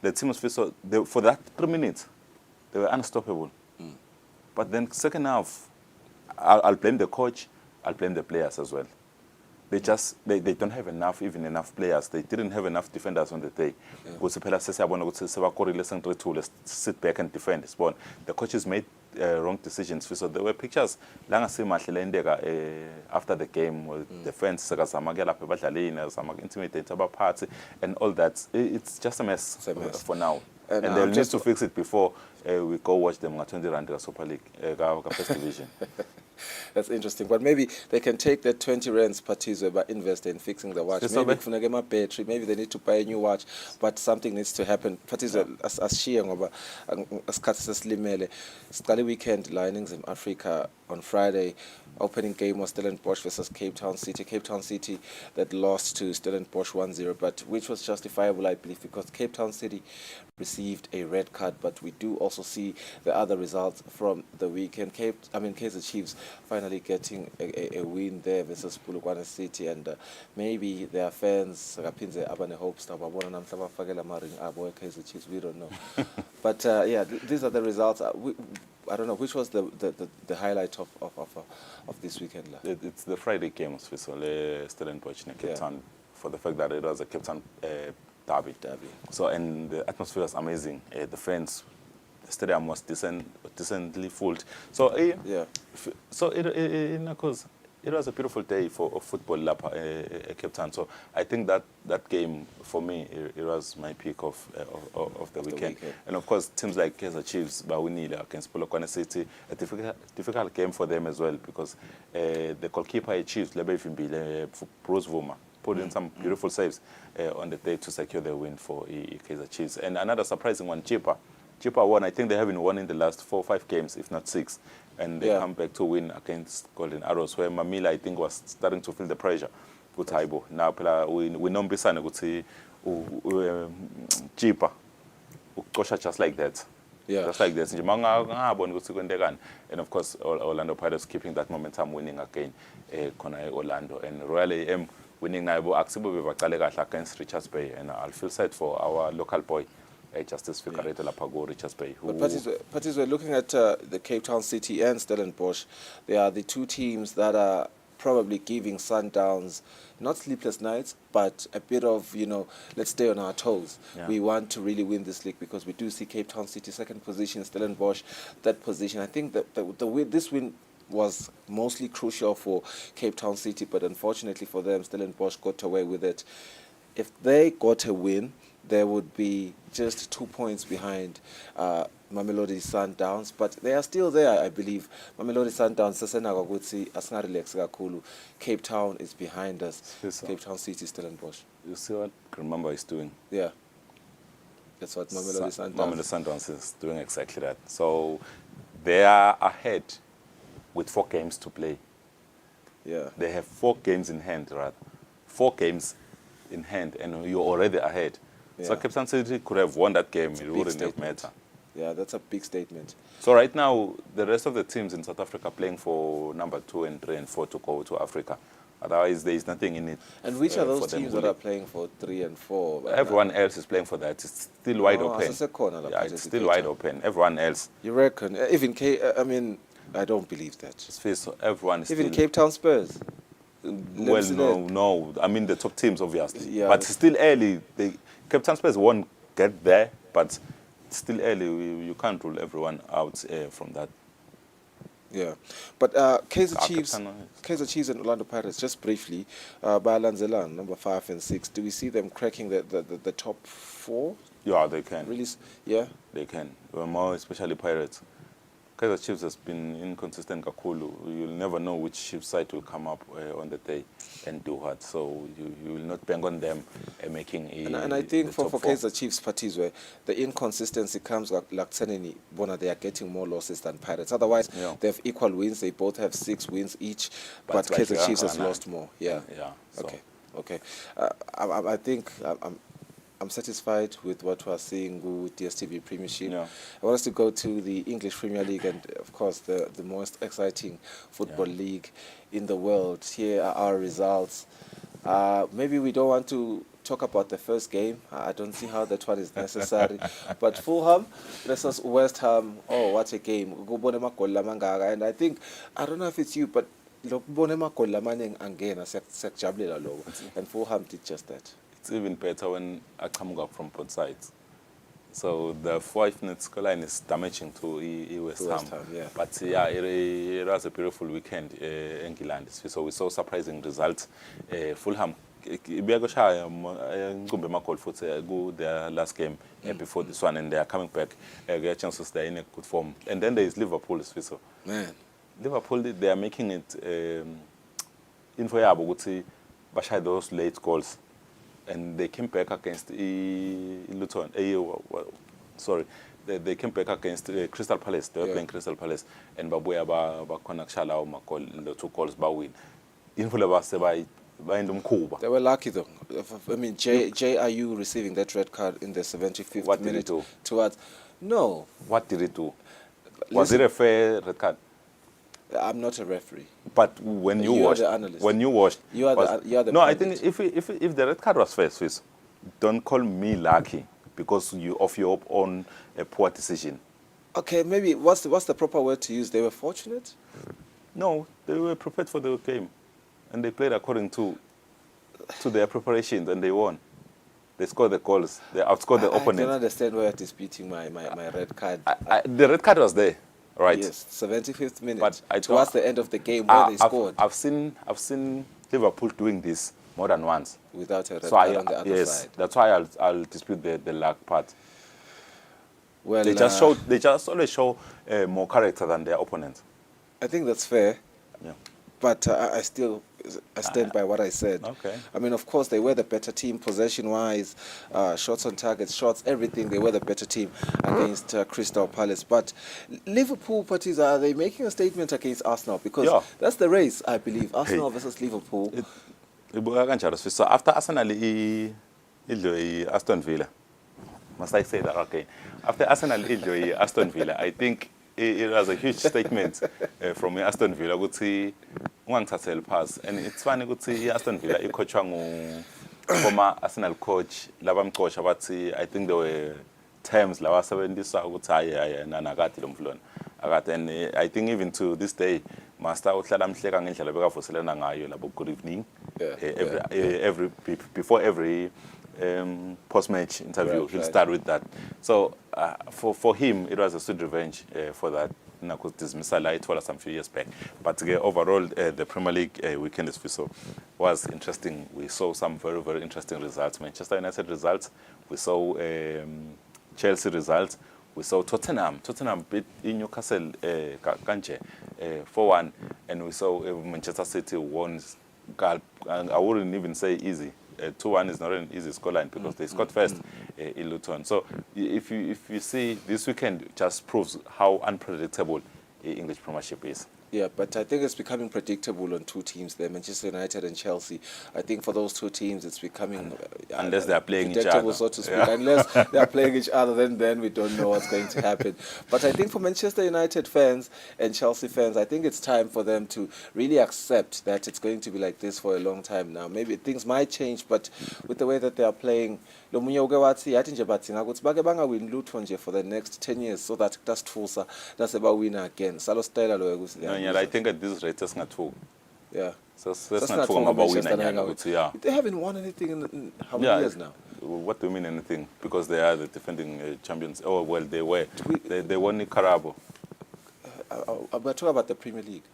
the team was for that 3 minutes, they were unstoppable. But then second half, I'll blame the coach, I'll blame the players as well. They just they don't have enough players. They didn't have enough defenders on the day. Let's sit back and defend. The coaches made wrong decisions. So there were pictures after the game with the fans intimidate about party and all that. It's just a mess for now. And they'll need to fix it before we go watch them at 20 Rand Super League, First Division. That's interesting. But maybe they can take that 20 rands Patizwe by investing in fixing the watch. Maybe kufuneka a battery. Maybe they need to buy a new watch. But something needs to happen. Patizwe ashiya ngoba asikhathi sesilimele. Siqale weekend linings in Africa on Friday. Opening game was Stellenbosch versus Cape Town City. Cape Town City that lost to Stellenbosch 1-0, but which was justifiable, I believe, because Cape Town City received a red card. But we do also see the other results from the weekend. Kaizer Chiefs finally getting a win there versus Polokwane City, and maybe their fans Kaizer Chiefs. We don't know, but yeah, these are the results. I don't know which was the highlight of this weekend. It's the Friday game, so Stellenbosch in Cape Town, for the fact that it was a Cape Town derby. So, and the atmosphere was amazing. The fans, the stadium was decently full. So yeah, so it was a beautiful day for football at Cape Town. So I think that game for me it was my peak of the weekend. And of course teams like Kaizer Chiefs bawinile against Polokwane City, a difficult game for them as well, because the goalkeeper at Chiefs Bruce Vuma put in some beautiful saves on the day to secure the win for Kaizer Chiefs. And another surprising one, Chippa won. I think they haven't won in the last 4 or 5 games, if not 6. And they come back to win against Golden Arrows, where Mamila, I think, was starting to feel the pressure. Good Haibo. Now, we know Bisane would say, Chippa, just like that. Yeah. Just like that. And of course, Orlando Pirates keeping that momentum, winning again, Orlando. And Royal AM winning Naibo Axibo against Richards Bay. And I'll feel sad for our local boy, Justice Ficarete Lapago, Richards Bay. But Patizwe, looking at the Cape Town City and Stellenbosch, they are the two teams that are probably giving Sundowns not sleepless nights, but a bit of, let's stay on our toes. Yeah. We want to really win this league, because we do see Cape Town City second position, Stellenbosch third position. I think that this win was mostly crucial for Cape Town City, but unfortunately for them, Stellenbosch got away with it. If they got a win, there would be just 2 points behind Mamelodi Sundowns, but they are still there, I believe. Mamelodi Sundowns, Cape Town is behind us. Cape Town City is still in Bosch. You see what Remember is doing? Yeah. That's what Mamelodi Sundowns is doing, exactly that. So they are ahead with 4 games to play. Yeah. They have 4 games in hand, rather. 4 games in hand, and you're already ahead. Yeah. So Cape Town City could have won that game. It wouldn't have mattered. Yeah, that's a big statement. So right now, the rest of the teams in South Africa playing for number 2 and 3 and 4 to go to Africa. Otherwise, there is nothing in it. And which are those teams that are playing for 3 and 4? Everyone else is playing for that. It's still wide open. Yeah, it's still wide open. Everyone else. You reckon? Even I don't believe that. So everyone is even still, Cape Town Spurs. Well, no. I mean the top teams, obviously. Yeah, but still early. Cape Town Spurs won't get there, but still early. You can't rule everyone out from that. Yeah, but Kaizer Chiefs and Orlando Pirates, just briefly, Balanzelan, number 5 and 6. Do we see them cracking the top 4? Yeah, they can. Really? Yeah, they can. More especially Pirates. Kaizer Chiefs has been inconsistent kakulu. You'll never know which Chiefs side will come up on the day and do what. So you will not bang on them making a. And I think for Kaizer Chiefs parties where the inconsistency comes like Tseneni Bona, they are getting more losses than Pirates. Otherwise, they have equal wins. They both have 6 wins each, but Kaizer Chiefs has lost more. Yeah. Yeah. So. Okay. I think I'm satisfied with what we're seeing with DSTV Premiership. Yeah. I want us to go to the English Premier League and, of course, the most exciting football league in the world. Here are our results. Maybe we don't want to talk about the first game. I don't see how that one is necessary. But Fulham versus West Ham, oh, what a game. And I think, I don't know if it's you, but and Fulham did just that. It's even better when I come up from both sides. So the 5-minute scoreline is damaging to West Ham. Yeah. But yeah, it was a beautiful weekend in England. So we saw surprising results. Fulham, their last game before this one, and they are coming back. Get chances, they're in a good form. And then there is Liverpool. Man. Liverpool, they are making it info yabo ukuthi bashaye those late goals, and they came back against Luton. Sorry, they came back against Crystal Palace. They were playing Crystal Palace, and babuya ba khona kushala the 2 goals ba win. Info labase by They were lucky though. I mean, Jay, are you receiving that red card in the 75th What minute? did he do? Towards, no. What did it do? Was it a fair red card? I'm not a referee. But when you watched, you are the no, I think if the red card was fair, Swiss, don't call me lucky because of your own poor decision. Okay, maybe what's the proper word to use? They were fortunate. No, they were prepared for the game, and they played according to their preparations, and they won. They scored the goals. They outscored the opponent. I don't understand why you're disputing my red card. The red card was there, right? Yes, 75th minute. But towards the end of the game where they scored. I've seen Liverpool doing this more than once without a red card on the other side. That's why I'll dispute the luck part. Well, they just always show more character than their opponents. I think that's fair. Yeah. But I stand by what I said. Okay. I mean, of course, they were the better team possession-wise, shots on target, shots, everything. They were the better team against Crystal Palace. But Liverpool parties, are they making a statement against Arsenal? Because that's the race, I believe. Arsenal versus Liverpool. So after Arsenal, Aston Villa. Must I say that? Okay. After Arsenal, Aston Villa, I think it was a huge statement from Aston Villa. Would see one pass, and it's funny to see Aston Villa. Former Arsenal coach, Labam coach, I think there were terms like 70 and I think even to this day, Master good evening. Before every post-match interview, he'll start with that. So for him, it was a sweet revenge for that. Because dismissal I told us some few years back. But overall, the Premier League weekend as we saw was interesting. We saw some very, very interesting results. Manchester United results. We saw Chelsea results. We saw Tottenham. Tottenham beat Newcastle 4-1. And we saw Manchester City won. I wouldn't even say easy. 2-1 is not an easy scoreline because they scored first in Luton. So if you see this weekend, just proves how unpredictable English Premiership is. Yeah, but I think it's becoming predictable on 2 teams there, Manchester United and Chelsea. I think for those 2 teams, it's becoming unless they are playing each other, so to speak. Yeah. Unless they are playing each other, then we don't know what's going to happen. But I think for Manchester United fans and Chelsea fans, I think it's time for them to really accept that it's going to be like this for a long time now. Maybe things might change, but with the way that they are playing, for the next 10 years, so that that's about winner again. Yeah, I think at this rate, that's not true. Yeah. So that's not talking about winning. Yeah. They haven't won anything in how many years now? What do you mean anything? Because they are the defending champions. Oh, well, they were. They won Nicaragua. We're talking about the Premier League.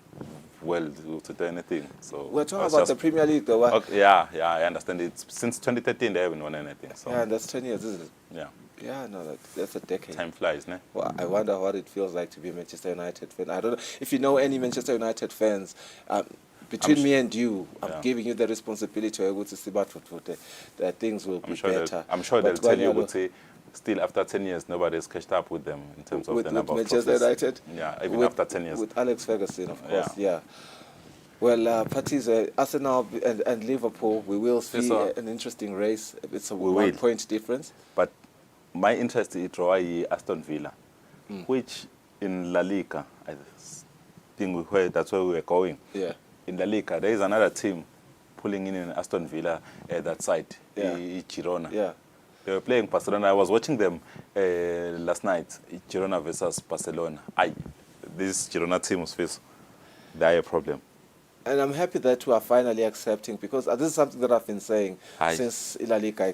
Well, to do anything. So we're talking about the Premier League, though. Okay, yeah, I understand. It's since 2013 they haven't won anything. So. Yeah, and that's 10 years, isn't it? Yeah. Yeah, no, that's a decade. Time flies, ne? Well, I wonder what it feels like to be a Manchester United fan. I don't know if you know any Manchester United fans. Between me and you, I'm giving you the responsibility to see that things will be better. I'm sure they'll tell you, but say, still after 10 years, nobody's catched up with them in terms of the number of Manchester United. Yeah, even after 10 years. With Alex Ferguson, of course, yeah. Well, parties, Arsenal and Liverpool, we will see an interesting race. It's a 1-point difference. But my interest is Aston Villa, which in La Liga, I think that's where we were going. Yeah. In La Liga, there is another team pulling in Aston Villa at that side, Girona. Yeah. They were playing Barcelona. I was watching them last night, Girona versus Barcelona. This Girona team was faced a problem. And I'm happy that we are finally accepting, because this is something that I've been saying since La Liga.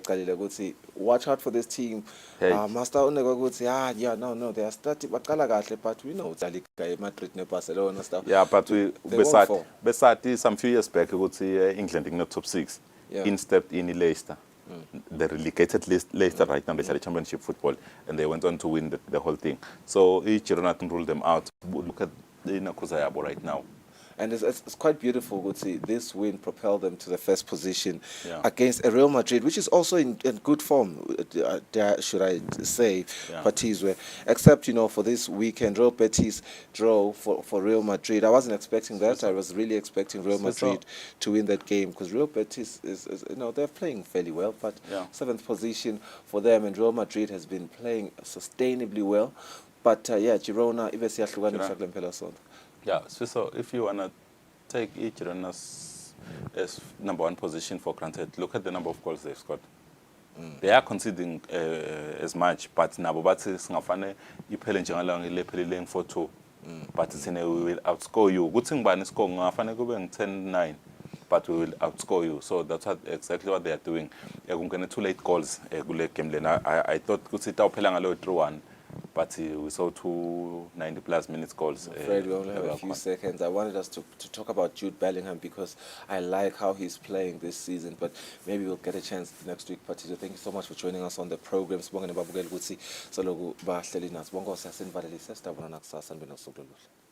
Watch out for this team. Master no, they are starting, but we know La Liga, Madrid, Barcelona stuff. Yeah, but we some few years back, we would see England in the top 6. Yeah. In stepped in Leicester. The relegated Leicester right now, they play Championship football, and they went on to win the whole thing. So Girona ruled them out. Look at inakhuza yabo right now. And it's quite beautiful to see this win propel them to the first position Yeah. against a Real Madrid, which is also in good form, should I say, Yeah. Patizwe. Except, for this weekend, Real Betis draw for Real Madrid. I wasn't expecting that. I was really expecting Real Madrid to win that game because Real Betis is they're playing fairly well, but Yeah. 7th position for them, and Real Madrid has been playing sustainably well. But Girona, even Girona. Yeah, so if you want to take each Girona's as #1 position for granted, look at the number of goals they've scored. They are conceding as much, but nabo bathi singafane iphele njengalanga ilephelile nge-4-2. But we will outscore you. Kuthi ngibani score ngafane kube nge-10-9, but we will outscore you. So that's exactly what they are doing. Kungene 2 late goals kule game lena. I thought kuthi tawuphela ngalo 3-1. But we saw 2 90-plus minutes goals. I'm afraid we only have a few seconds. I wanted us to talk about Jude Bellingham because I like how he's playing this season, but maybe we'll get a chance next week. Patizo, thank you so much for joining us on the program. Sibongeni babukeli ukuthi saloku bahleli nathi. Bonke siyasinvalelisa sidabona nakusasa nibe nosuku oluhle.